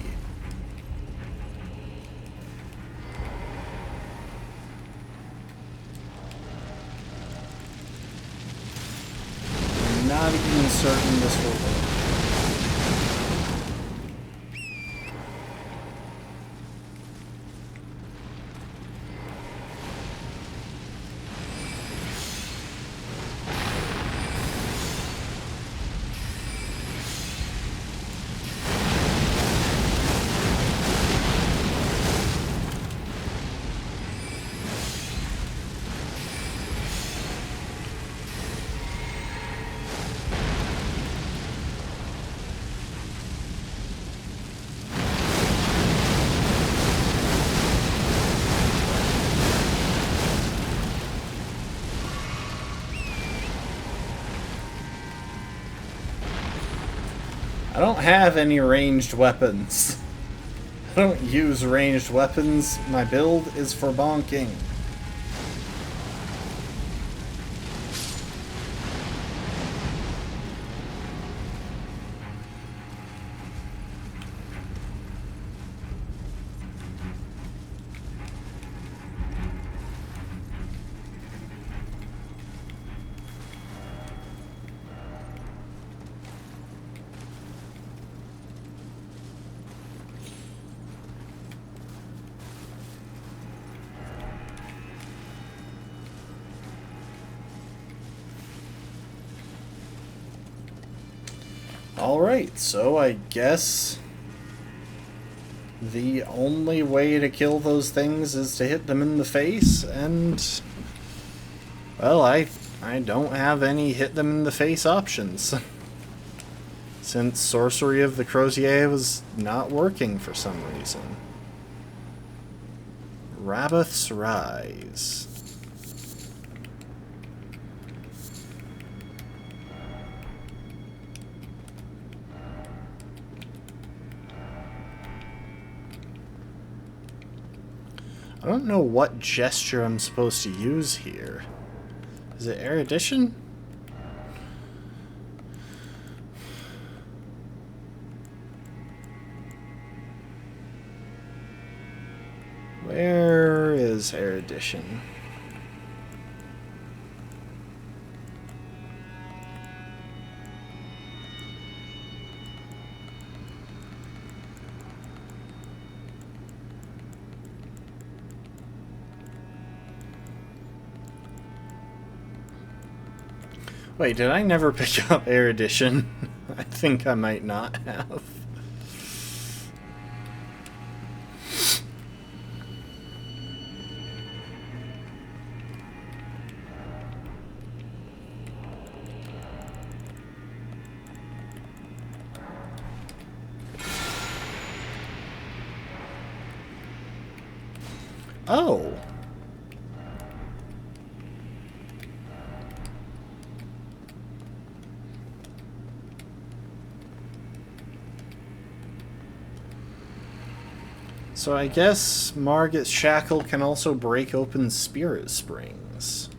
Not even certain this will work. I don't have any ranged weapons. I don't use ranged weapons. My build is for bonking. Alright, so I guess the only way to kill those things is to hit them in the face, and well, I don't have any hit them in the face options. Since Sorcery of the Crozier was not working for some reason. Rabbath's Rise. I don't know what gesture I'm supposed to use here. Is it erudition? Where is erudition? Wait, did I never pick up erudition? I think I might not have. Oh. So I guess Margit's Shackle can also break open spirit springs.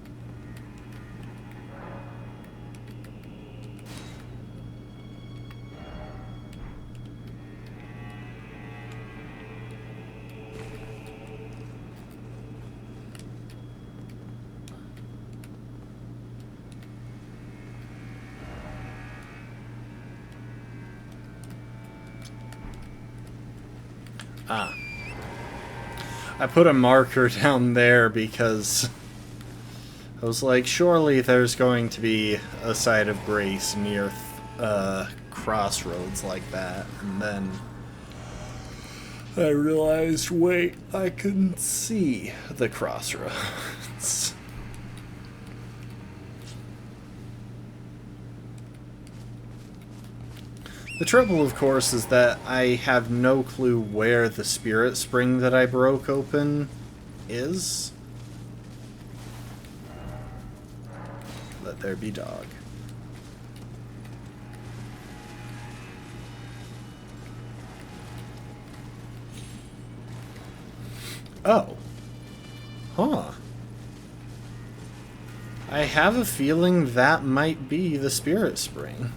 Ah. I put a marker down there because I was like, surely there's going to be a site of grace near crossroads like that. And then I realized, wait, I couldn't see the crossroads. The trouble, of course, is that I have no clue where the spirit spring that I broke open is. Let there be dog. Oh. Huh. I have a feeling that might be the spirit spring.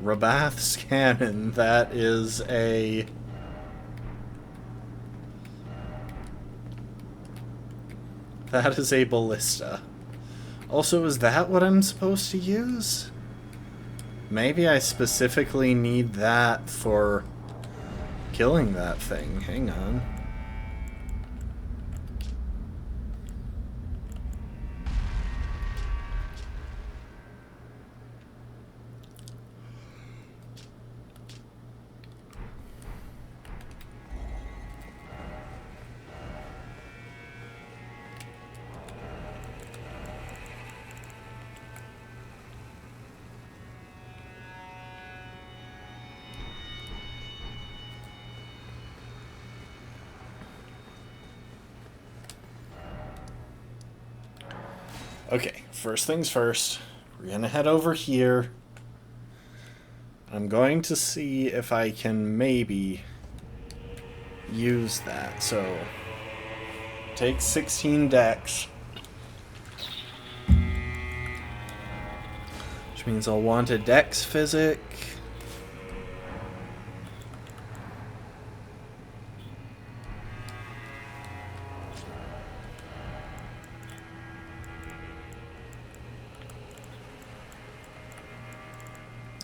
Rabbath's Cannon, that is a... That is a ballista. Also, is that what I'm supposed to use? Maybe I specifically need that for killing that thing. Hang on. Okay, first things first. We're gonna head over here. I'm going to see if I can maybe use that. So, take 16 dex. Which means I'll want a dex physic.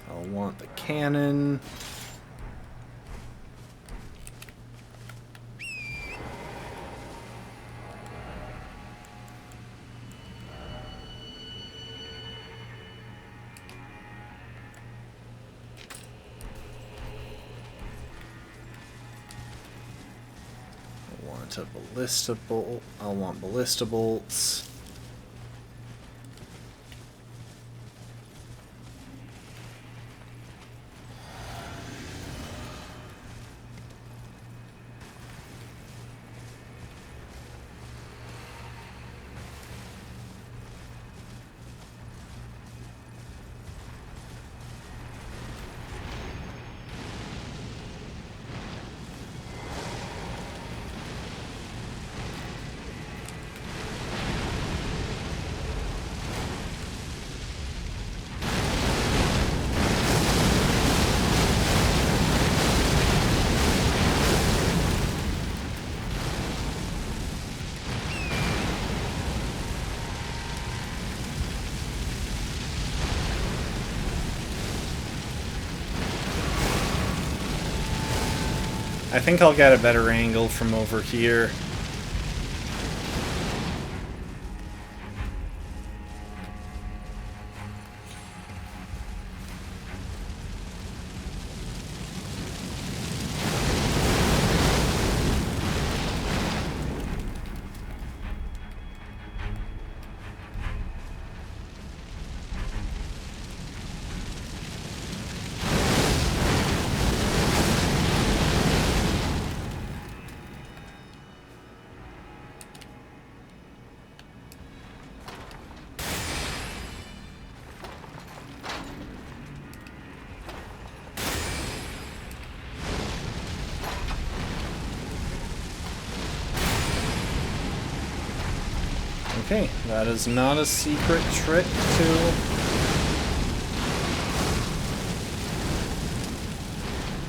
I'll want the cannon. A ballista bolt. I'll want ballista bolts. I think I'll get a better angle from over here. Okay, that is not a secret trick to...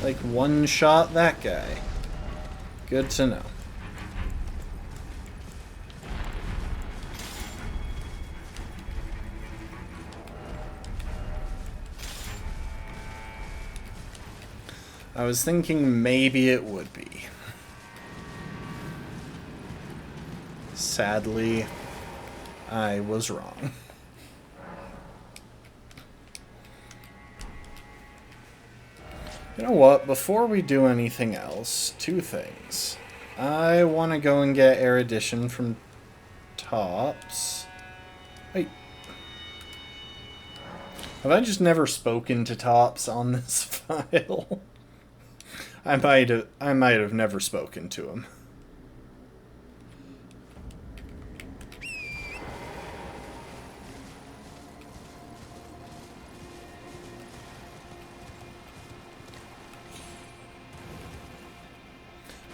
like, one-shot that guy. Good to know. I was thinking maybe it would be. Sadly, I was wrong. You know what? Before we do anything else, two things. I want to go and get erudition from Tops. Wait. Have I just never spoken to Tops on this file? I might have never spoken to him.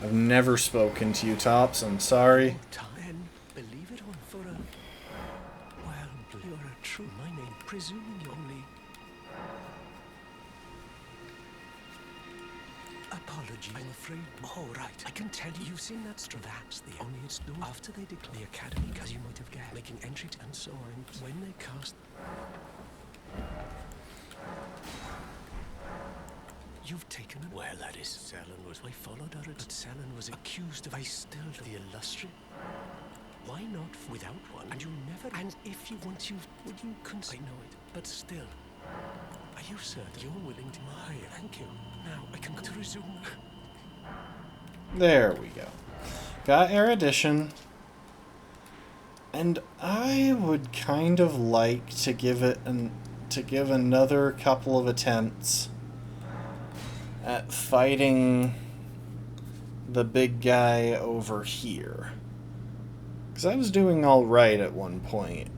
I've never spoken to you, Tops. I'm sorry. Time, believe it or for a... well, you're a true... my name, presuming you only... Apology, I'm afraid... oh, right. I can tell you, you've seen that straw. That's the only it's done. After they declare the academy, as you might have guessed, making entry and so on, when they cast... You've taken it. Well, that is... Selin was... I followed her, but Selin was accused of... I still... the illustrious... Why not without one? And you never... and if you want you... would you I know it, but still... Are you certain you're willing to... my, thank you. Now, I can go to resume... There we go. Got erudition. And I would kind of like to give it to give another couple of attempts at fighting the big guy over here. Because I was doing alright at one point.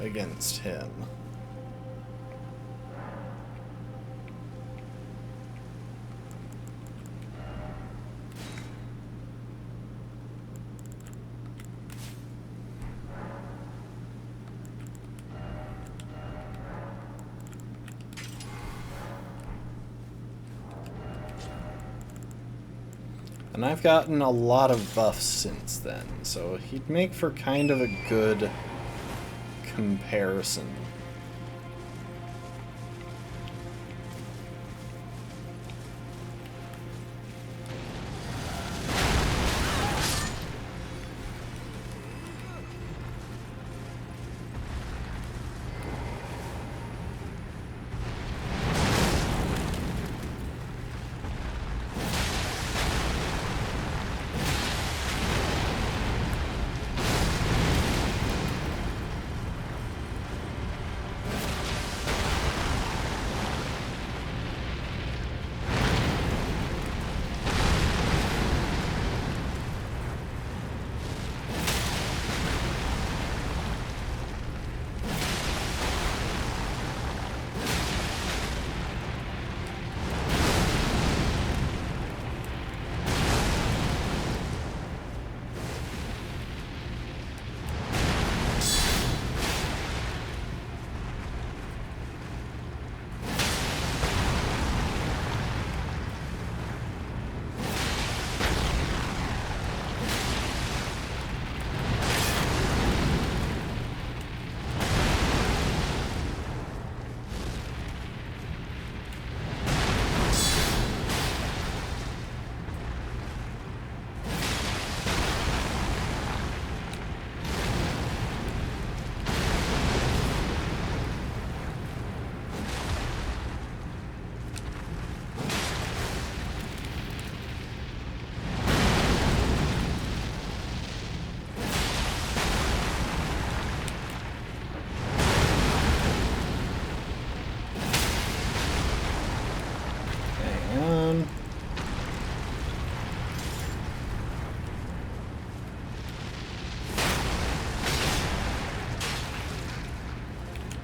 against him. And I've gotten a lot of buffs since then, so he'd make for kind of a good comparison.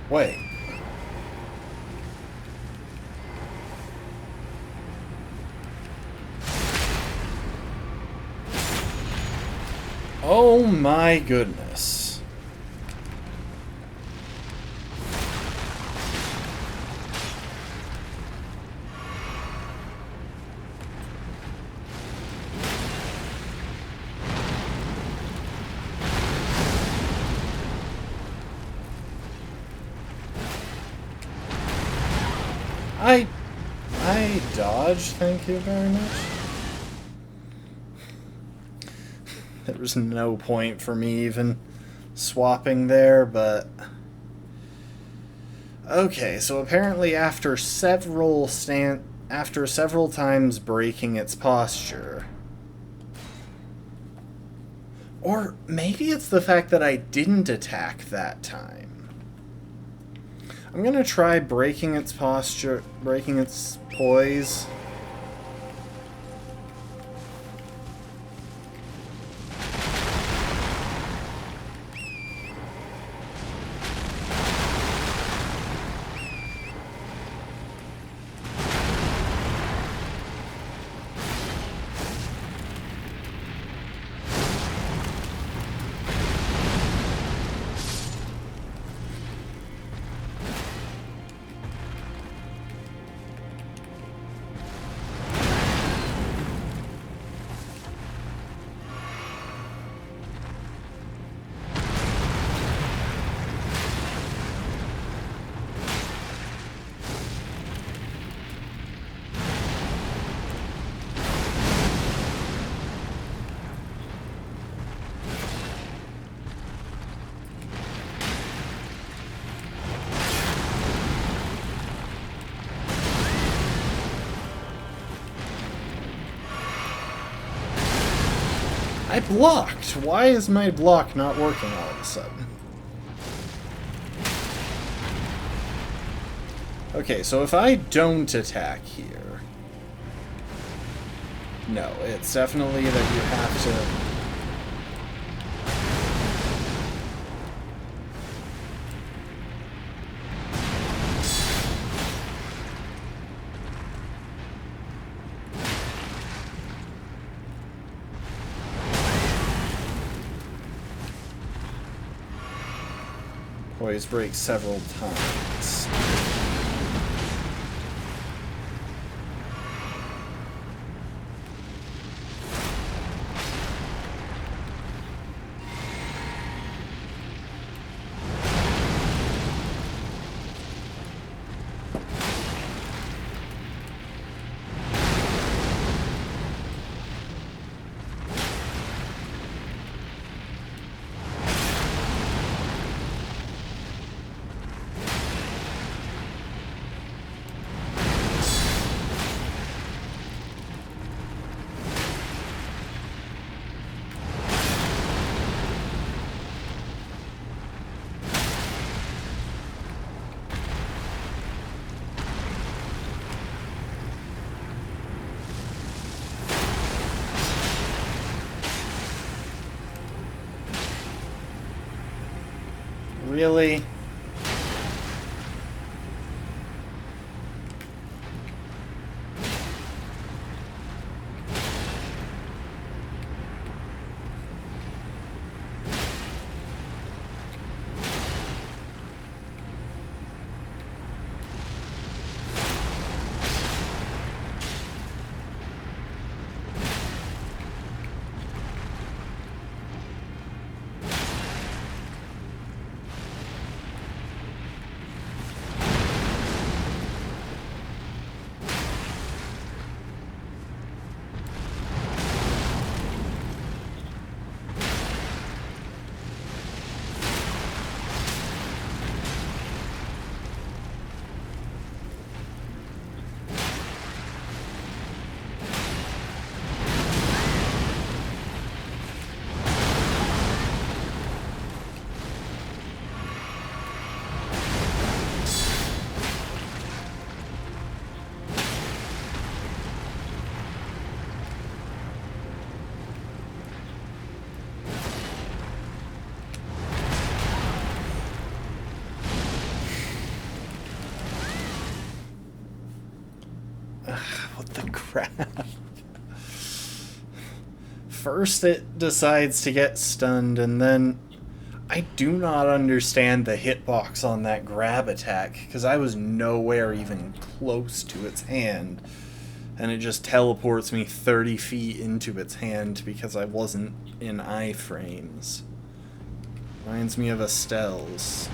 Wait. Oh my goodness. I dodge, thank you very much. There was no point for me even swapping there, but... Okay, so apparently after several times breaking its posture... Or maybe it's the fact that I didn't attack that time. I'm gonna try breaking its posture, breaking its poise. I blocked! Why is my block not working all of a sudden? Okay, so if I don't attack here... No, it's definitely that you have to... Always break several times. Really? What the crap? First it decides to get stunned, and then I do not understand the hitbox on that grab attack, because I was nowhere even close to its hand, and it just teleports me 30 feet into its hand because I wasn't in iframes. Reminds me of Estelle's.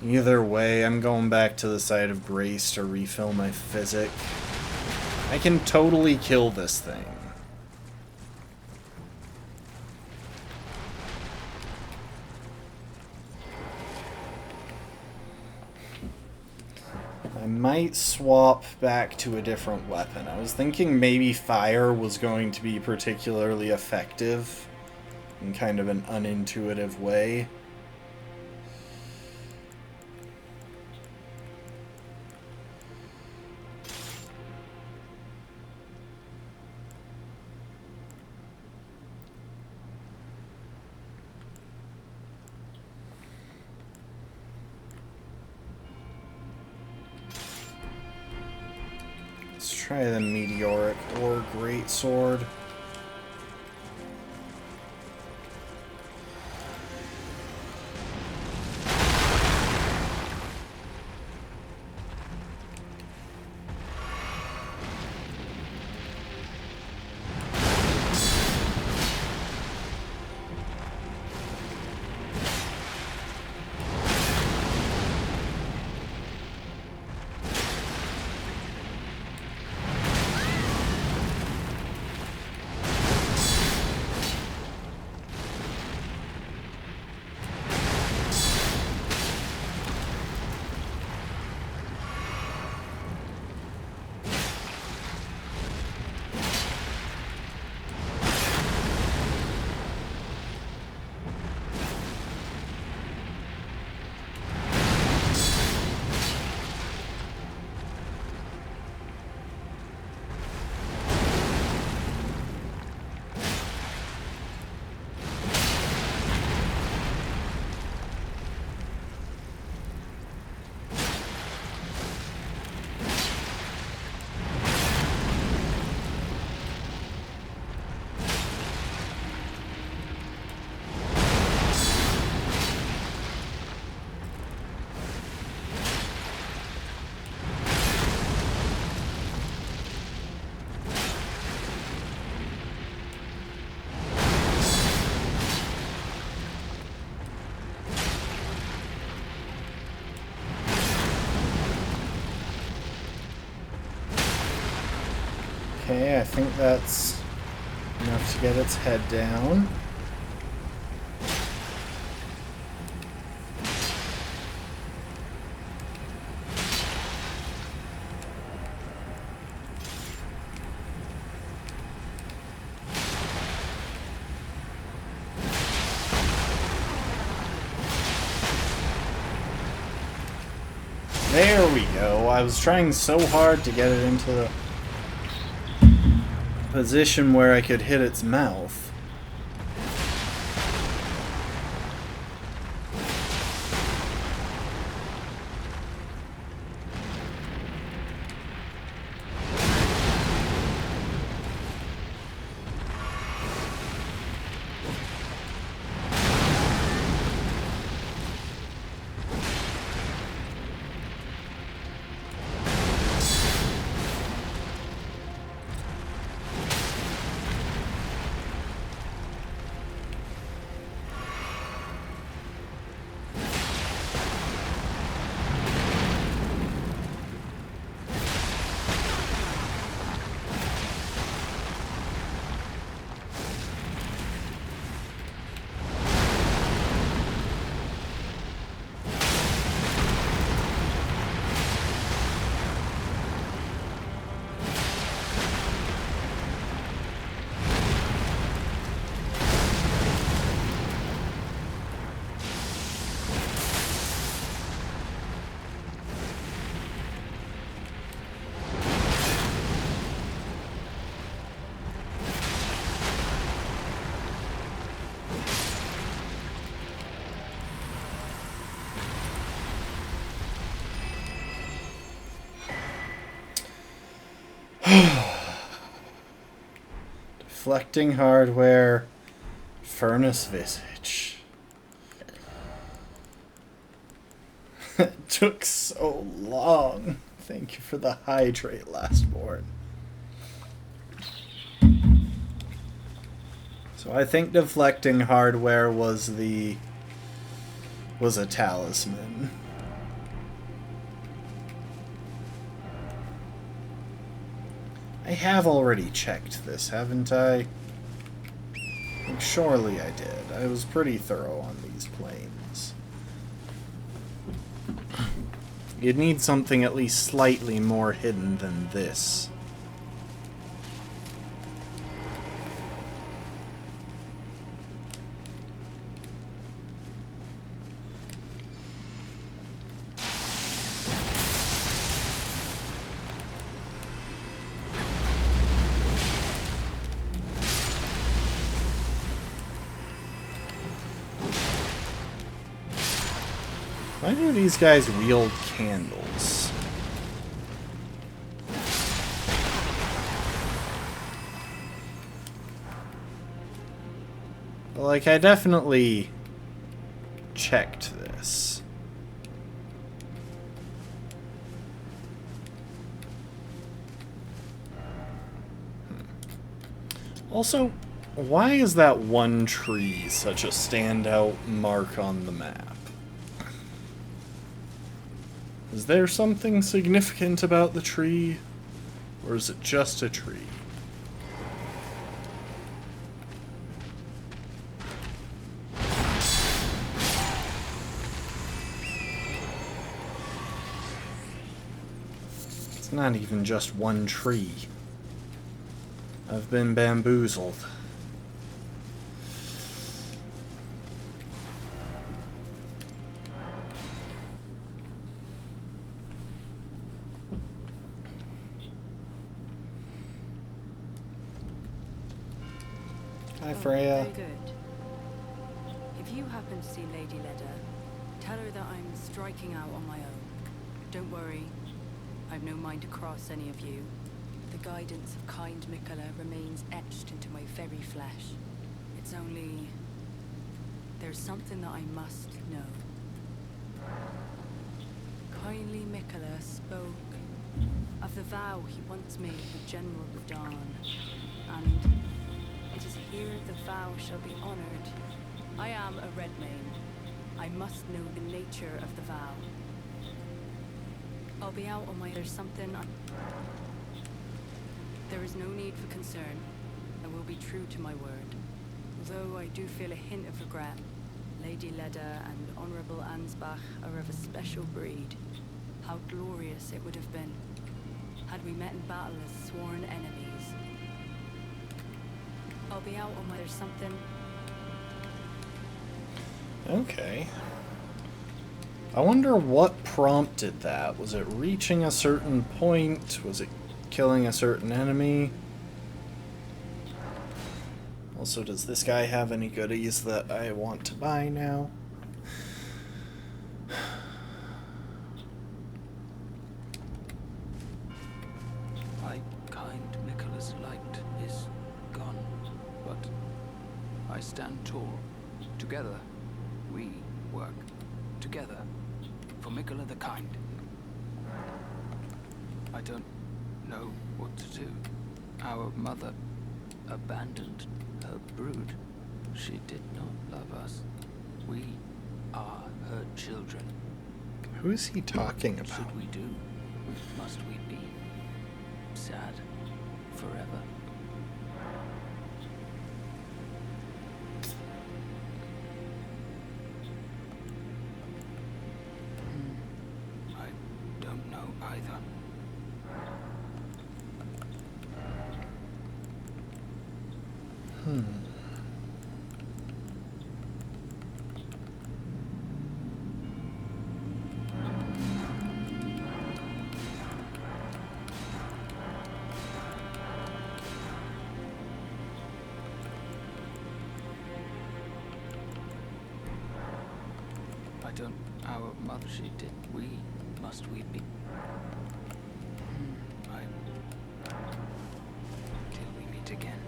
Either way, I'm going back to the site of grace to refill my physic. I can totally kill this thing. I might swap back to a different weapon. I was thinking maybe fire was going to be particularly effective in kind of an unintuitive way. Let's try the meteoric or greatsword. Okay, I think that's enough to get its head down. There we go. I was trying so hard to get it into the position where I could hit its mouth. Deflecting hardware, furnace visage. It took so long. Thank you for the hydrate, Lastborn. So I think deflecting hardware was a talisman. I have already checked this, haven't I? Like, surely I did. I was pretty thorough on these planes. You'd need something at least slightly more hidden than this. Why do these guys wield candles? Like, I definitely checked this. Also, why is that one tree such a standout mark on the map? Is there something significant about the tree? Or is it just a tree? It's not even just one tree. I've been bamboozled. Hi, Freya. Very good. If you happen to see Lady Leda, tell her that I'm striking out on my own. Don't worry, I've no mind to cross any of you. The guidance of kind Mikola remains etched into my very flesh. It's only... there's something that I must know. Kindly Mikola spoke of the vow he once made with General Radahn, and it is here the vow shall be honored. I am a Redmane. I must know the nature of the vow. I'll be out on my... There's There is no need for concern. I will be true to my word. Although I do feel a hint of regret. Lady Leda and Honorable Ansbach are of a special breed. How glorious it would have been had we met in battle as sworn enemies. I'll be out on there's something. Okay. I wonder what prompted that. Was it reaching a certain point? Was it killing a certain enemy? Also, does this guy have any goodies that I want to buy now? My kind Nicholas Light is gone, but I stand tall. Together, we work. Together, for Mikola the Kind. I don't know what to do. Our mother abandoned her brood. She did not love us. We are her children. Who is he talking What about? should we do? Must we be sad forever? I don't know either. I don't. Our mother, she did. We must we be? I. Till we meet again.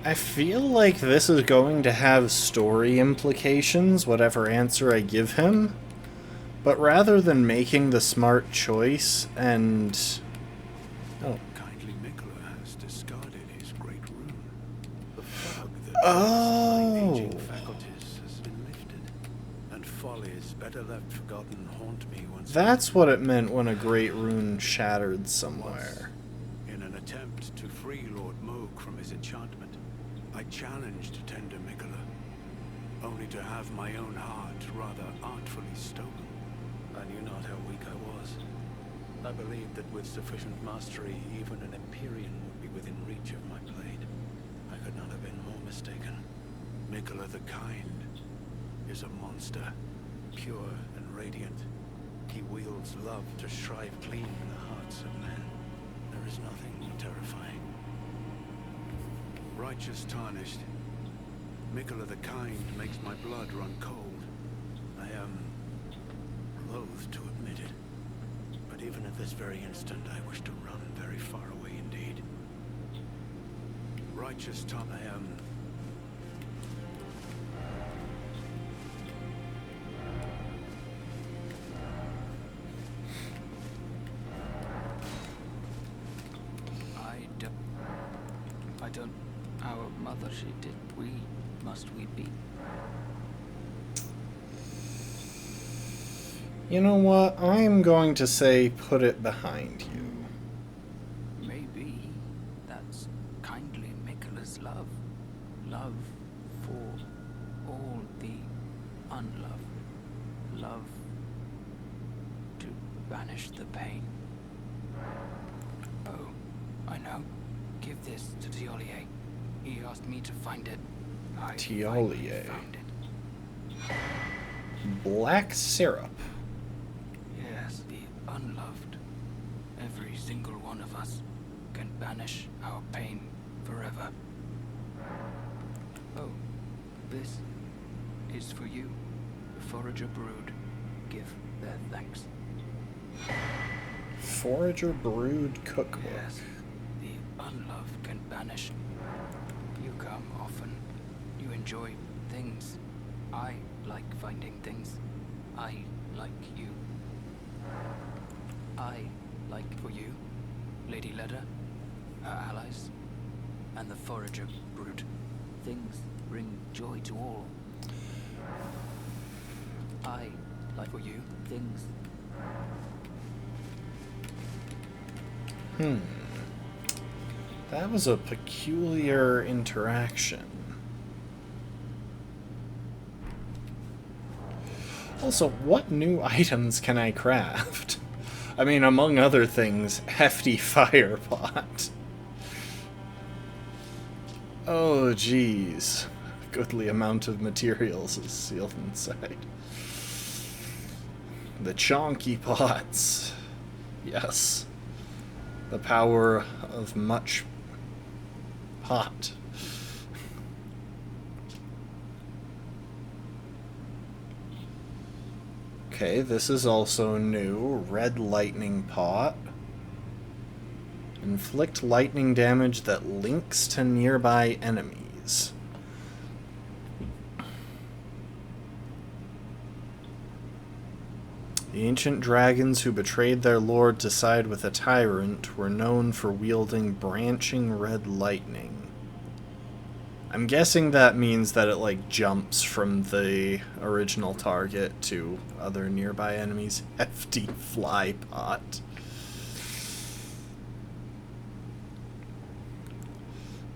I feel like this is going to have story implications, whatever answer I give him. But rather than making the smart choice and... Oh. Kindly Mikola has discarded his great rune. The fog that Oh. my aging faculties has been lifted, and follies better left forgotten haunt me once That's what it meant when a great rune shattered somewhere. in an attempt to free Lord Moog from his enchantment. I challenged tender Mikola, only to have my own heart rather artfully stolen. I knew not how weak I was. I believed that with sufficient mastery, even an Empyrean would be within reach of my blade. I could not have been more mistaken. Mikola the Kind is a monster, pure and radiant. He wields love to shrive clean the hearts of men. There is nothing more terrifying. Righteous tarnished, Mikola the Kind makes my blood run cold. I am loath to admit it, but even at this very instant I wish to run very far away indeed. Righteous I am... I don't. Our mother, she did. We must we be? You know what? I'm going to say put it behind you. Maybe that's kindly Mikola's love. Love for all the unloved. Love to banish the pain. Oh, I know. Give this to Tiolier. He asked me to find it. I finally Tiolier. found it. Black syrup. Yes, the unloved. Every single one of us can banish our pain forever. Oh, this is for you. The Forager brood give their thanks. Forager Brood Cookbook. Yes, the unloved can banish. You come often. You enjoy things. I like finding things. I like you. I like for you, Lady Leda, her allies, and the Forager brood. Things bring joy to all. I like for you, things. That was a peculiar interaction. Also, what new items can I craft? I mean, among other things, hefty fire pot. Oh, jeez. Goodly amount of materials is sealed inside. The chonky pots. Yes. The power of much pot. Okay, this is also new. Red lightning pot. Inflict lightning damage that links to nearby enemies. The ancient dragons who betrayed their lord to side with a tyrant were known for wielding branching red lightning. I'm guessing that means that it, like, jumps from the original target to other nearby enemies. Hefty fly pot.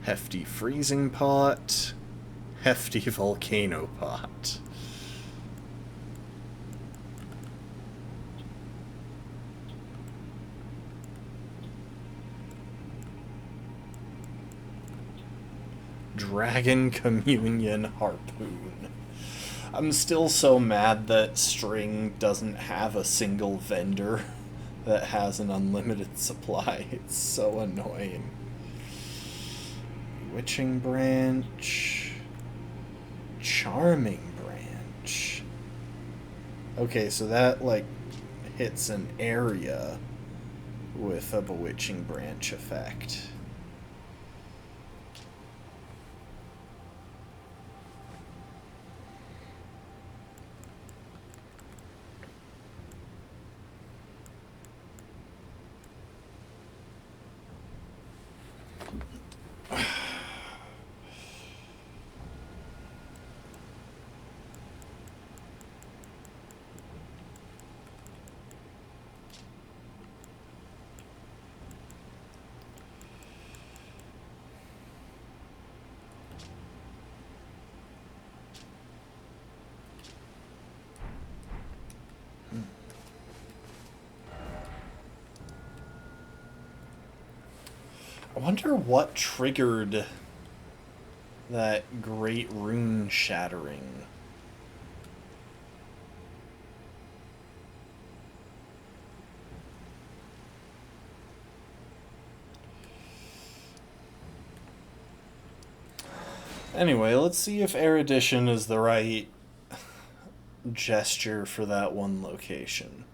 Hefty freezing pot. Hefty volcano pot. Dragon Communion Harpoon. I'm still so mad that String doesn't have a single vendor that has an unlimited supply. It's so annoying. Witching Branch. Charming Branch. Okay, so that, like, hits an area with a Bewitching Branch effect. I wonder what triggered that great rune shattering. Anyway, let's see if erudition is the right gesture for that one location.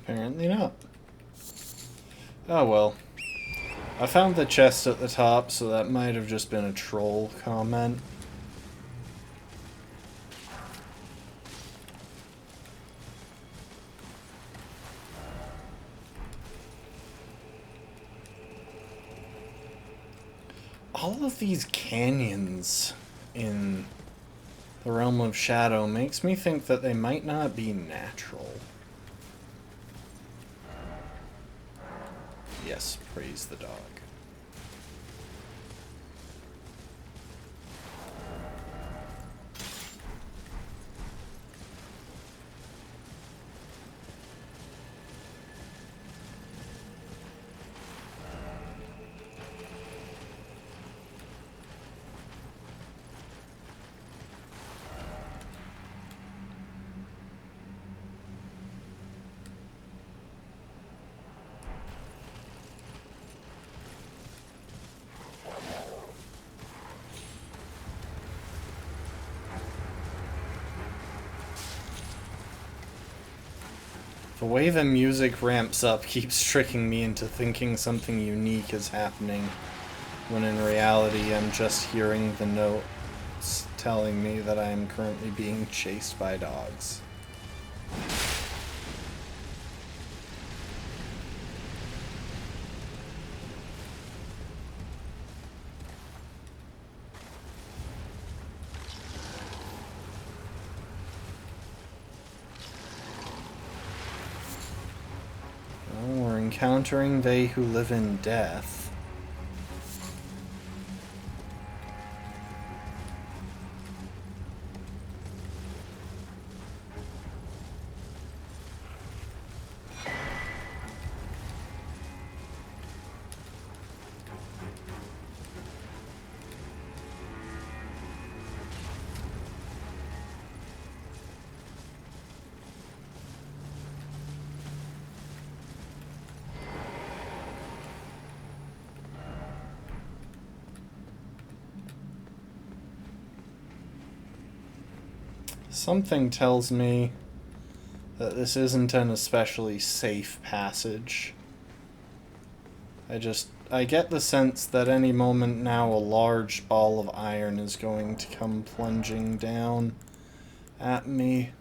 Apparently not. Oh well. I found the chest at the top, so that might have just been a troll comment. All of these canyons in the Realm of Shadow makes me think that they might not be natural. Yes, praise the dog. The way the music ramps up keeps tricking me into thinking something unique is happening, when in reality I'm just hearing the notes telling me that I am currently being chased by dogs. We're encountering they who live in death. Something tells me that this isn't an especially safe passage. I get the sense that any moment now a large ball of iron is going to come plunging down at me.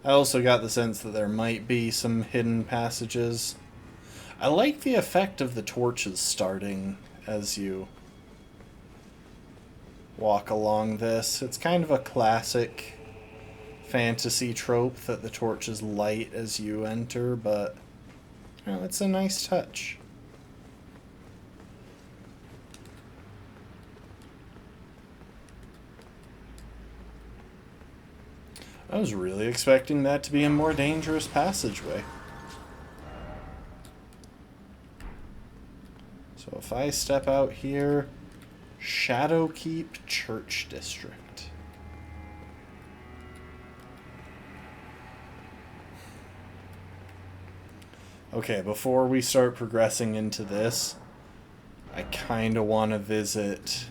I also got the sense that there might be some hidden passages. I like the effect of the torches starting as you walk along this. It's kind of a classic fantasy trope that the torches light as you enter, but you know, it's a nice touch. I was really expecting that to be a more dangerous passageway. So if I step out here, Shadowkeep Church District. Okay, before we start progressing into this, I kind of want to visit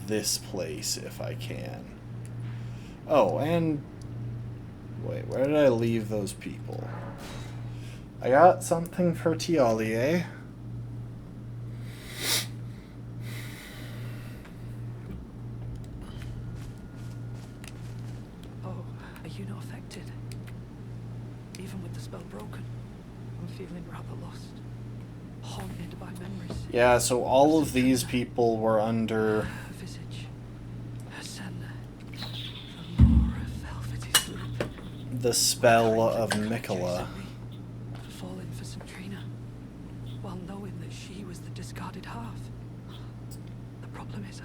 this place if I can. Oh, and wait, where did I leave those people? I got something for Tialier. Oh, are you not affected? Even with the spell broken, I'm feeling rather lost. Haunted by memories. Yeah, so all of these people were under... Her visage. Her senna. The lure of velvety sleep. the spell of Mikola. Falling for Centrina, while knowing that she was the discarded half. The problem is,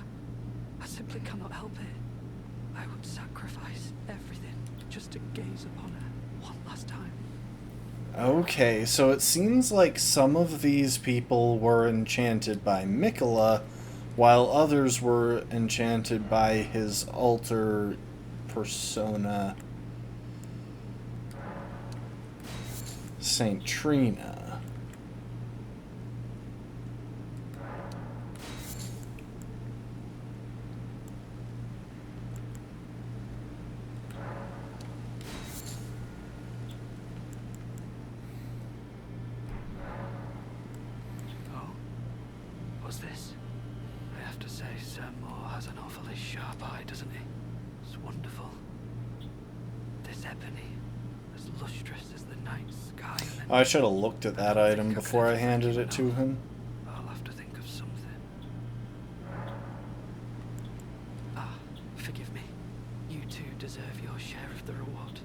I simply cannot help it. I would sacrifice everything just to gaze upon her one last time. Okay, so it seems like some of these people were enchanted by Mikola, while others were enchanted by his alter persona, Saint Trina. Oh, what's this? I have to say, Sir Moore has an awfully sharp eye, doesn't he? It's wonderful. This ebony, as lustrous as the night sky. I should have looked at that item before I handed it to him. I'll have to think of something. Ah, forgive me. You two deserve your share of the reward.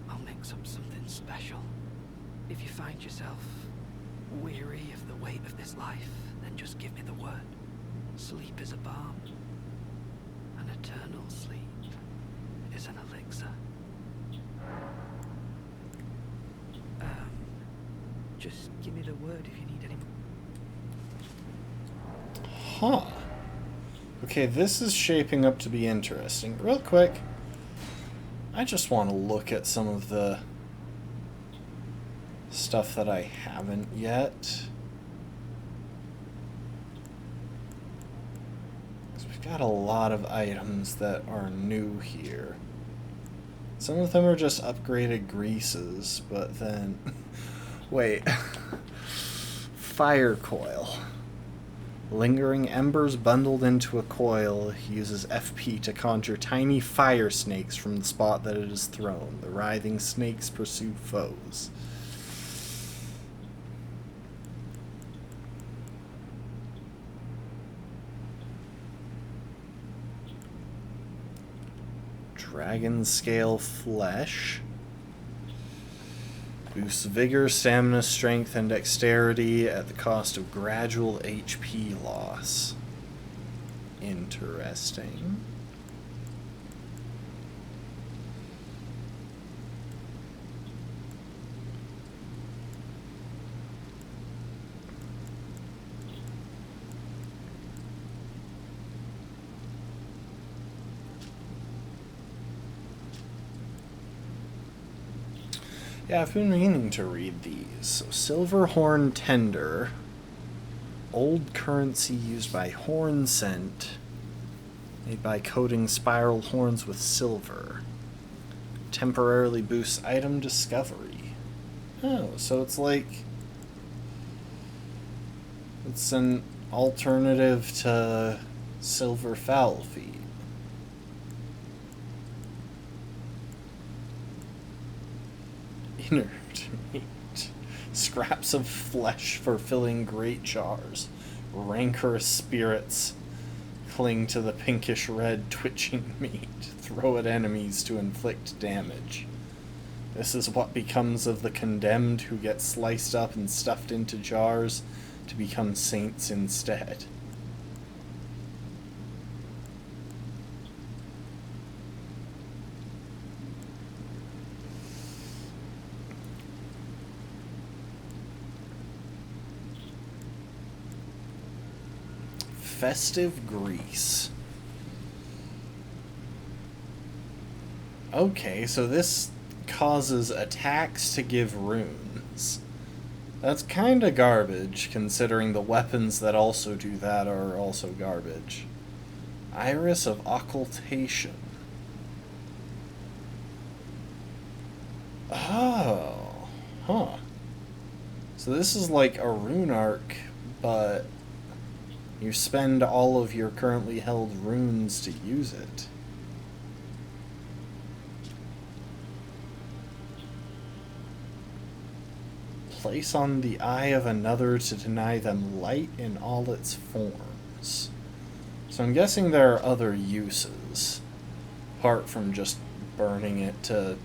I'll mix up something special. If you find yourself weary of the weight of this life, then just give me the word. Sleep is a balm. An eternal sleep is an elixir. Just give me the word if you need any. Huh. Okay, this is shaping up to be interesting. Real quick, I just want to look at some of the stuff that I haven't yet. 'Cause we've got a lot of items that are new here. Some of them are just upgraded greases, but then... Wait. Fire coil. Lingering embers bundled into a coil uses FP to conjure tiny fire snakes from the spot that it is thrown. The writhing snakes pursue foes. Dragon scale flesh. Boosts vigor, stamina, strength, and dexterity at the cost of gradual HP loss. Interesting. Yeah, I've been meaning to read these. So, Silverhorn Tender. Old currency used by Horn Scent. Made by coating spiral horns with silver. Temporarily boosts item discovery. Oh, so it's like... It's an alternative to Silver Fowl Feet. Inert meat. Scraps of flesh for filling great jars. Rancorous spirits cling to the pinkish red twitching meat. Throw at enemies to inflict damage. This is what becomes of the condemned who get sliced up and stuffed into jars to become saints instead. Festive grease. Okay, so this causes attacks to give runes. That's kinda garbage, considering the weapons that also do that are also garbage. Iris of Occultation. Oh. Huh. So this is like a rune arc, but you spend all of your currently held runes to use it. Place on the eye of another to deny them light in all its forms. So I'm guessing there are other uses, apart from just burning it to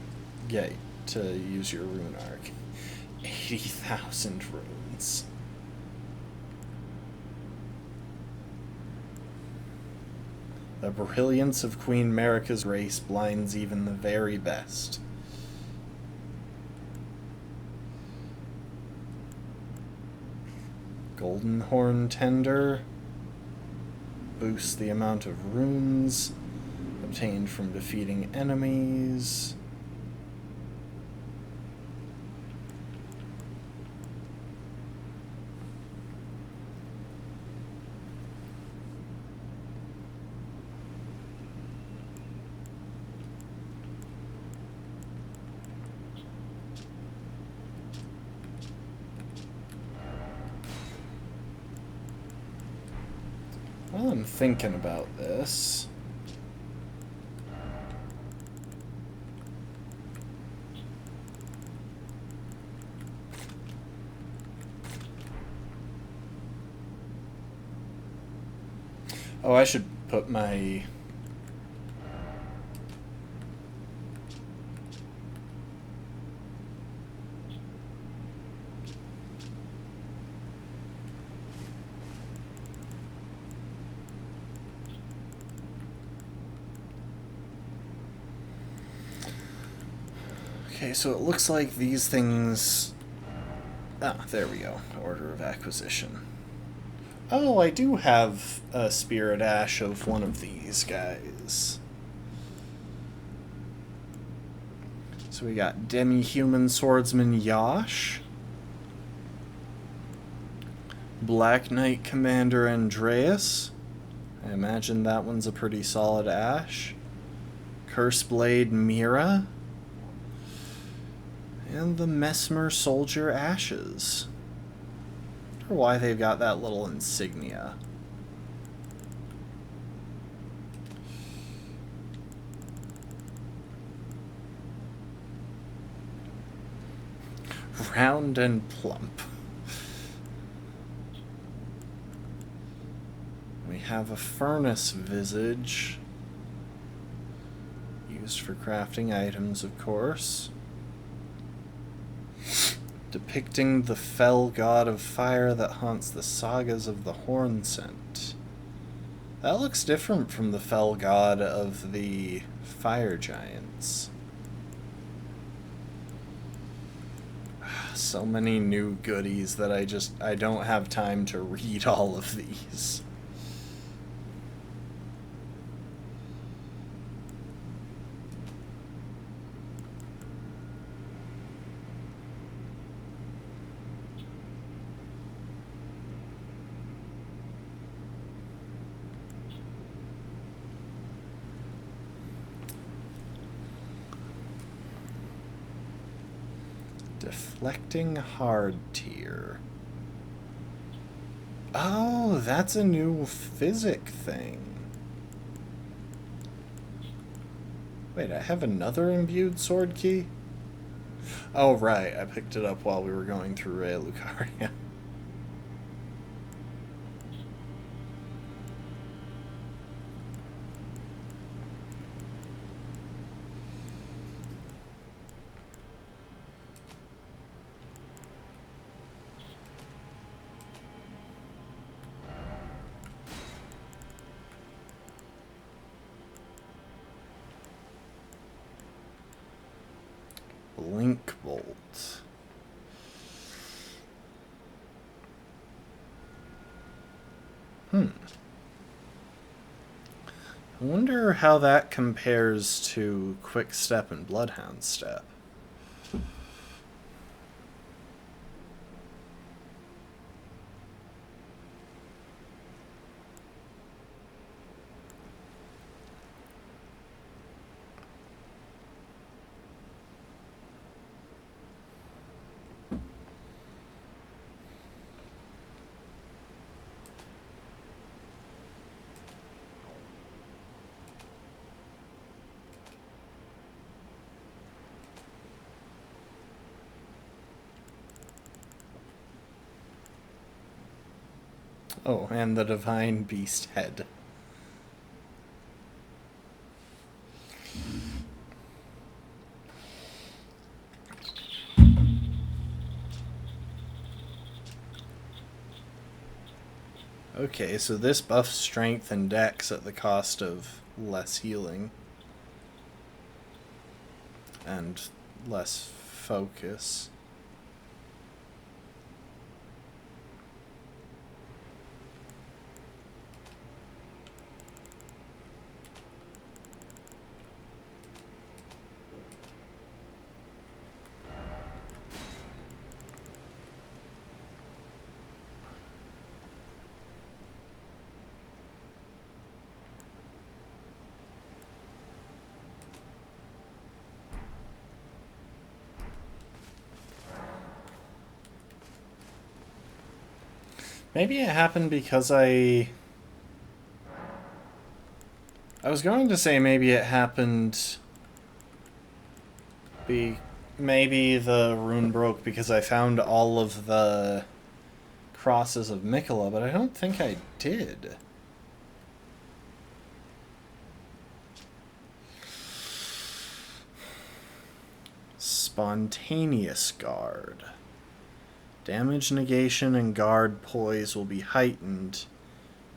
get to use your rune arc. 80,000 runes. The brilliance of Queen Marika's race blinds even the very best. Golden Horn Tender boosts the amount of runes obtained from defeating enemies. While I'm thinking about this, oh, I should put my okay, so it looks like these things... Ah, there we go. Order of acquisition. Oh, I do have a spirit ash of one of these guys. So we got Demi-Human Swordsman Yash, Black Knight Commander Andreas. I imagine that one's a pretty solid ash. Curseblade Mira. And the Mesmer Soldier Ashes. I wonder why they've got that little insignia. Round and plump. We have a furnace visage. Used for crafting items, of course. Depicting the fell god of fire that haunts the sagas of the Horn Scent. That looks different from the fell god of the fire giants. So many new goodies that I don't have time to read all of these. Deflecting hard tier. Oh, that's a new physic thing. Wait, I have another imbued sword key? Oh, right. I picked it up while we were going through Raya Lucaria. Blink Bolt. I wonder how that compares to Quick Step and Bloodhound Step. Oh, and the Divine Beast Head. Okay, so this buffs strength and dex at the cost of less healing. And less focus. Maybe it happened because I was going to say maybe it happened maybe the rune broke because I found all of the crosses of Mikola, but I don't think I did. Spontaneous Guard. Damage negation and guard poise will be heightened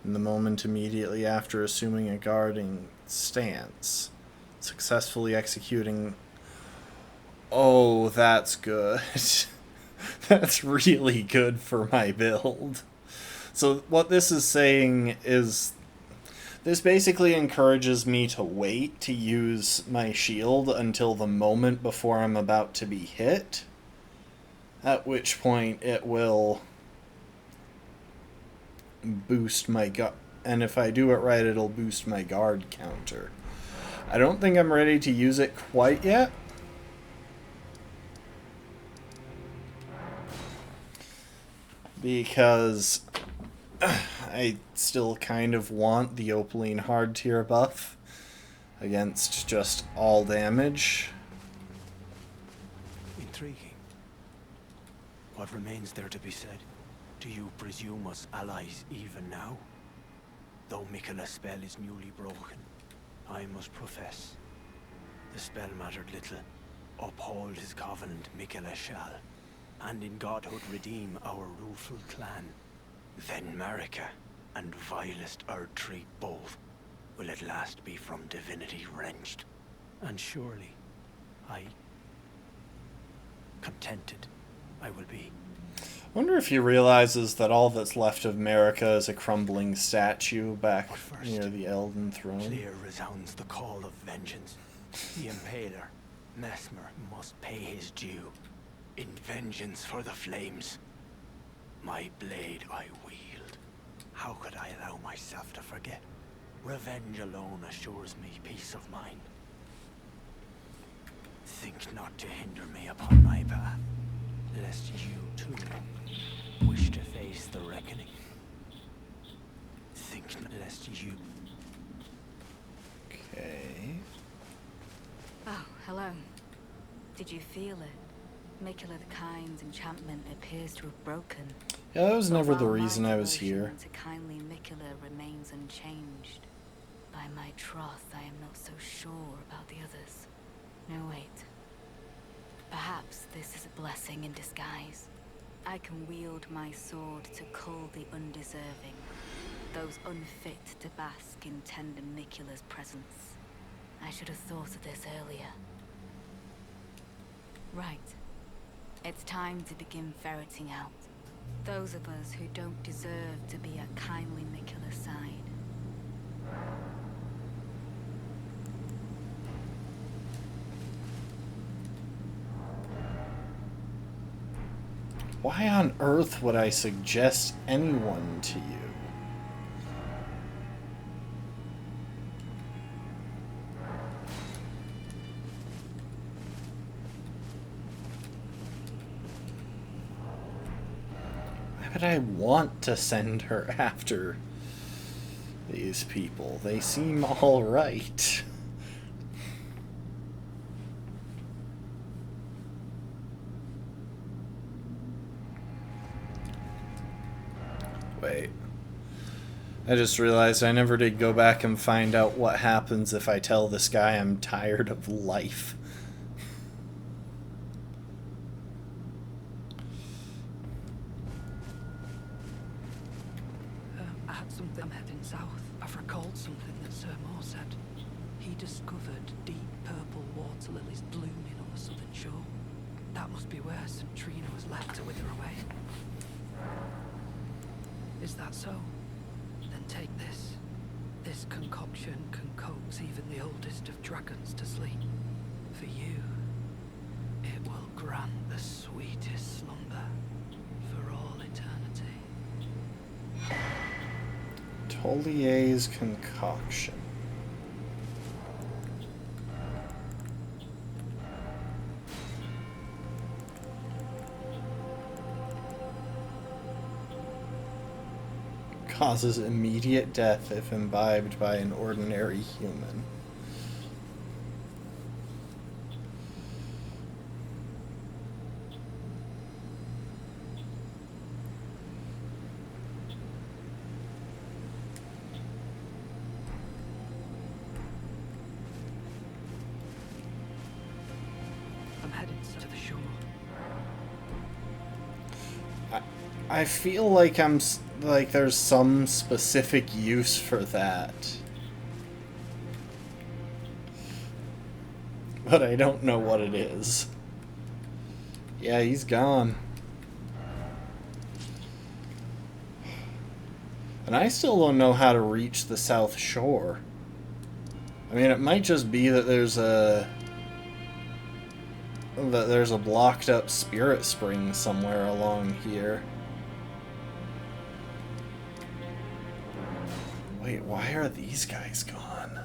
in the moment immediately after assuming a guarding stance. Successfully executing... Oh, that's good. That's really good for my build. So what this is saying is... This basically encourages me to wait to use my shield until the moment before I'm about to be hit. At which point it will boost my guard. And if I do it right, it'll boost my guard counter. I don't think I'm ready to use it quite yet. because I still kind of want the Opaline hard tier buff against just all damage. Intriguing. What remains there to be said? Do you presume us allies even now? Though Miquella's spell is newly broken, I must profess, the spell mattered little. Uphold his covenant, Miquella shall, and in godhood redeem our rueful clan. Then Marika and vilest Erdtree both will at last be from divinity wrenched. And surely, contented I will be. I wonder if he realizes that all that's left of Marika is a crumbling statue back near the Elden throne. Clear resounds the call of vengeance. The Impaler, Mesmer, must pay his due. In vengeance for the flames, my blade I wield. How could I allow myself to forget? Revenge alone assures me peace of mind. Think not to hinder me upon my path, lest you too wish to face the reckoning. Think not lest you... Okay. Oh, hello. Did you feel it? Miquella the Kind's enchantment appears to have broken. Yeah, that was never But the while reason my I was devotion here. to kindly Miquella remains unchanged. By my troth, I am not so sure about the others. No, wait. Perhaps this is a blessing in disguise. I can wield my sword to cull the undeserving, those unfit to bask in tender Miquella's presence. I should have thought of this earlier. Right. It's time to begin ferreting out those of us who don't deserve to be at kindly Miquella's side. Why on earth would I suggest anyone to you? Why would I want to send her after these people? They seem all right. Wait. I just realized I never did go back and find out what happens if I tell this guy I'm tired of life. I had something. I'm heading south. I've recalled something that Sir Moore said. He discovered deep purple water lilies blooming on the southern shore. That must be where St. Trina was left to wither away. Is that so? Then take this. This concoction can coax even the oldest of dragons to sleep. For you, it will grant the sweetest slumber for all eternity. Tolier's concoction. Causes immediate death if imbibed by an ordinary human. I'm headed to the shore. I feel like like there's some specific use for that. But I don't know what it is. Yeah, he's gone. And I still don't know how to reach the South Shore. I mean, it might just be that there's a blocked up spirit spring somewhere along here. Wait, why are these guys gone?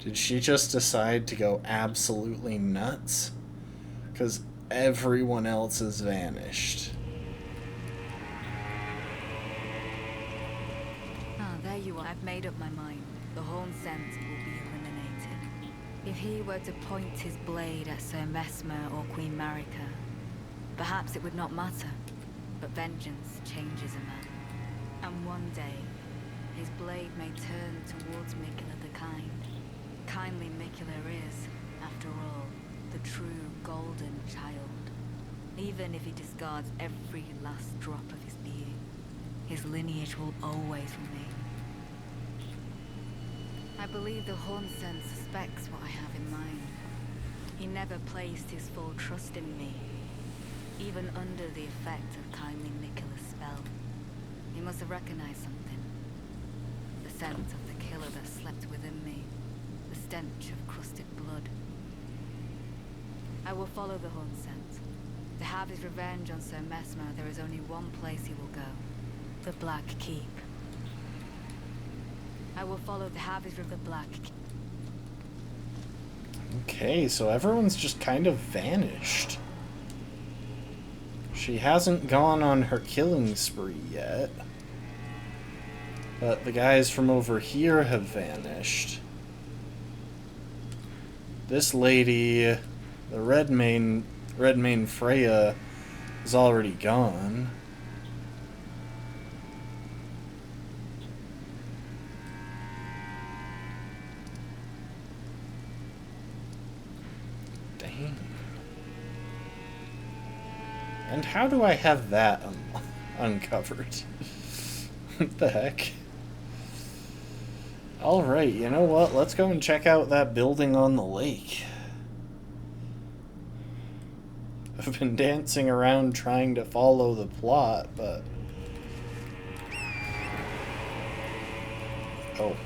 Did she just decide to go absolutely nuts? Because everyone else has vanished. Ah, there you are. I've made up my mind. The Horn Scent will be eliminated. If he were to point his blade at Sir Mesmer or Queen Marika, perhaps it would not matter. But vengeance changes a man. And one day, his blade may turn towards Mikula the Kind. Kindly Mikula is, after all, the true golden child. Even if he discards every last drop of his being, his lineage will always remain. I believe the Horn Scent suspects what I have in mind. He never placed his full trust in me, even under the effect of kindly Mikula's spell. He must have recognized something. The scent of the killer that slept within me. The stench of crusted blood. I will follow the Horn Scent. To have his revenge on Sir Mesmer, there is only one place he will go. The Black Keep. I will follow the Havis of the Black Keep. Okay, so everyone's just kind of vanished. She hasn't gone on her killing spree yet. But the guys from over here have vanished. This lady, the Redmane Freya, is already gone. Dang. And how do I have that uncovered? What the heck? Alright, you know what? Let's go and check out that building on the lake. I've been dancing around trying to follow the plot, but... Oh,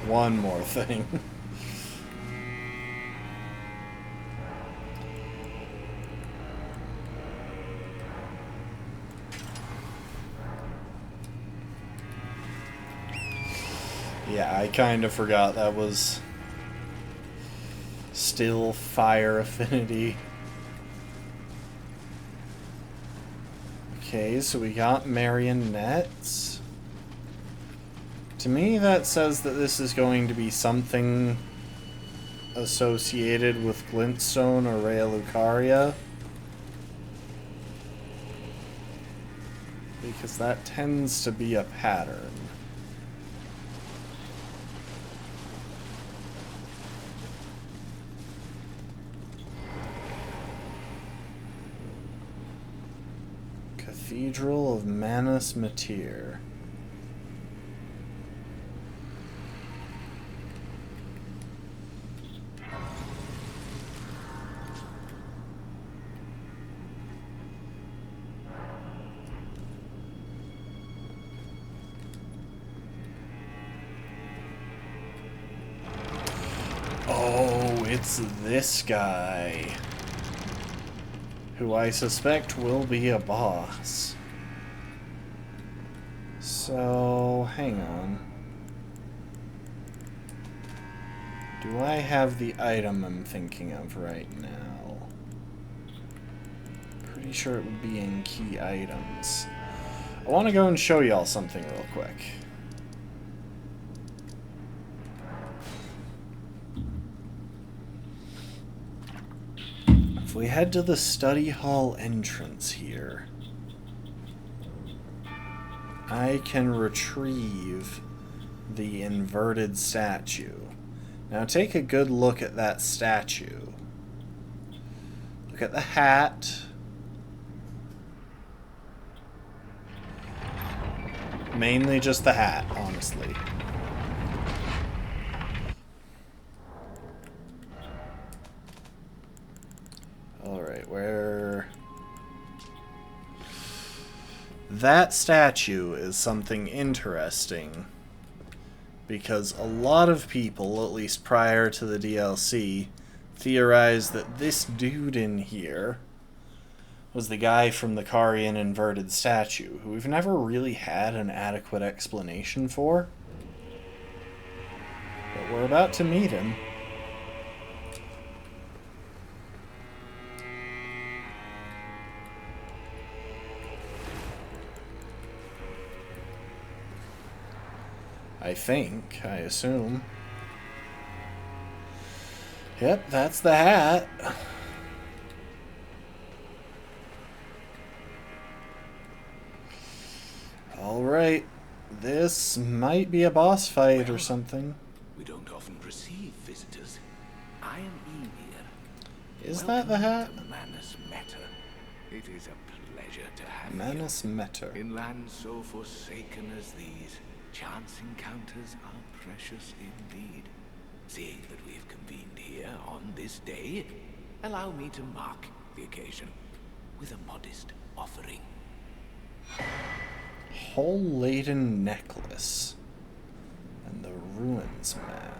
one more thing. Yeah, I kind of forgot that was still fire affinity. Okay, so we got marionettes. To me, that says that this is going to be something associated with Glintstone or Rhea Lucaria. Because that tends to be a pattern. Cathedral of Manus Matir. Oh, it's this guy, who I suspect will be a boss. So, hang on. Do I have the item I'm thinking of right now? Pretty sure it would be in key items. I want to go and show y'all something real quick. If we head to the study hall entrance here, I can retrieve the inverted statue. Now take a good look at that statue. Look at the hat. Mainly just the hat, honestly. Alright, where... That statue is something interesting, because a lot of people, at least prior to the DLC, theorized that this dude in here was the guy from the Karian inverted statue, who we've never really had an adequate explanation for. But we're about to meet him. I think. I assume. Yep, that's the hat. Alright. This might be a boss fight or something. We don't often receive visitors. I am Emir. Is that the hat? Welcome to Manus Metter. It is a pleasure to have Manus you. Metter. In lands so forsaken as these, chance encounters are precious indeed. Seeing that we have convened here on this day, allow me to mark the occasion with a modest offering. Hole-laden necklace. And the ruins map.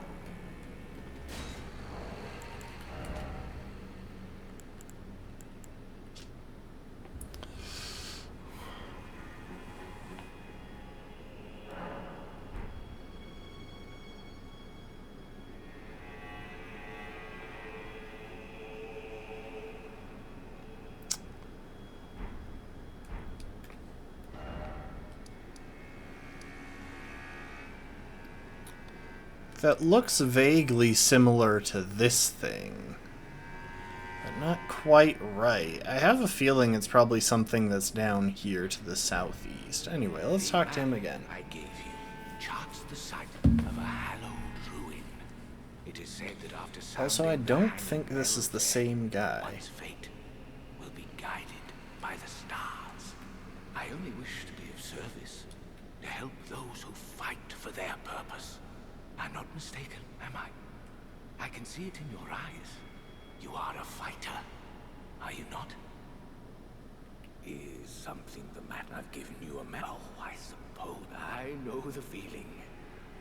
That looks vaguely similar to this thing, but not quite right. I have a feeling it's probably something that's down here to the southeast. Anyway, let's talk to him again. I gave you charts the site of a hallowed ruin. It is said that after Also, I sounding the don't hanging think this bell is the there, same guy. one's fate will be guided by the stars. I only wish to be of service, to help those who fight for their purpose. I'm not mistaken, am I? I can see it in your eyes. You are a fighter, are you not? Is something the matter? I've given you a medal. Oh, I suppose I know the feeling.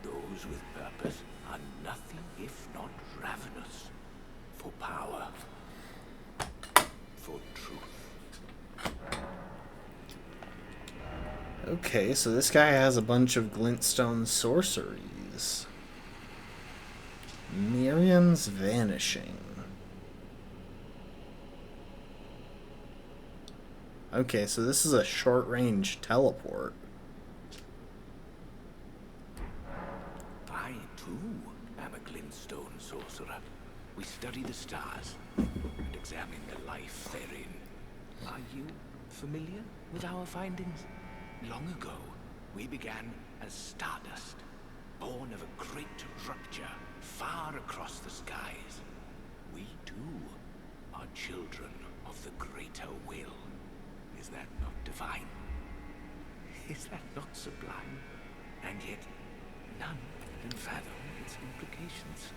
Those with purpose are nothing if not ravenous for power, for truth. Okay, so this guy has a bunch of glintstone sorceries. Miriam's vanishing. Okay, so this is a short-range teleport. I, too, am a glintstone sorcerer. We study the stars and examine the life therein. Are you familiar with our findings? Long ago, we began as stardust, born of a great rupture far across the skies. We, too, are children of the greater will. Is that not divine? Is that not sublime? And yet, none can fathom its implications.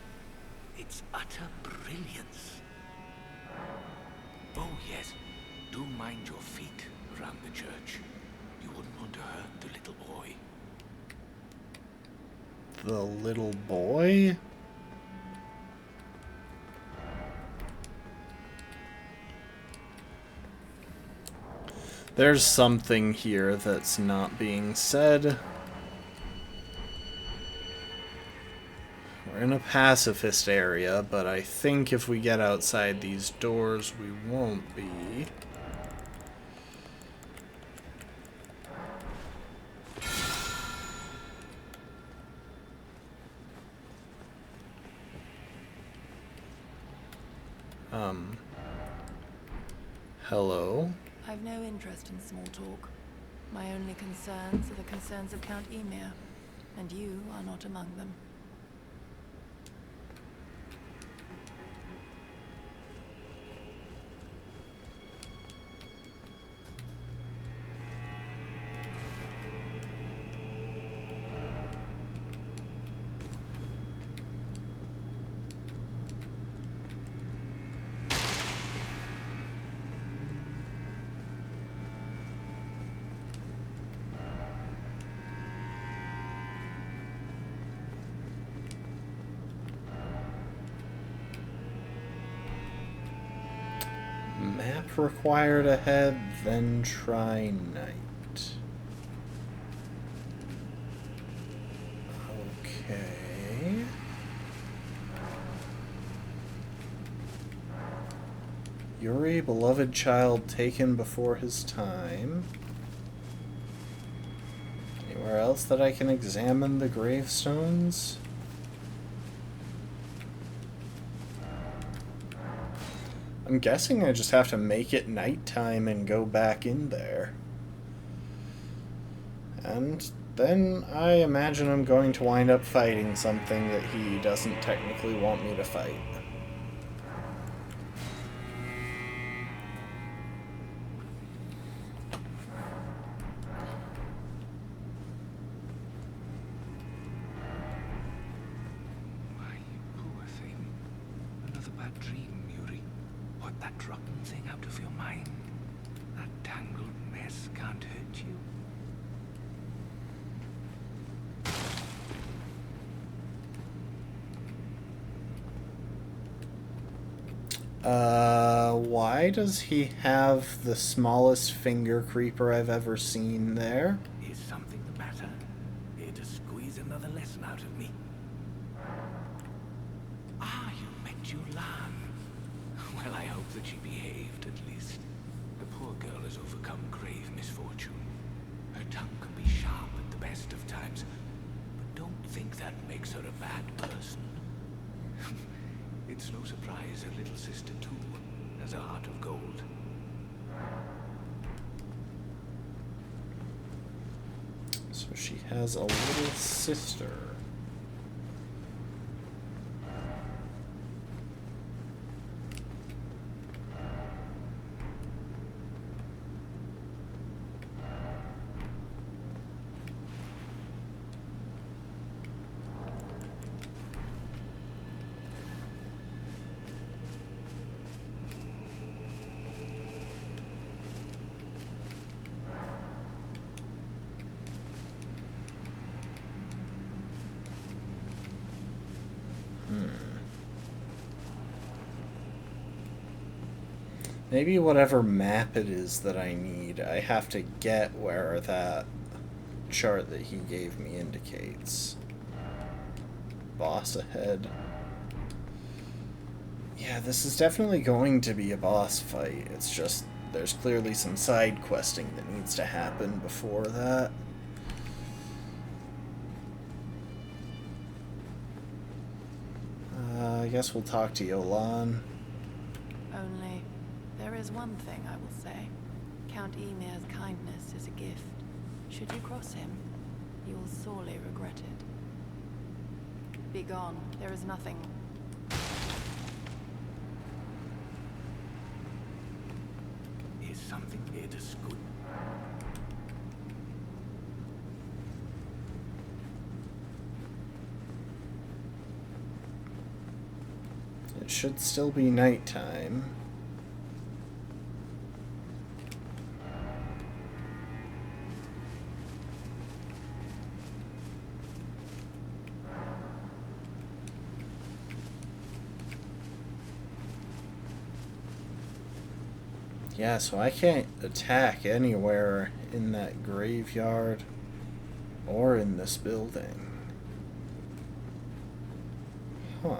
Its utter brilliance. Oh, yes. Do mind your feet around the church. You wouldn't want to hurt the little boy. The little boy? There's something here that's not being said. We're in a pacifist area, but I think if we get outside these doors, we won't be. Hello? I've no interest in small talk. My only concerns are the concerns of Count Emir, and you are not among them. Map required ahead, then try night. Okay. You're a beloved child taken before his time. Anywhere Anywhere else that I can examine the gravestones? I'm guessing I just have to make it nighttime and go back in there. And then I imagine I'm going to wind up fighting something that he doesn't technically want me to fight. Why, you poor thing. Another bad dream, Yuri. Put that rotten thing out of your mind. That tangled mess can't hurt you. Why does he have the smallest finger creeper I've ever seen there? Is something the matter? Here to squeeze another lesson out of me? Ah, you met Yulan. Well, I hope that she behaved, at least. The poor girl has overcome grave misfortune. Her tongue can be sharp at the best of times, but don't think that makes her a bad person. It's no surprise her little sister, too, has a heart of gold. So she has a little sister. Maybe whatever map it is that I need, I have to get where that chart that he gave me indicates. Boss ahead. Yeah, this is definitely going to be a boss fight. It's just, there's clearly some side questing that needs to happen before that. I guess we'll talk to Yolan. Only, there is one thing I will say. Count Emir's kindness is a gift. Should you cross him, you will sorely regret it. Be gone. There is nothing. Is something here to scoot? It should still be nighttime. Yeah, so I can't attack anywhere in that graveyard or in this building. Huh.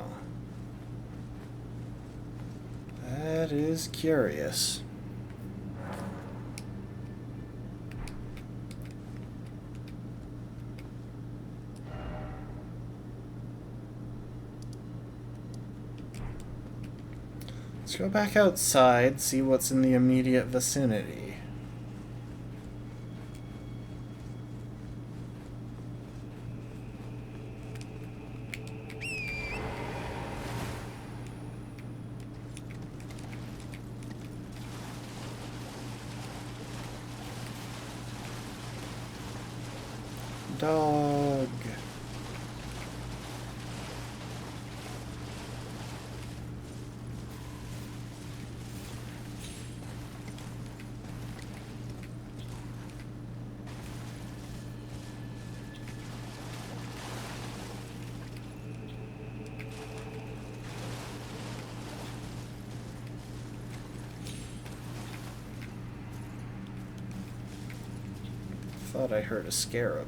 That is curious. Let's go back outside, see what's in the immediate vicinity. Dog. Thought I heard a scarab.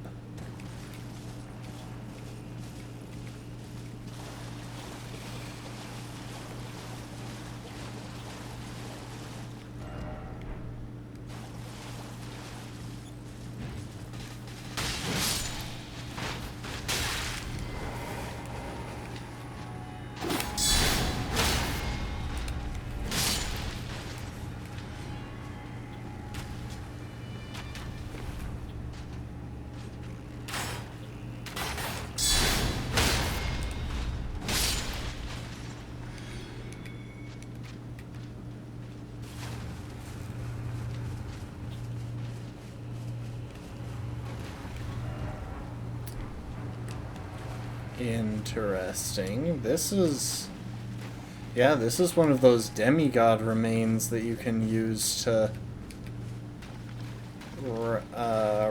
Interesting. This is... Yeah, this is one of those demigod remains that you can use to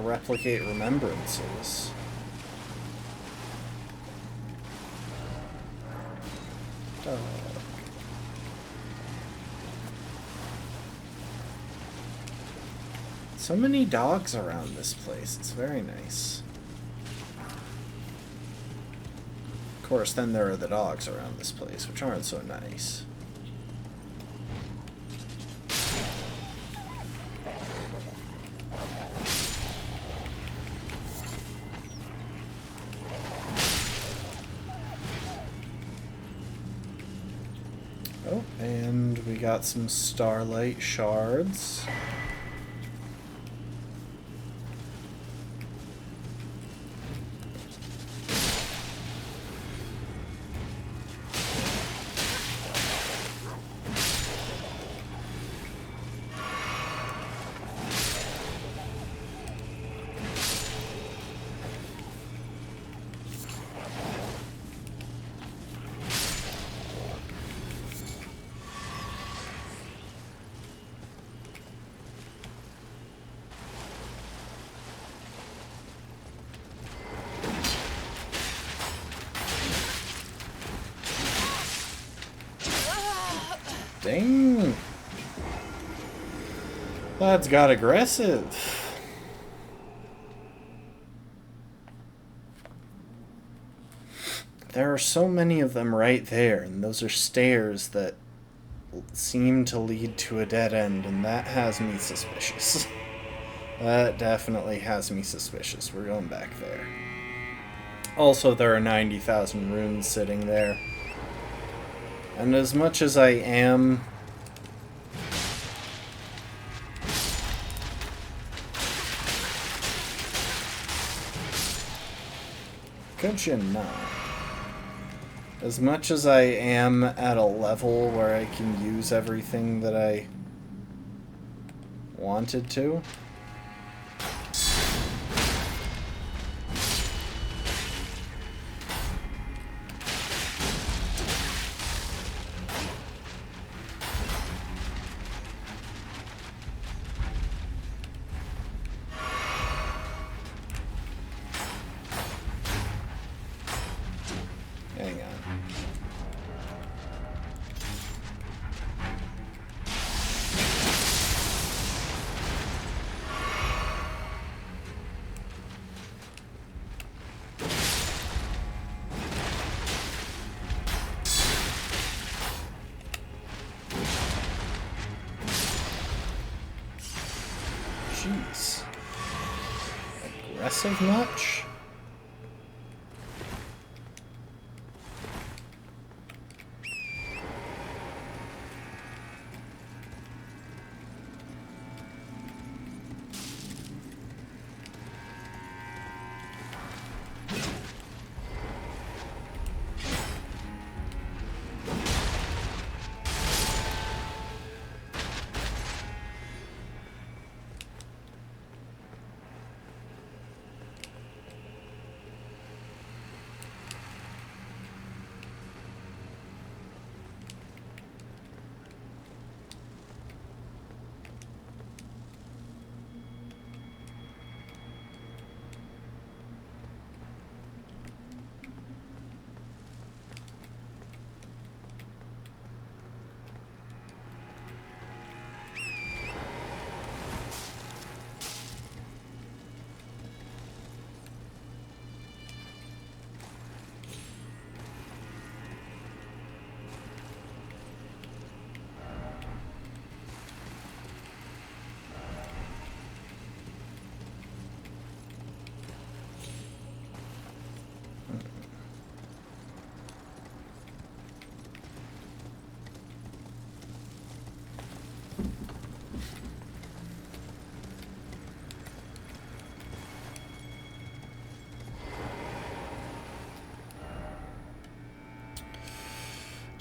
replicate remembrances. Dog. So many dogs around this place. It's very nice. Of course, then there are the dogs around this place, which aren't so nice. Oh, and we got some starlight shards. Dang. Lads got aggressive. There are so many of them right there, and those are stairs that seem to lead to a dead end, and that has me suspicious. That definitely has me suspicious. We're going back there. Also, there are 90,000 runes sitting there. And as much as I am... Could you not? As much as I am at a level where I can use everything that I wanted to... Hang on. Jeez. Aggressive much?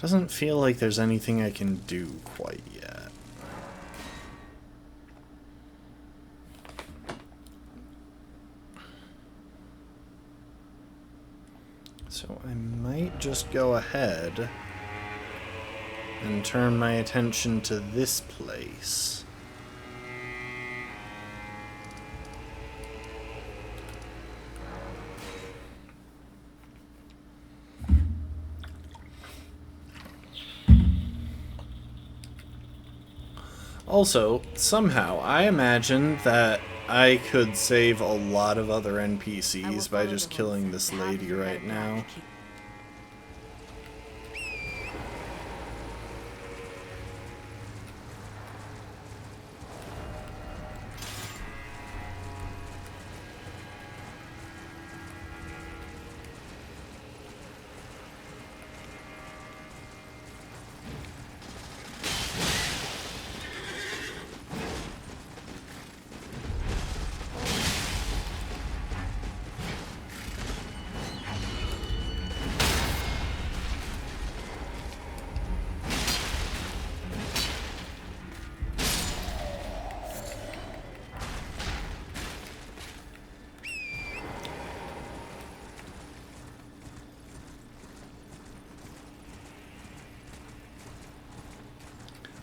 Doesn't feel like there's anything I can do quite yet. So I might just go ahead and turn my attention to this place. Also, somehow, I imagine that I could save a lot of other NPCs by just killing this lady right now.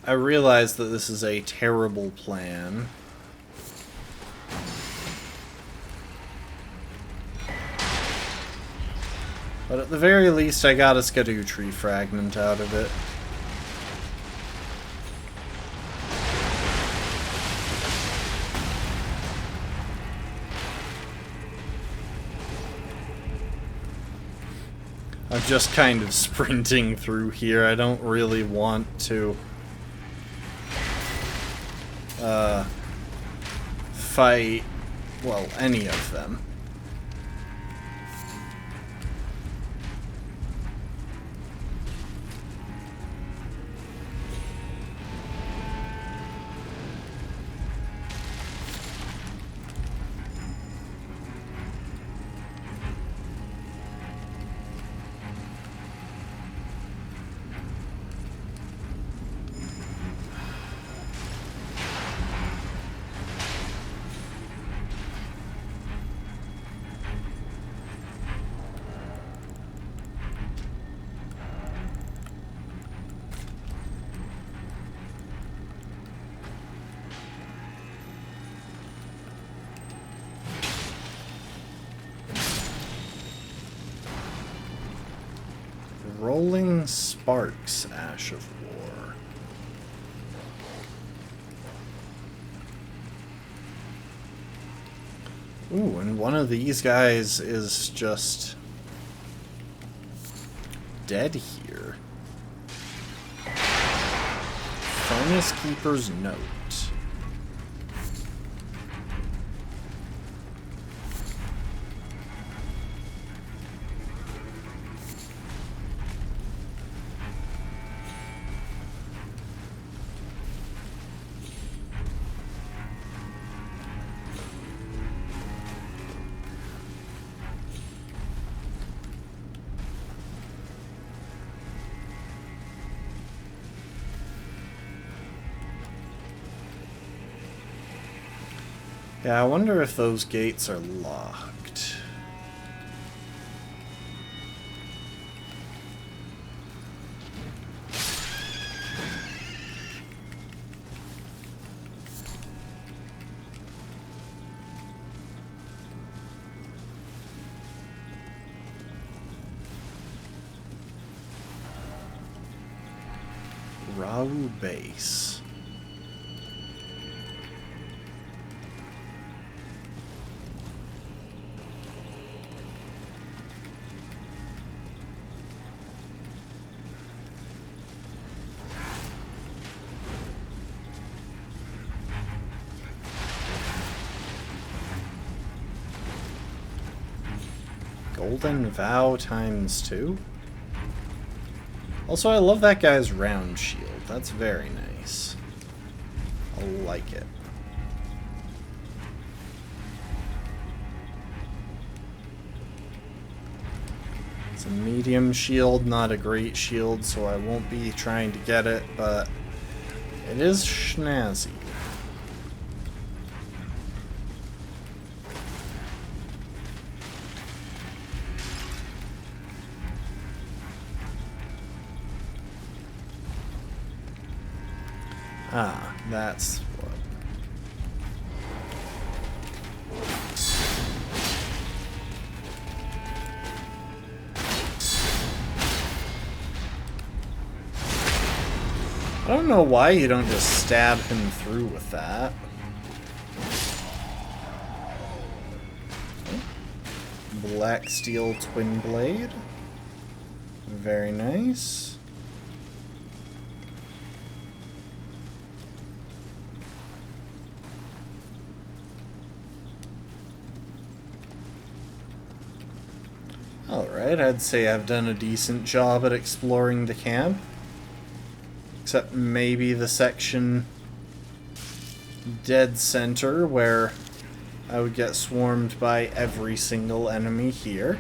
I realize that this is a terrible plan. But at the very least, I got a Skidoo tree fragment out of it. I'm just kind of sprinting through here. I don't really want to fight, well, any of them. Rolling Sparks, Ash of War. Ooh, and one of these guys is just dead here. Furnace Keeper's Note. Yeah, I wonder if those gates are locked. Rahu Base. Golden Vow ×2? Also, I love that guy's round shield. That's very nice. I like it. It's a medium shield, not a great shield, so I won't be trying to get it, but it is schnazzy. Ah, that's what. I don't know why you don't just stab him through with that. Black steel twin blade. Very nice. Alright, I'd say I've done a decent job at exploring the camp. Except maybe the section dead center where I would get swarmed by every single enemy here.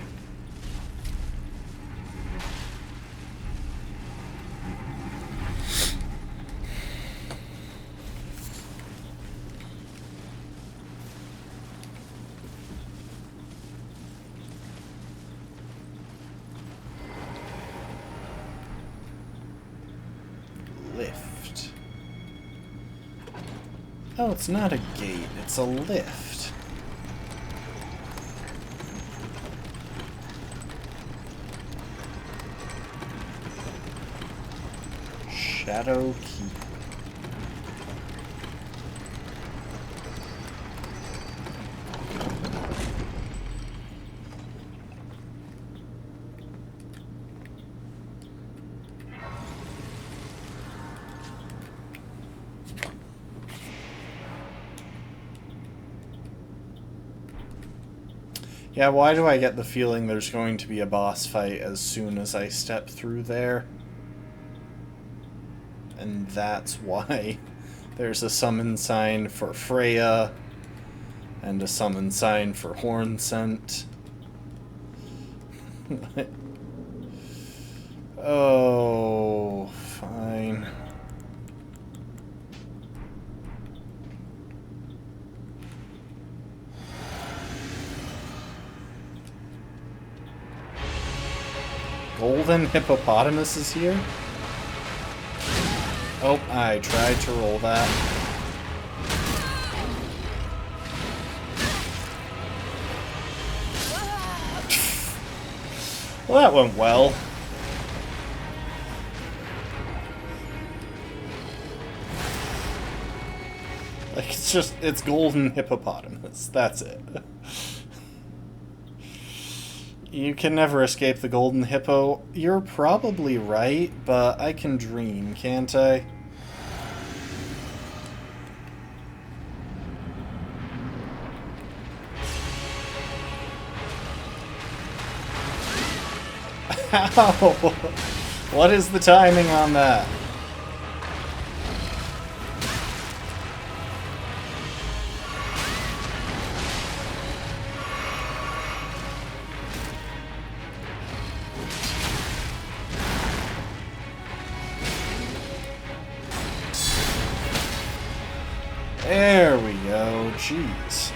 Lift. Oh, it's not a gate, it's a lift. Shadow key. Yeah, why do I get the feeling there's going to be a boss fight as soon as I step through there? And that's why there's a summon sign for Freya and a summon sign for Horn Scent. Oh, fine. Golden hippopotamus is here? Oh, I tried to roll that. Well, that went well. Like, it's golden hippopotamus. That's it. You can never escape the golden hippo. You're probably right, but I can dream, can't I? Ow! What is the timing on that? There we go. Jeez.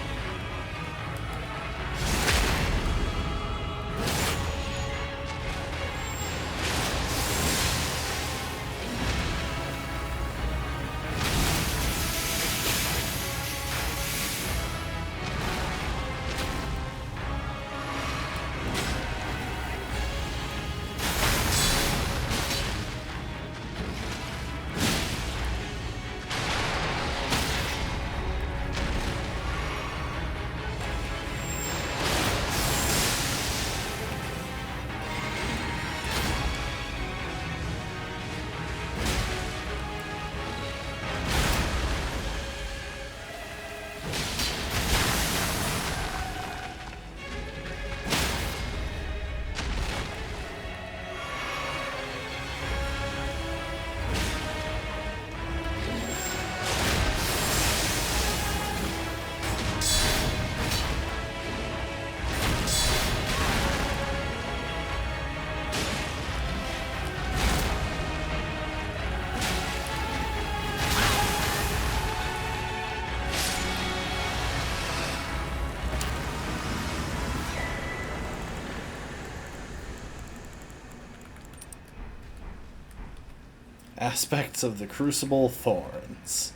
Aspects of the Crucible Thorns.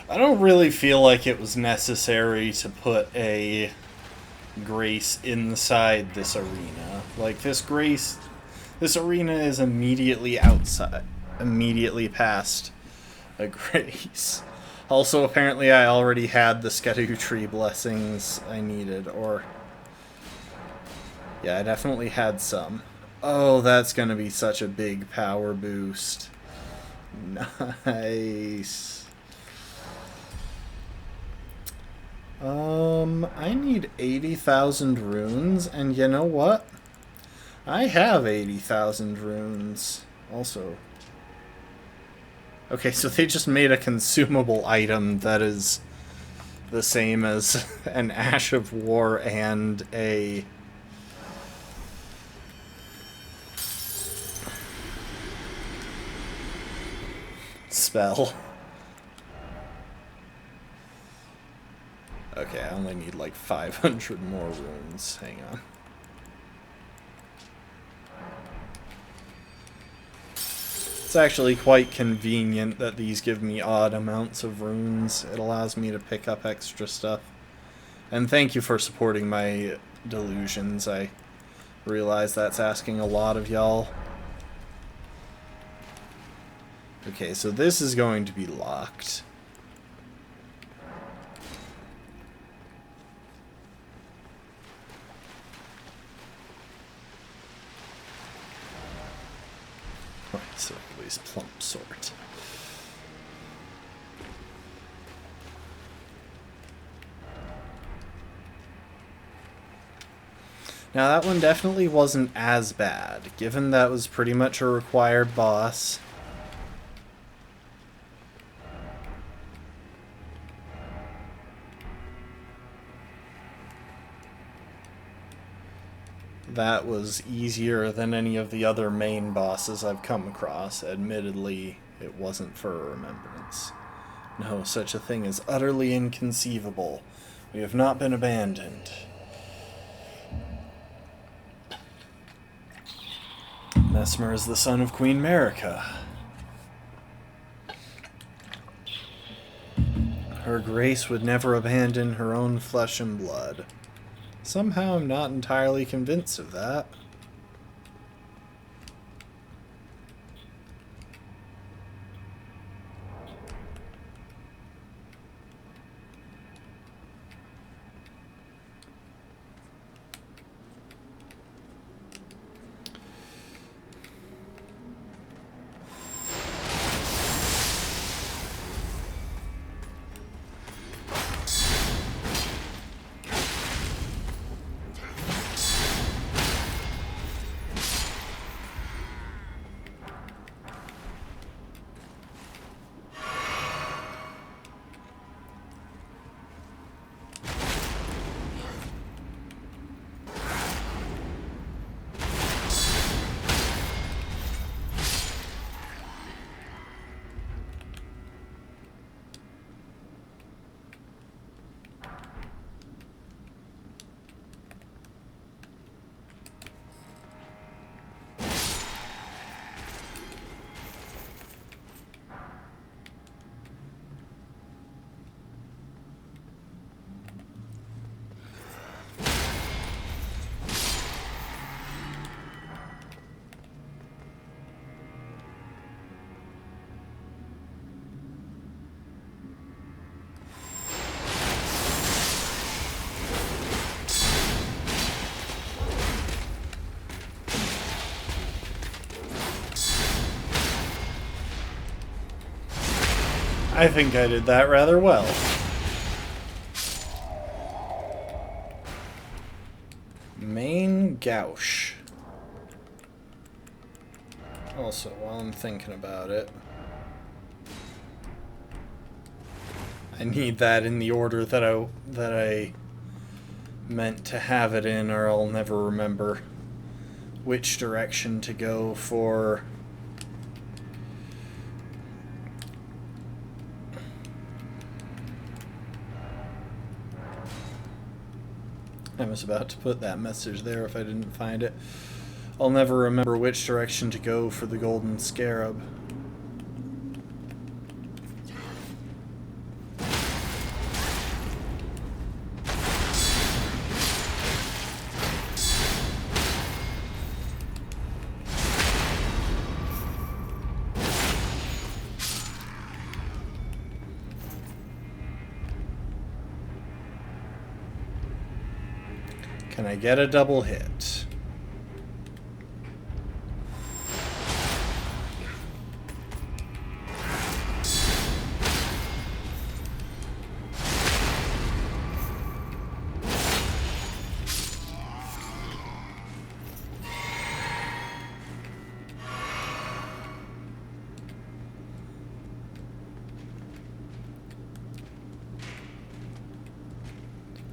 I don't really feel like it was necessary to put a Grace inside this arena. Like, this arena is immediately outside, immediately past a Grace. Also, apparently I already had the Skadu Tree blessings I needed, or... yeah, I definitely had some. Oh, that's gonna be such a big power boost. Nice. I need 80,000 runes, and you know what? I have 80,000 runes. Also. Okay, so they just made a consumable item that is the same as an Ash of War and a... spell. Okay, I only need like 500 more runes. Hang on. It's actually quite convenient that these give me odd amounts of runes. It allows me to pick up extra stuff. And thank you for supporting my delusions. I realize that's asking a lot of y'all. Okay, so this is going to be locked. Right, so at least plump sort. Now that one definitely wasn't as bad, given that was pretty much a required boss. That was easier than any of the other main bosses I've come across. Admittedly, it wasn't for a remembrance. No, such a thing is utterly inconceivable. We have not been abandoned. Mesmer is the son of Queen Marika. Her Grace would never abandon her own flesh and blood. Somehow I'm not entirely convinced of that. I think I did that rather well. Main Gauche. Also, while I'm thinking about it, I need that in the order that I meant to have it in, or I'll never remember which direction to go for. I was about to put that message there if I didn't find it. I'll never remember which direction to go for the Golden Scarab. Can I get a double hit?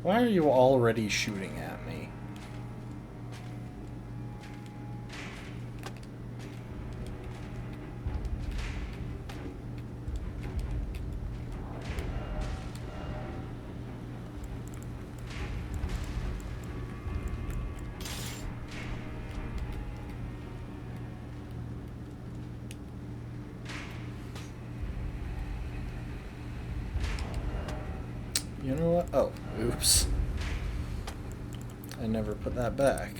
Why are you already shooting at me? You know what? Oh, oops. I never put that back.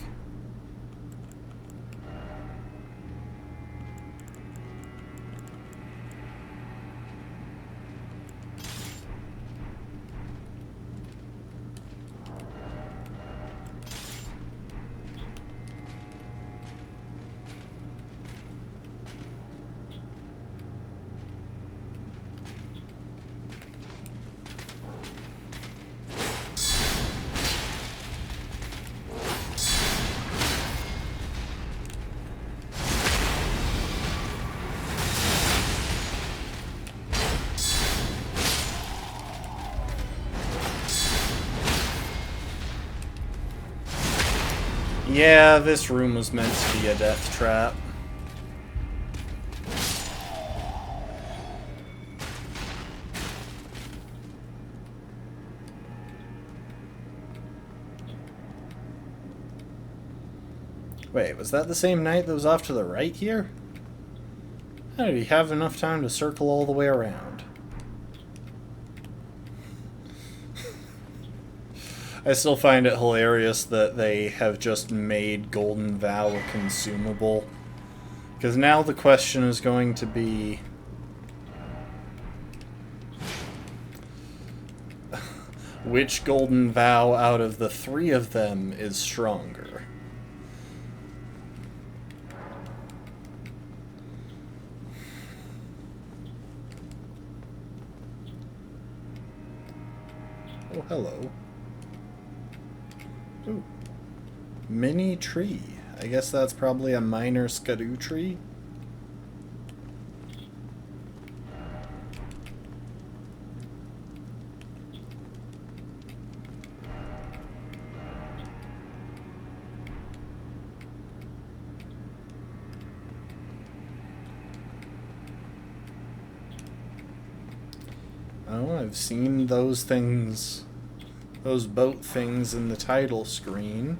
Yeah, this room was meant to be a death trap. Wait, was that the same knight that was off to the right here? How did he have enough time to circle all the way around? I still find it hilarious that they have just made Golden Vow a consumable. Because now the question is going to be... which Golden Vow out of the three of them is stronger? Oh, hello. Ooh. Mini tree. I guess that's probably a minor skidoo tree. Oh, I've seen those things, those boat things in the title screen.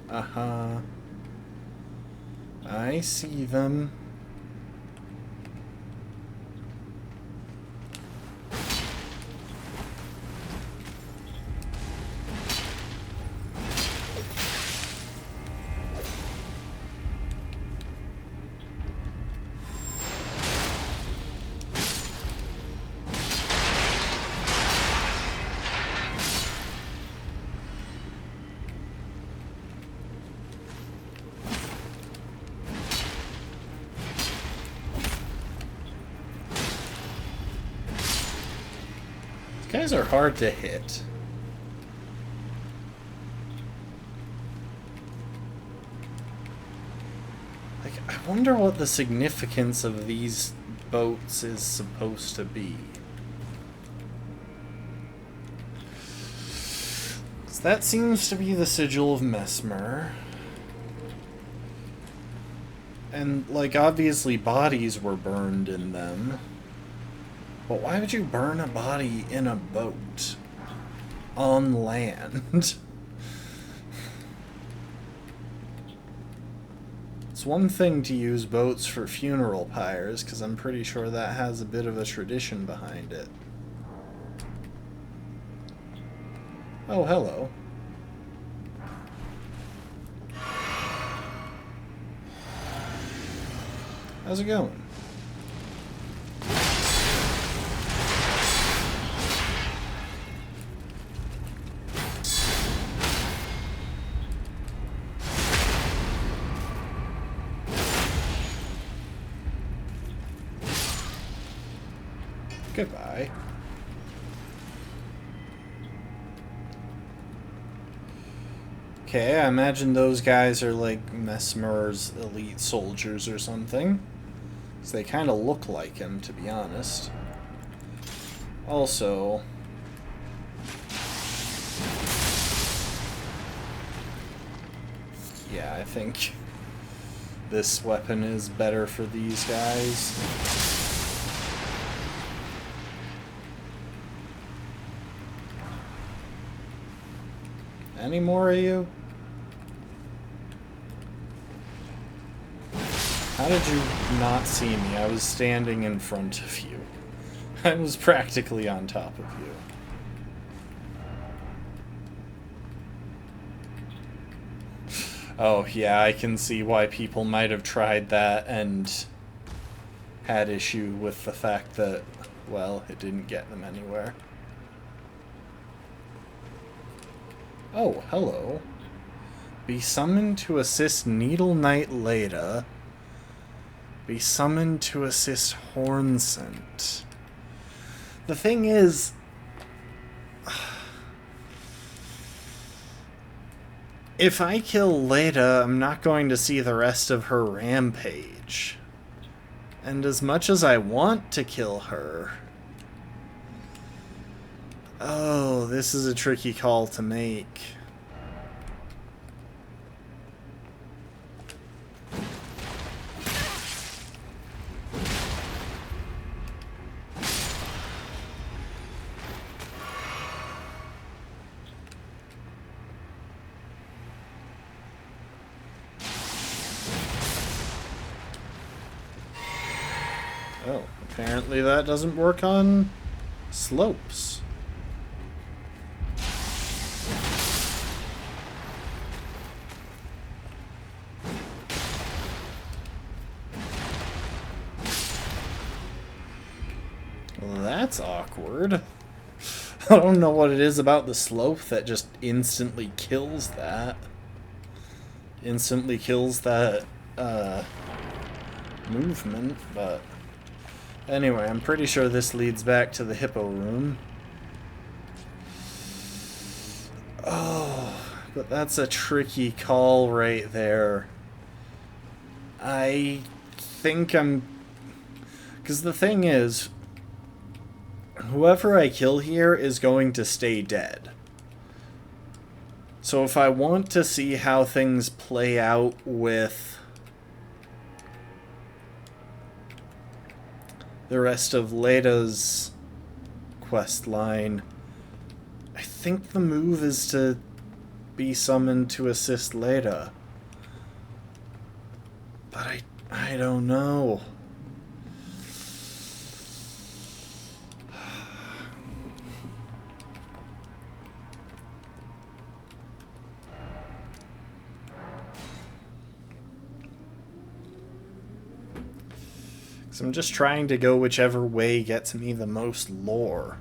Uh-huh. I see them. Guys are hard to hit. Like, I wonder what the significance of these boats is supposed to be. 'Cause that seems to be the sigil of Mesmer. And, like, obviously bodies were burned in them. But why would you burn a body in a boat on land? It's one thing to use boats for funeral pyres, because I'm pretty sure that has a bit of a tradition behind it. Oh, hello. How's it going? Goodbye. Okay, I imagine those guys are like Mesmer's elite soldiers or something. So they kind of look like him, to be honest. Also, yeah, I think this weapon is better for these guys. Any more of you? How did you not see me? I was standing in front of you. I was practically on top of you. Oh, yeah, I can see why people might have tried that and had issue with the fact that, well, it didn't get them anywhere. Oh, hello. Be summoned to assist Needle Knight Leda. Be summoned to assist Hornsent. The thing is, if I kill Leda, I'm not going to see the rest of her rampage. And as much as I want to kill her... Oh, this is a tricky call to make. Oh, apparently that doesn't work on slopes. Well, that's awkward. I don't know what it is about the slope that just instantly kills that. Instantly kills that, movement, but... Anyway, I'm pretty sure this leads back to the hippo room. Oh, but that's a tricky call right there. I think I'm... Because the thing is, whoever I kill here is going to stay dead. So if I want to see how things play out with the rest of Leda's quest line, I think the move is to be summoned to assist Leda. But I don't know. So I'm just trying to go whichever way gets me the most lore.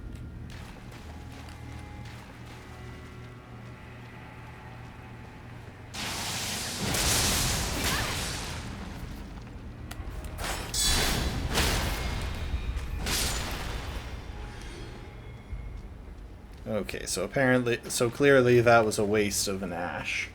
Okay, so clearly that was a waste of an ash.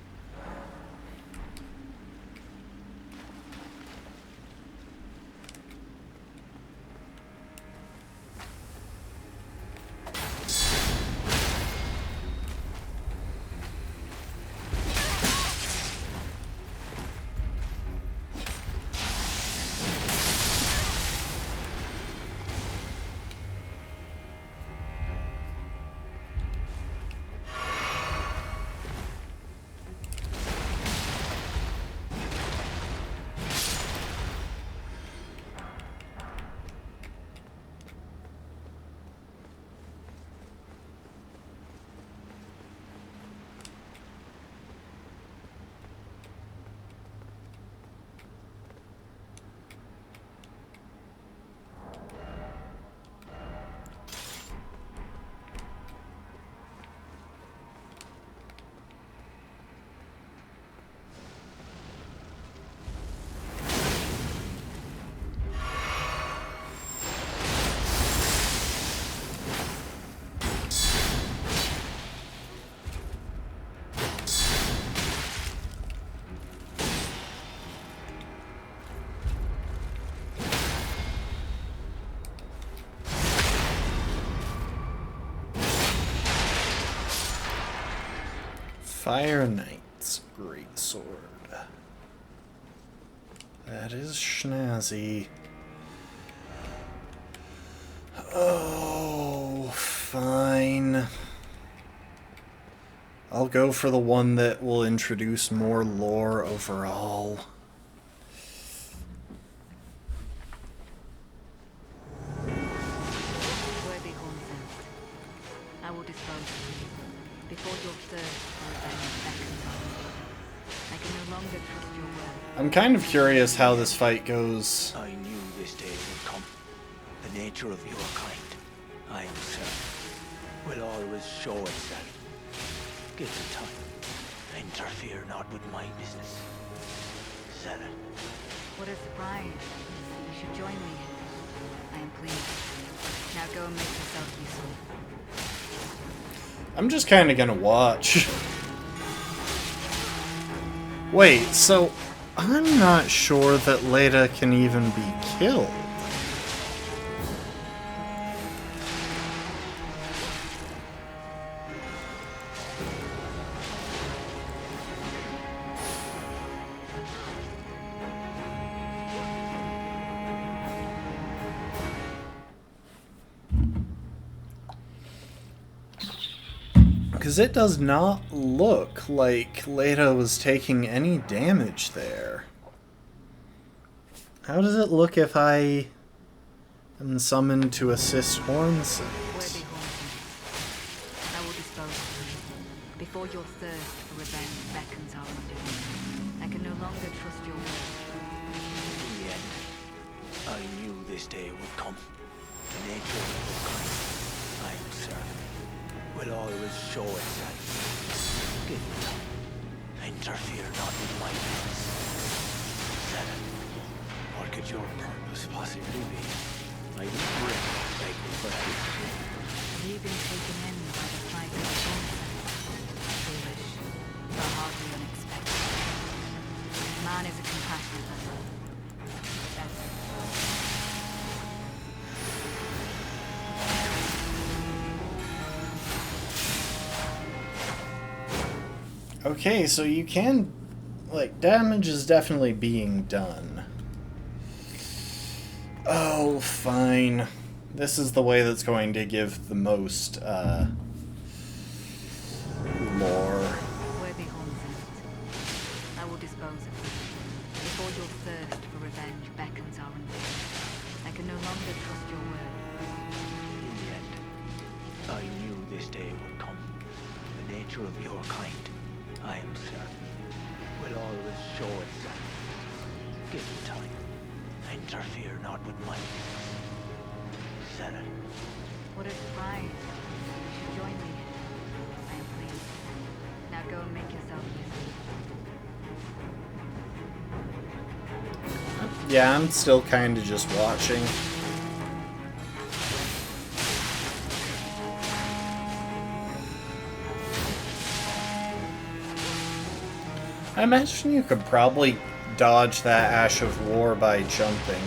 Fire Knight's great sword. That is schnazzy. Oh, fine. I'll go for the one that will introduce more lore overall. Worthy Hornsen, I will dispose of you before your thirst for revenge beckons on you. I can no longer trust your word. I'm kind of curious how this fight goes. I knew this day would come. The nature of your kind, I am certain, will always show itself. Give it time. Interfere not with my business. Said it. What a surprise. You should join me. I am pleased. Now go and make yourself useful. I'm just kind of gonna watch. Wait, so I'm not sure that Leda can even be killed. Because it does not look like Leda was taking any damage there. How does it look if I am summoned to assist Hornset? Worthy Hornsen, I will dispose of you before your thirst for revenge beckons our undoing. I can no longer trust your word. In the end, I knew this day would come. The nature of your kind, I am certain, will always show itself. Give it time. Interfere not with my business. Said it. What could your purpose possibly be? I didn't bring begging for help. Have you been taken in by the plight of the Hornsen? Foolish, but hardly unexpected. Man is a compassionate vessel. Okay, so you can... like, damage is definitely being done. Oh, fine. This is the way that's going to give the most, lore. Worthy Hornsen, I will dispose of you before your thirst for revenge beckons our undoing. I can no longer trust your word. In the end, I knew this day would come. The nature of your kind, I am certain, will always show itself. Give it time. Interfere not with my business. Said it. What a surprise. You should join me. I am pleased. Now go and make yourself useful. Yeah, I'm still kind of just watching. I imagine you could probably dodge that Ash of War by jumping.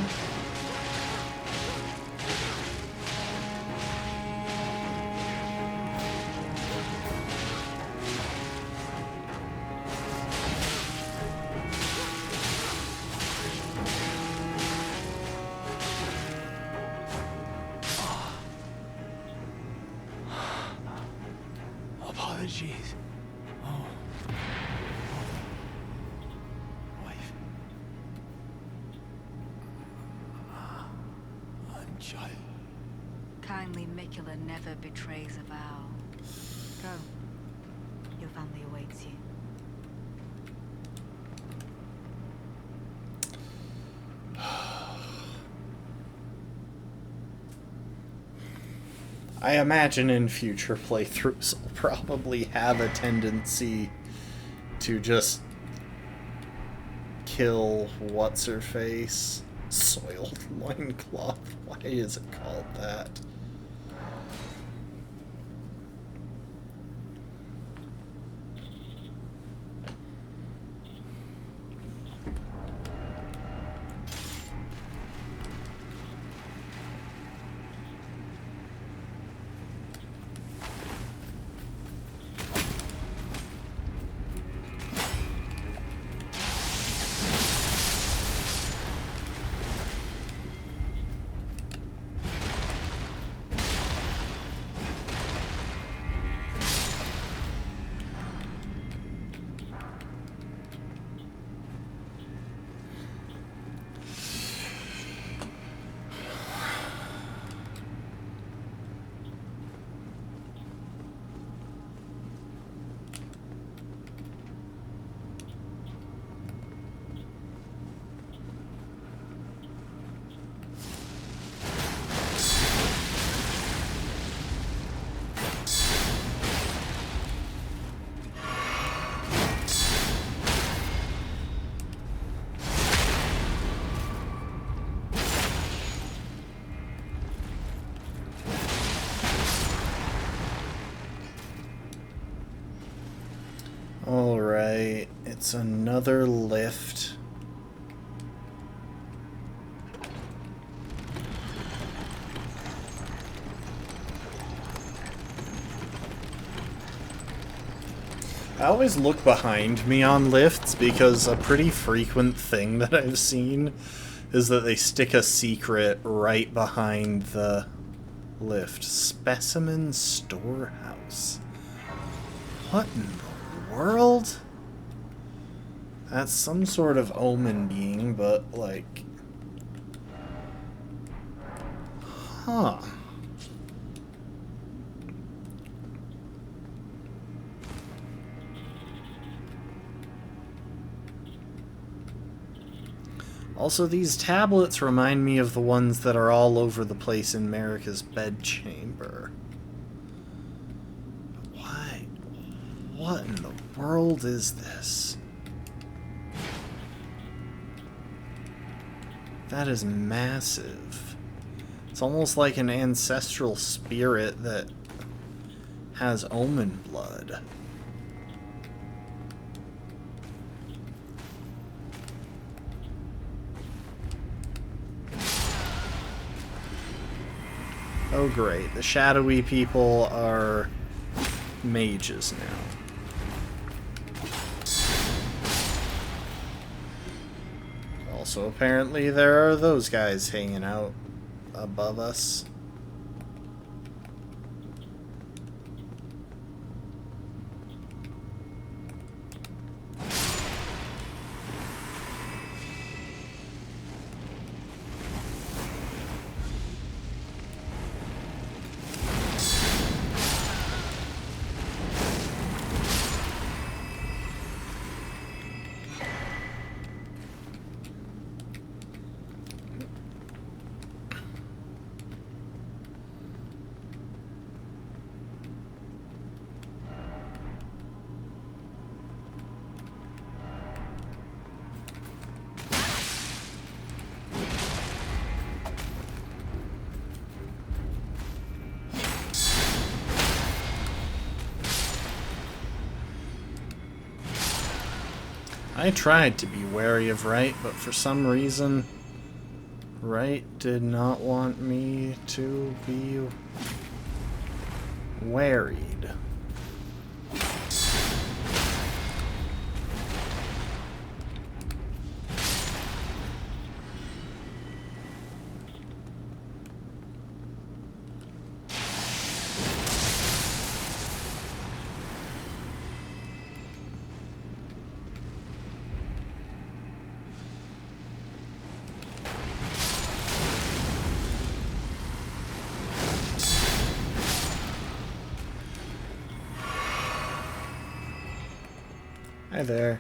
Apologies. Oh. Wife. And child. Kindly Mikula never betrays a vow. Go. Your family awaits you. I imagine in future playthroughs I'll probably have a tendency to just kill what's-her-face. Soiled loincloth. Why is it called that? Alright, it's another lift. I always look behind me on lifts because a pretty frequent thing that I've seen is that they stick a secret right behind the lift. Specimen storehouse. What in the world? That's some sort of omen being, but like... Huh. Also, these tablets remind me of the ones that are all over the place in Marika's bedchamber. Why? What in the world is this? That is massive. It's almost like an ancestral spirit that has omen blood. Oh great, the shadowy people are mages now. Also, apparently there are those guys hanging out above us. I tried to be wary of Wright, but for some reason, Wright did not want me to be worried. Hi there.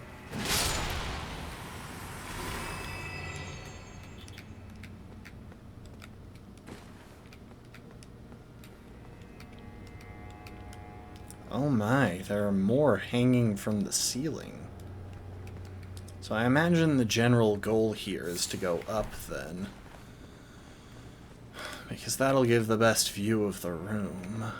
Oh my, there are more hanging from the ceiling. So I imagine the general goal here is to go up then. Because that'll give the best view of the room.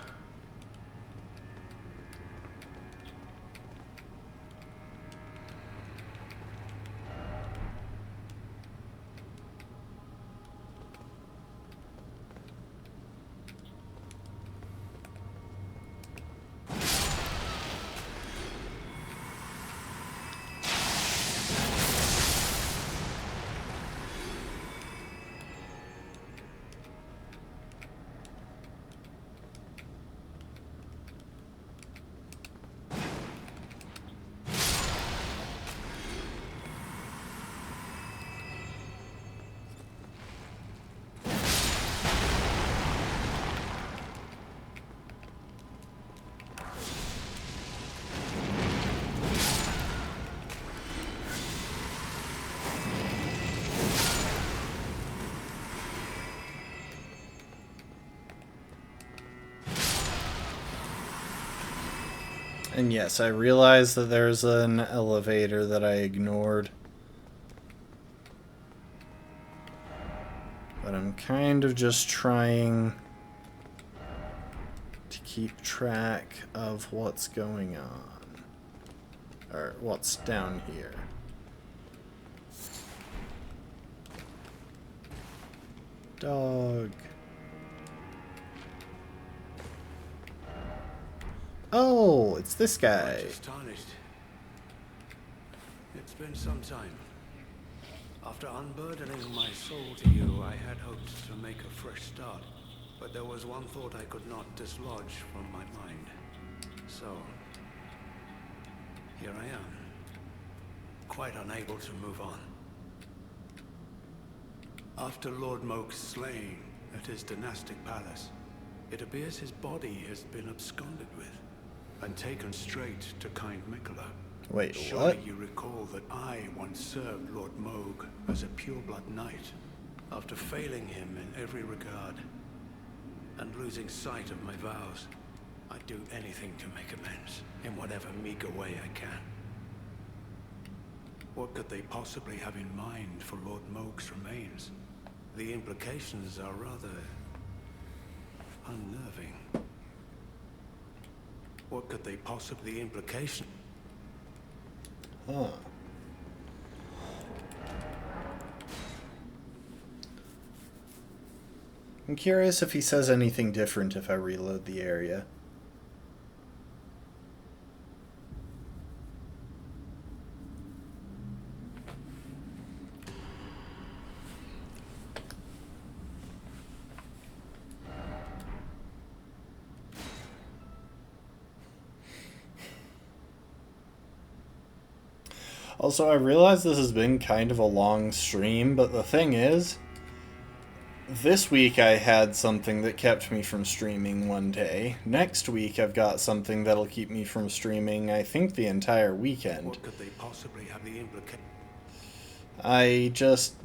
And yes, I realize that there's an elevator that I ignored. But I'm kind of just trying to keep track of what's going on. Or what's down here? Dog. Oh, it's this guy. I'm astonished. It's been some time. After unburdening my soul to you, I had hoped to make a fresh start. But there was one thought I could not dislodge from my mind. So, here I am, quite unable to move on. After Lord Moke's slaying at his dynastic palace, it appears his body has been absconded with and taken straight to kind Mikola. Wait, Surely what? you recall that I once served Lord Moog as a pureblood knight, after failing him in every regard and losing sight of my vows. I'd do anything to make amends, in whatever meager way I can. What could they possibly have in mind for Lord Moog's remains? The implications are rather unnerving. What could they possibly implication? Huh. I'm curious if he says anything different if I reload the area. Also, I realize this has been kind of a long stream, but the thing is, this week I had something that kept me from streaming one day. Next week I've got something that'll keep me from streaming, I think, the entire weekend. What could they possibly have the implication? I just...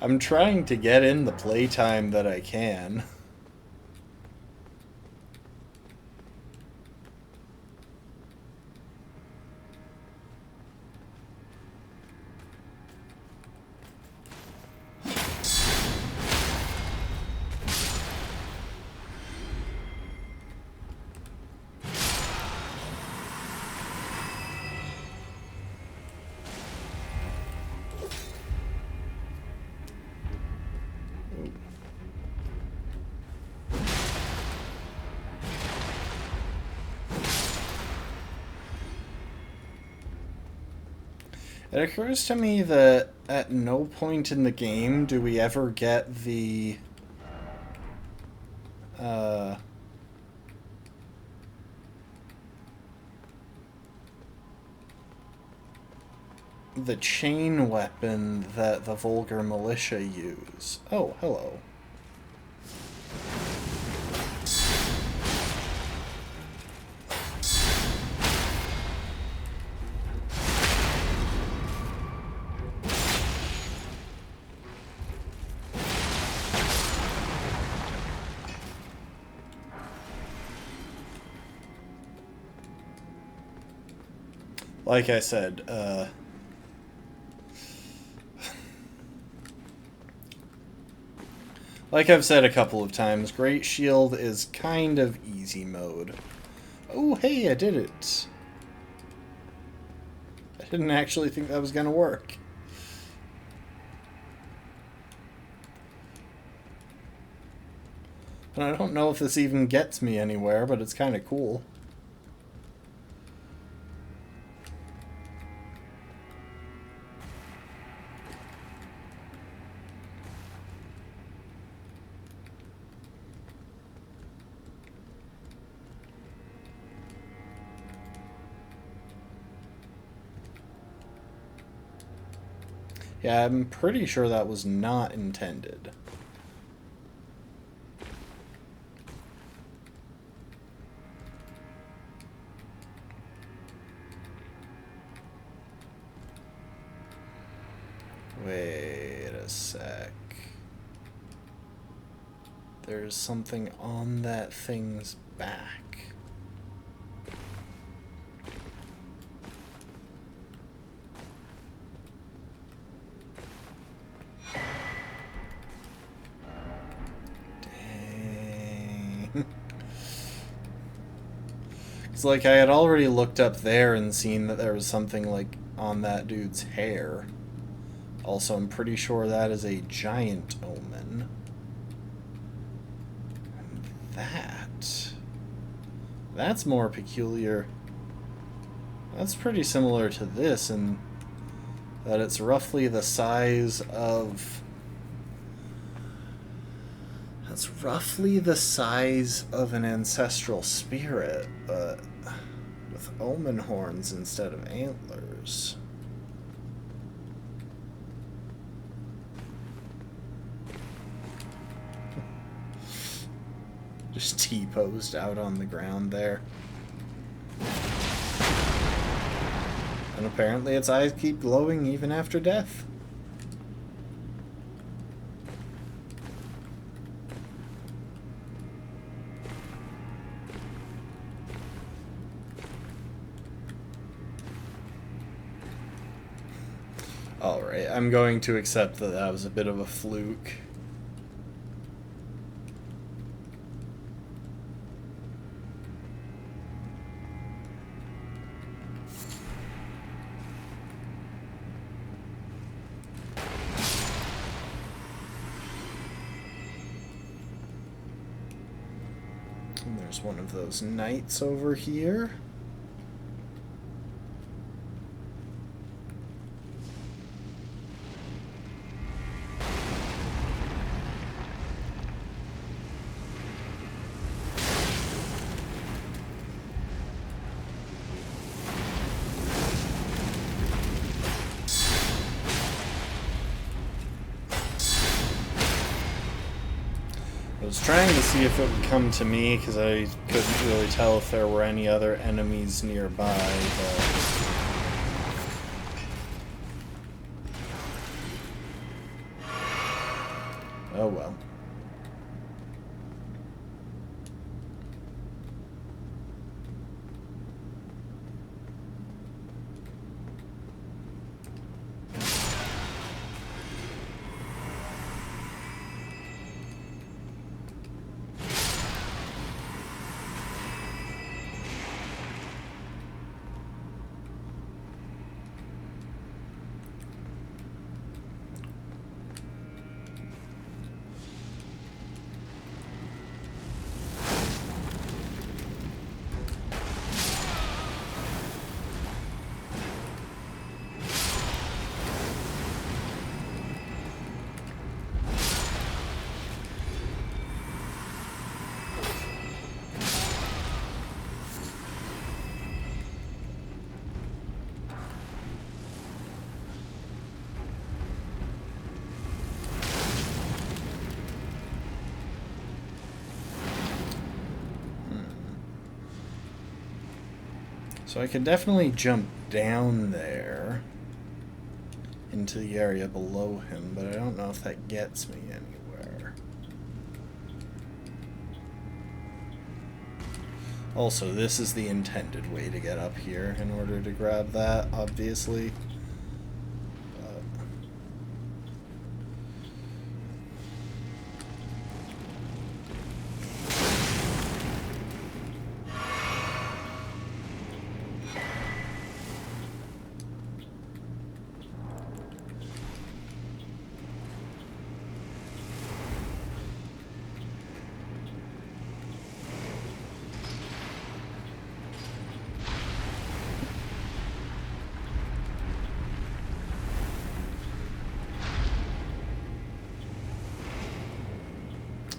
I'm trying to get in the playtime that I can. It occurs to me that at no point in the game do we ever get the chain weapon that the Vulgar Militia use. Oh, hello. Like I said, like I've said a couple of times, Great Shield is kind of easy mode. Oh, hey, I did it. I didn't actually think that was gonna work. And I don't know if this even gets me anywhere, but it's kind of cool. Yeah, I'm pretty sure that was not intended. Wait a sec. There's something on that thing's back. It's like I had already looked up there and seen that there was something like on that dude's hair. Also, I'm pretty sure that is a giant omen. And that's more peculiar. That's pretty similar to this in that it's roughly the size of... That's roughly the size of an ancestral spirit, but with omen horns instead of antlers. Just T-posed out on the ground there. And apparently its eyes keep glowing even after death. Alright, I'm going to accept that that was a bit of a fluke. And there's one of those knights over here. I was trying to see if it would come to me because I couldn't really tell if there were any other enemies nearby, but... Oh well. So I could definitely jump down there into the area below him, but I don't know if that gets me anywhere. Also, this is the intended way to get up here in order to grab that, obviously.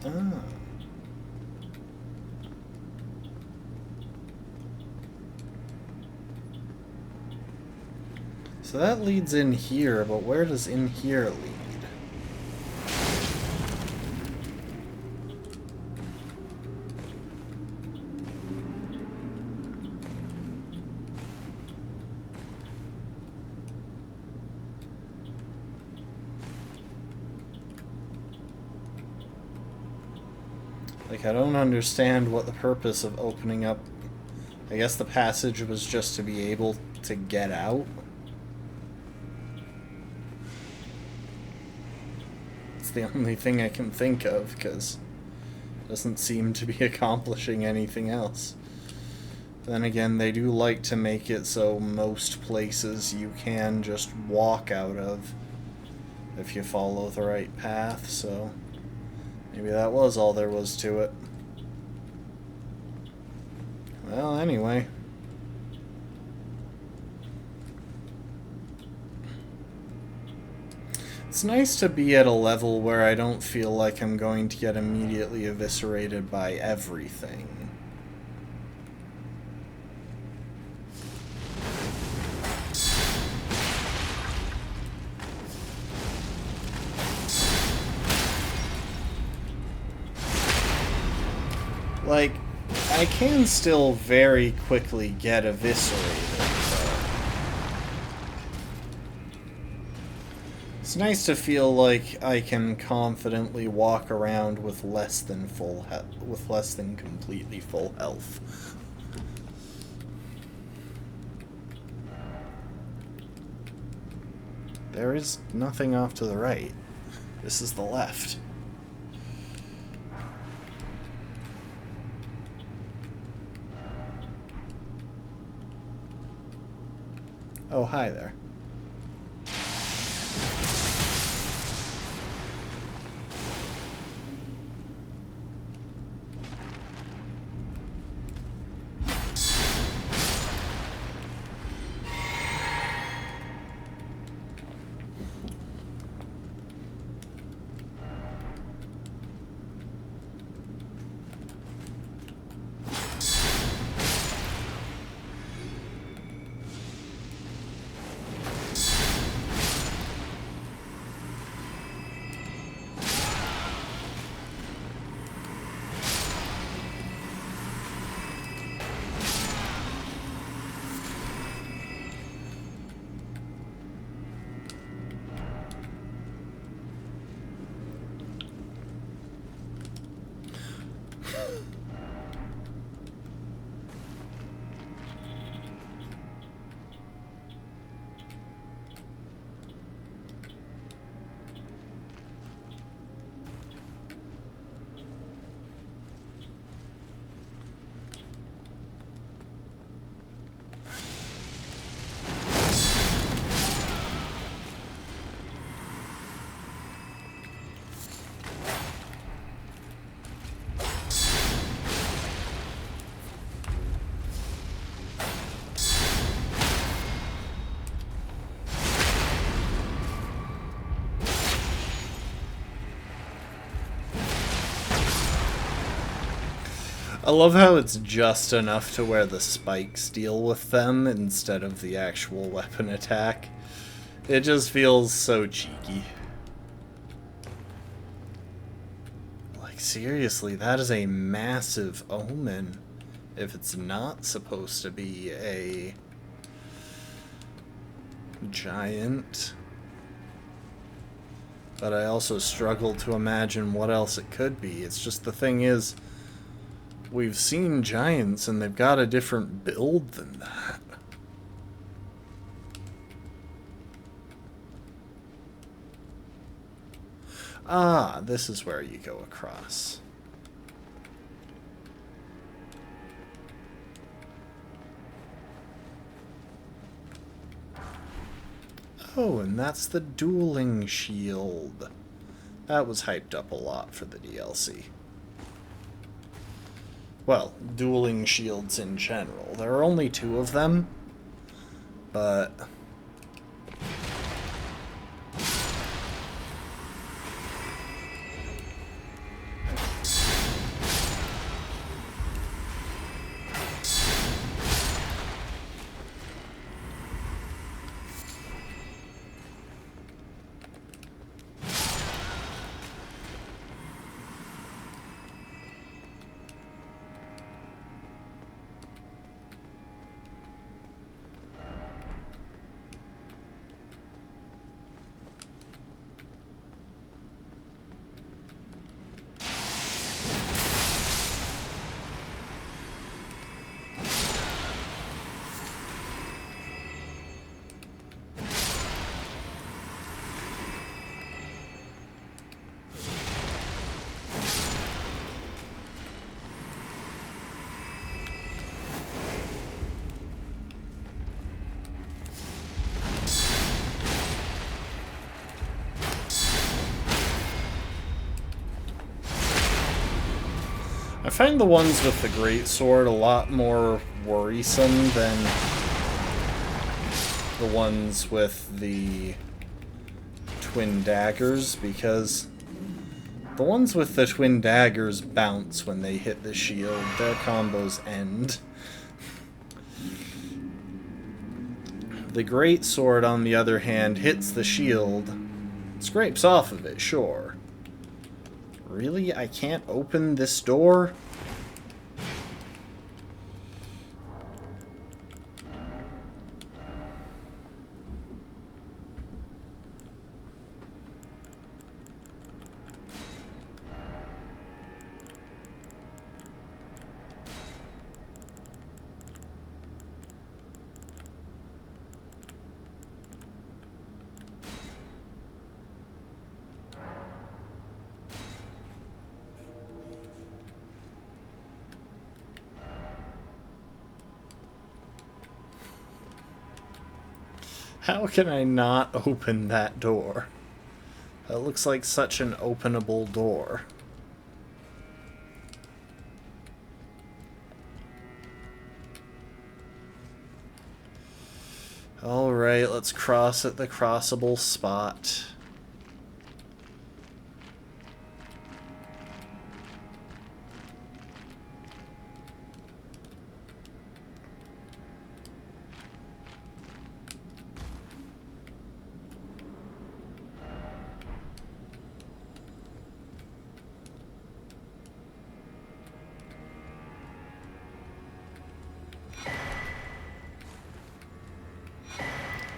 Ah. So that leads in here, but where does in here lead? Like, I don't understand what the purpose of opening up... I guess the passage was just to be able to get out. It's the only thing I can think of, because it doesn't seem to be accomplishing anything else. Then again, they do like to make it so most places you can just walk out of if you follow the right path, so maybe that was all there was to it. Well, anyway. It's nice to be at a level where I don't feel like I'm going to get immediately eviscerated by everything. Like, I can still very quickly get eviscerated, so it's nice to feel like I can confidently walk around with less than completely full health. There is nothing off to the right. This is the left. Oh, hi there. I love how it's just enough to where the spikes deal with them instead of the actual weapon attack. It just feels so cheeky. Like, seriously, that is a massive omen if it's not supposed to be a giant. But I also struggle to imagine what else it could be. It's just the thing is, we've seen giants and they've got a different build than that. Ah, this is where you go across. Oh, and that's the dueling shield. That was hyped up a lot for the DLC. Well, dueling shields in general. There are only 2 of them, but find the ones with the greatsword a lot more worrisome than the ones with the twin daggers, because the ones with the twin daggers bounce when they hit the shield. Their combos end. The greatsword, on the other hand, hits the shield, scrapes off of it, sure. Really? I can't open this door? How can I not open that door? That looks like such an openable door. Alright, let's cross at the crossable spot.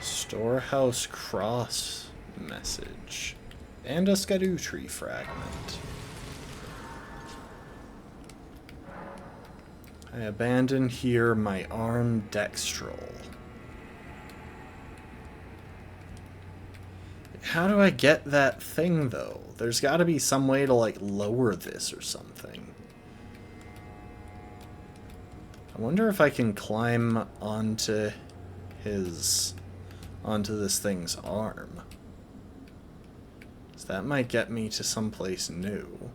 Storehouse cross message. And a Skadoo tree fragment. I abandon here my arm dextrol. How do I get that thing, though? There's gotta be some way to, like, lower this or something. I wonder if I can climb onto this thing's arm. So that might get me to someplace new.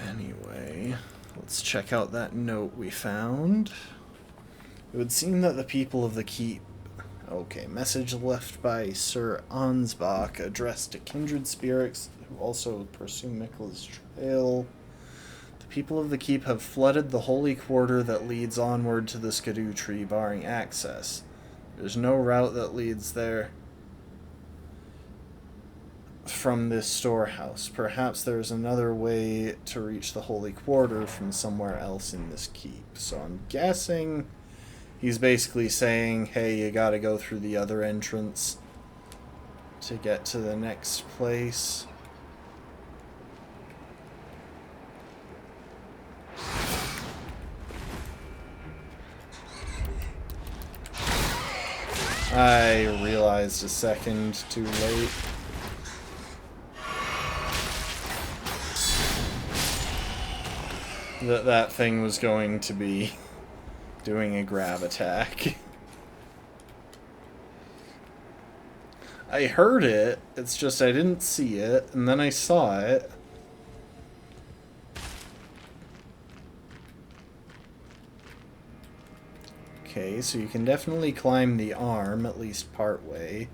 Anyway, let's check out that note we found. It would seem that the people of the keep... Okay, message left by Sir Ansbach addressed to kindred spirits who also pursue Mikla's trail. The people of the keep have flooded the holy quarter that leads onward to the Skadoo tree, barring access. There's no route that leads there from this storehouse. Perhaps there's another way to reach the holy quarter from somewhere else in this keep. So I'm guessing he's basically saying, hey, you gotta go through the other entrance to get to the next place. I realized a second too late. That thing was going to be doing a grab attack. I heard it, it's just I didn't see it, and then I saw it. Okay, so you can definitely climb the arm, at least part way.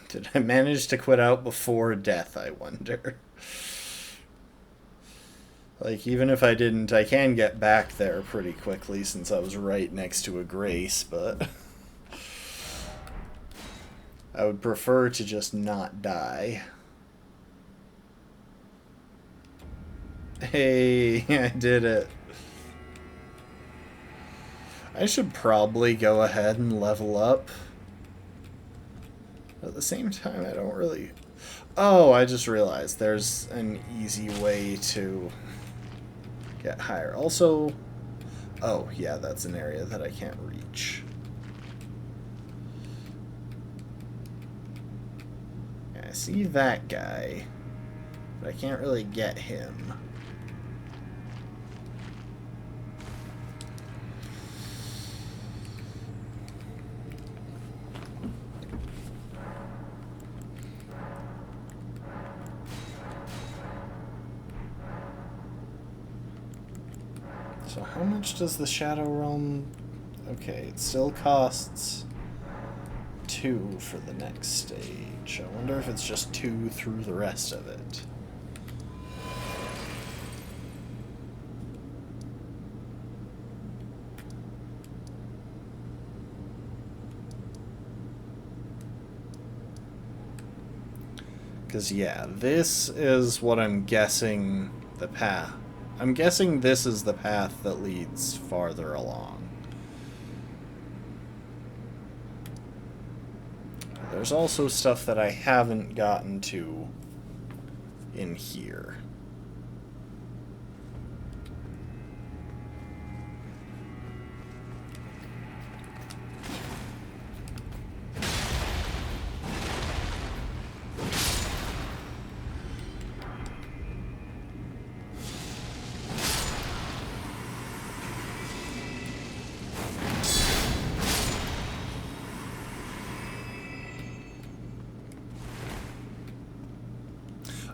Did I manage to quit out before death, I wonder? Like, even if I didn't, I can get back there pretty quickly since I was right next to a grace, but I would prefer to just not die. Hey, I did it. I should probably go ahead and level up. At the same time, I don't really... Oh, I just realized there's an easy way to get higher. Also... Oh, yeah, that's an area that I can't reach. Yeah, I see that guy. But I can't really get him. So how much does the Shadow Realm... Okay, it still costs 2 for the next stage. I wonder if it's just 2 through the rest of it. Because, yeah, this is what I'm guessing the path. I'm guessing this is the path that leads farther along. There's also stuff that I haven't gotten to in here.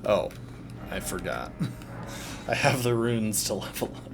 Oh, I forgot. I have the runes to level up.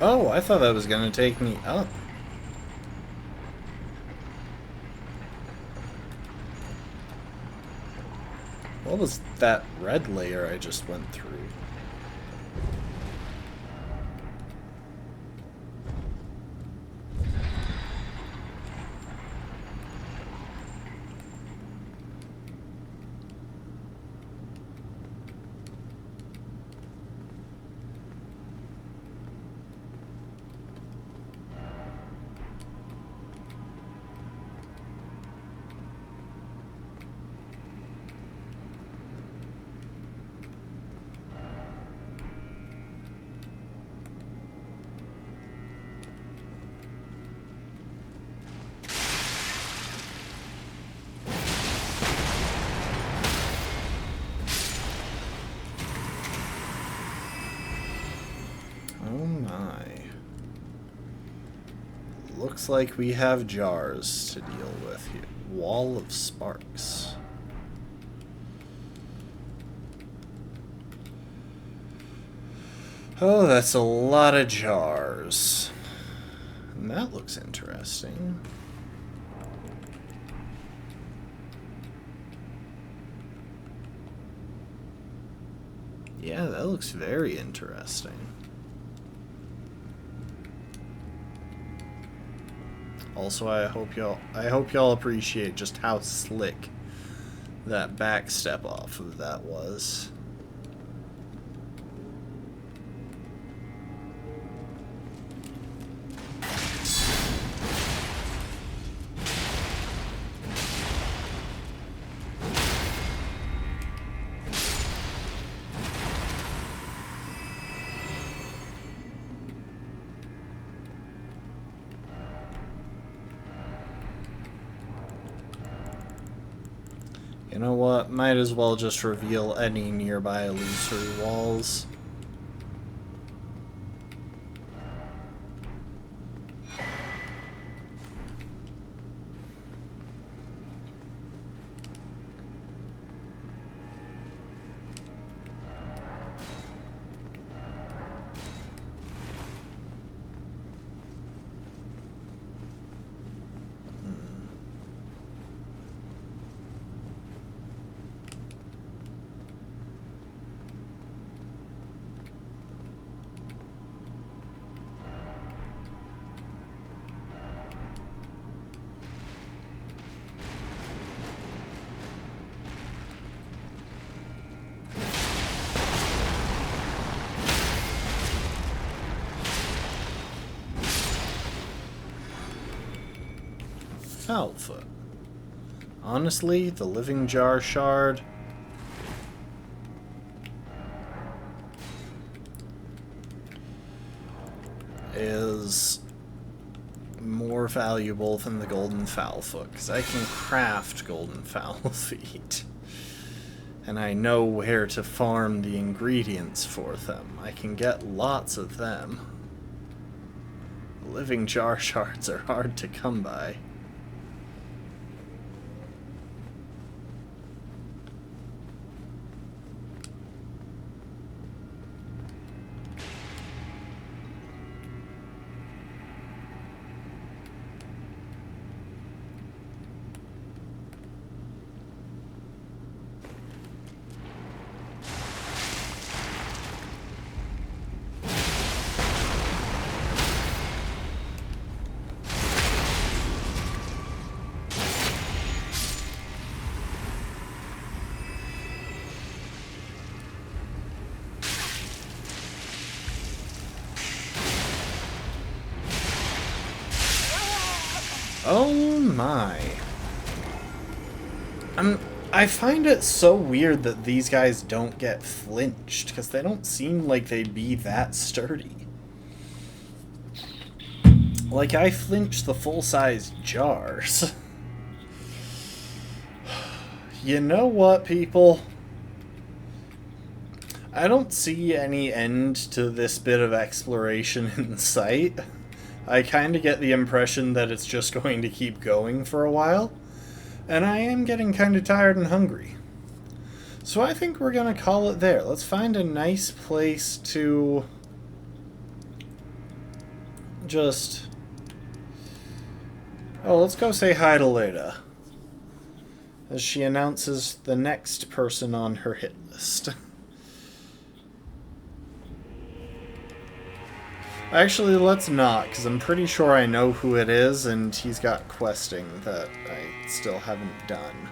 Oh, I thought that was going to take me up. What was that red layer I just went through? Oh my. Looks like we have jars to deal with here. Wall of Sparks. Oh, that's a lot of jars. And that looks interesting. Yeah, that looks very interesting. Also, I hope y'all appreciate just how slick that back step off of that was. You know what? Might as well just reveal any nearby illusory walls. Foulfoot. Honestly, the Living Jar Shard is more valuable than the Golden Foulfoot, because I can craft Golden Foul Feet. And I know where to farm the ingredients for them. I can get lots of them. Living Jar Shards are hard to come by. Oh my. I find it so weird that these guys don't get flinched, because they don't seem like they'd be that sturdy. Like, I flinch the full-size jars. You know what, people? I don't see any end to this bit of exploration in sight. I kind of get the impression that it's just going to keep going for a while, and I am getting kind of tired and hungry. So I think we're going to call it there. Let's find a nice place to just... Oh, let's go say hi to Leda, as she announces the next person on her hit list. Actually, let's not, because I'm pretty sure I know who it is, and he's got questing that I still haven't done.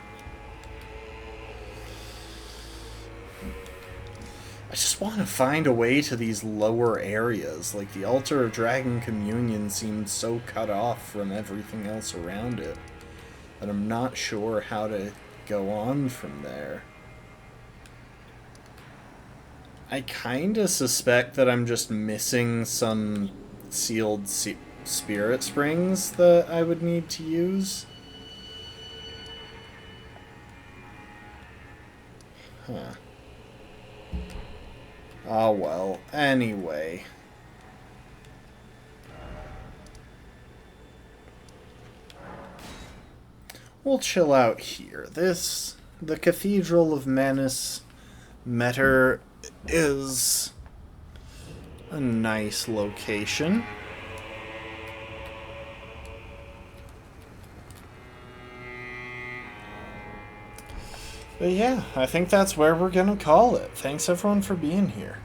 I just want to find a way to these lower areas. Like, the Altar of Dragon Communion seems so cut off from everything else around it, that I'm not sure how to go on from there. I kind of suspect that I'm just missing some sealed spirit springs that I would need to use. Huh. Oh well, anyway. We'll chill out here. The Cathedral of Manus Meter is a nice location. But yeah, I think that's where we're gonna call it. Thanks everyone for being here.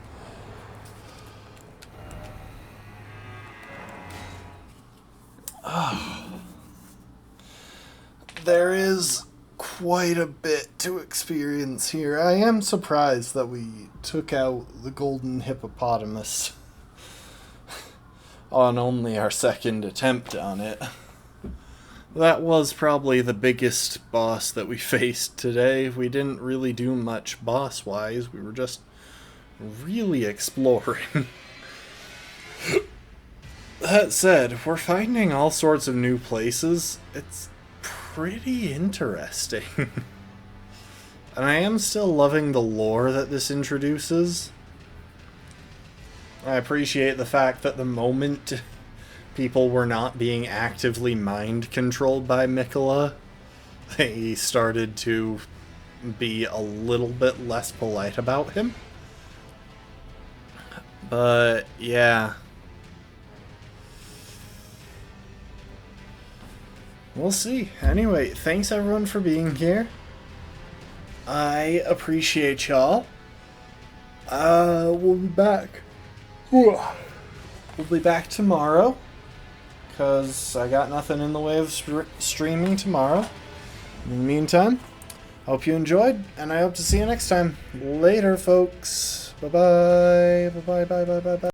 There is quite a bit to experience here. I am surprised that we took out the golden hippopotamus on only our second attempt on it. That was probably the biggest boss that we faced today. We didn't really do much boss-wise. We were just really exploring. That said, we're finding all sorts of new places. It's pretty interesting. And I am still loving the lore that this introduces. I appreciate the fact that the moment people were not being actively mind-controlled by Mikola, they started to be a little bit less polite about him. But, yeah. We'll see. Anyway, thanks everyone for being here. I appreciate y'all. We'll be back. We'll be back tomorrow, because I got nothing in the way of streaming tomorrow. In the meantime, hope you enjoyed, and I hope to see you next time. Later, folks. Bye-bye. Bye-bye, bye-bye, bye-bye.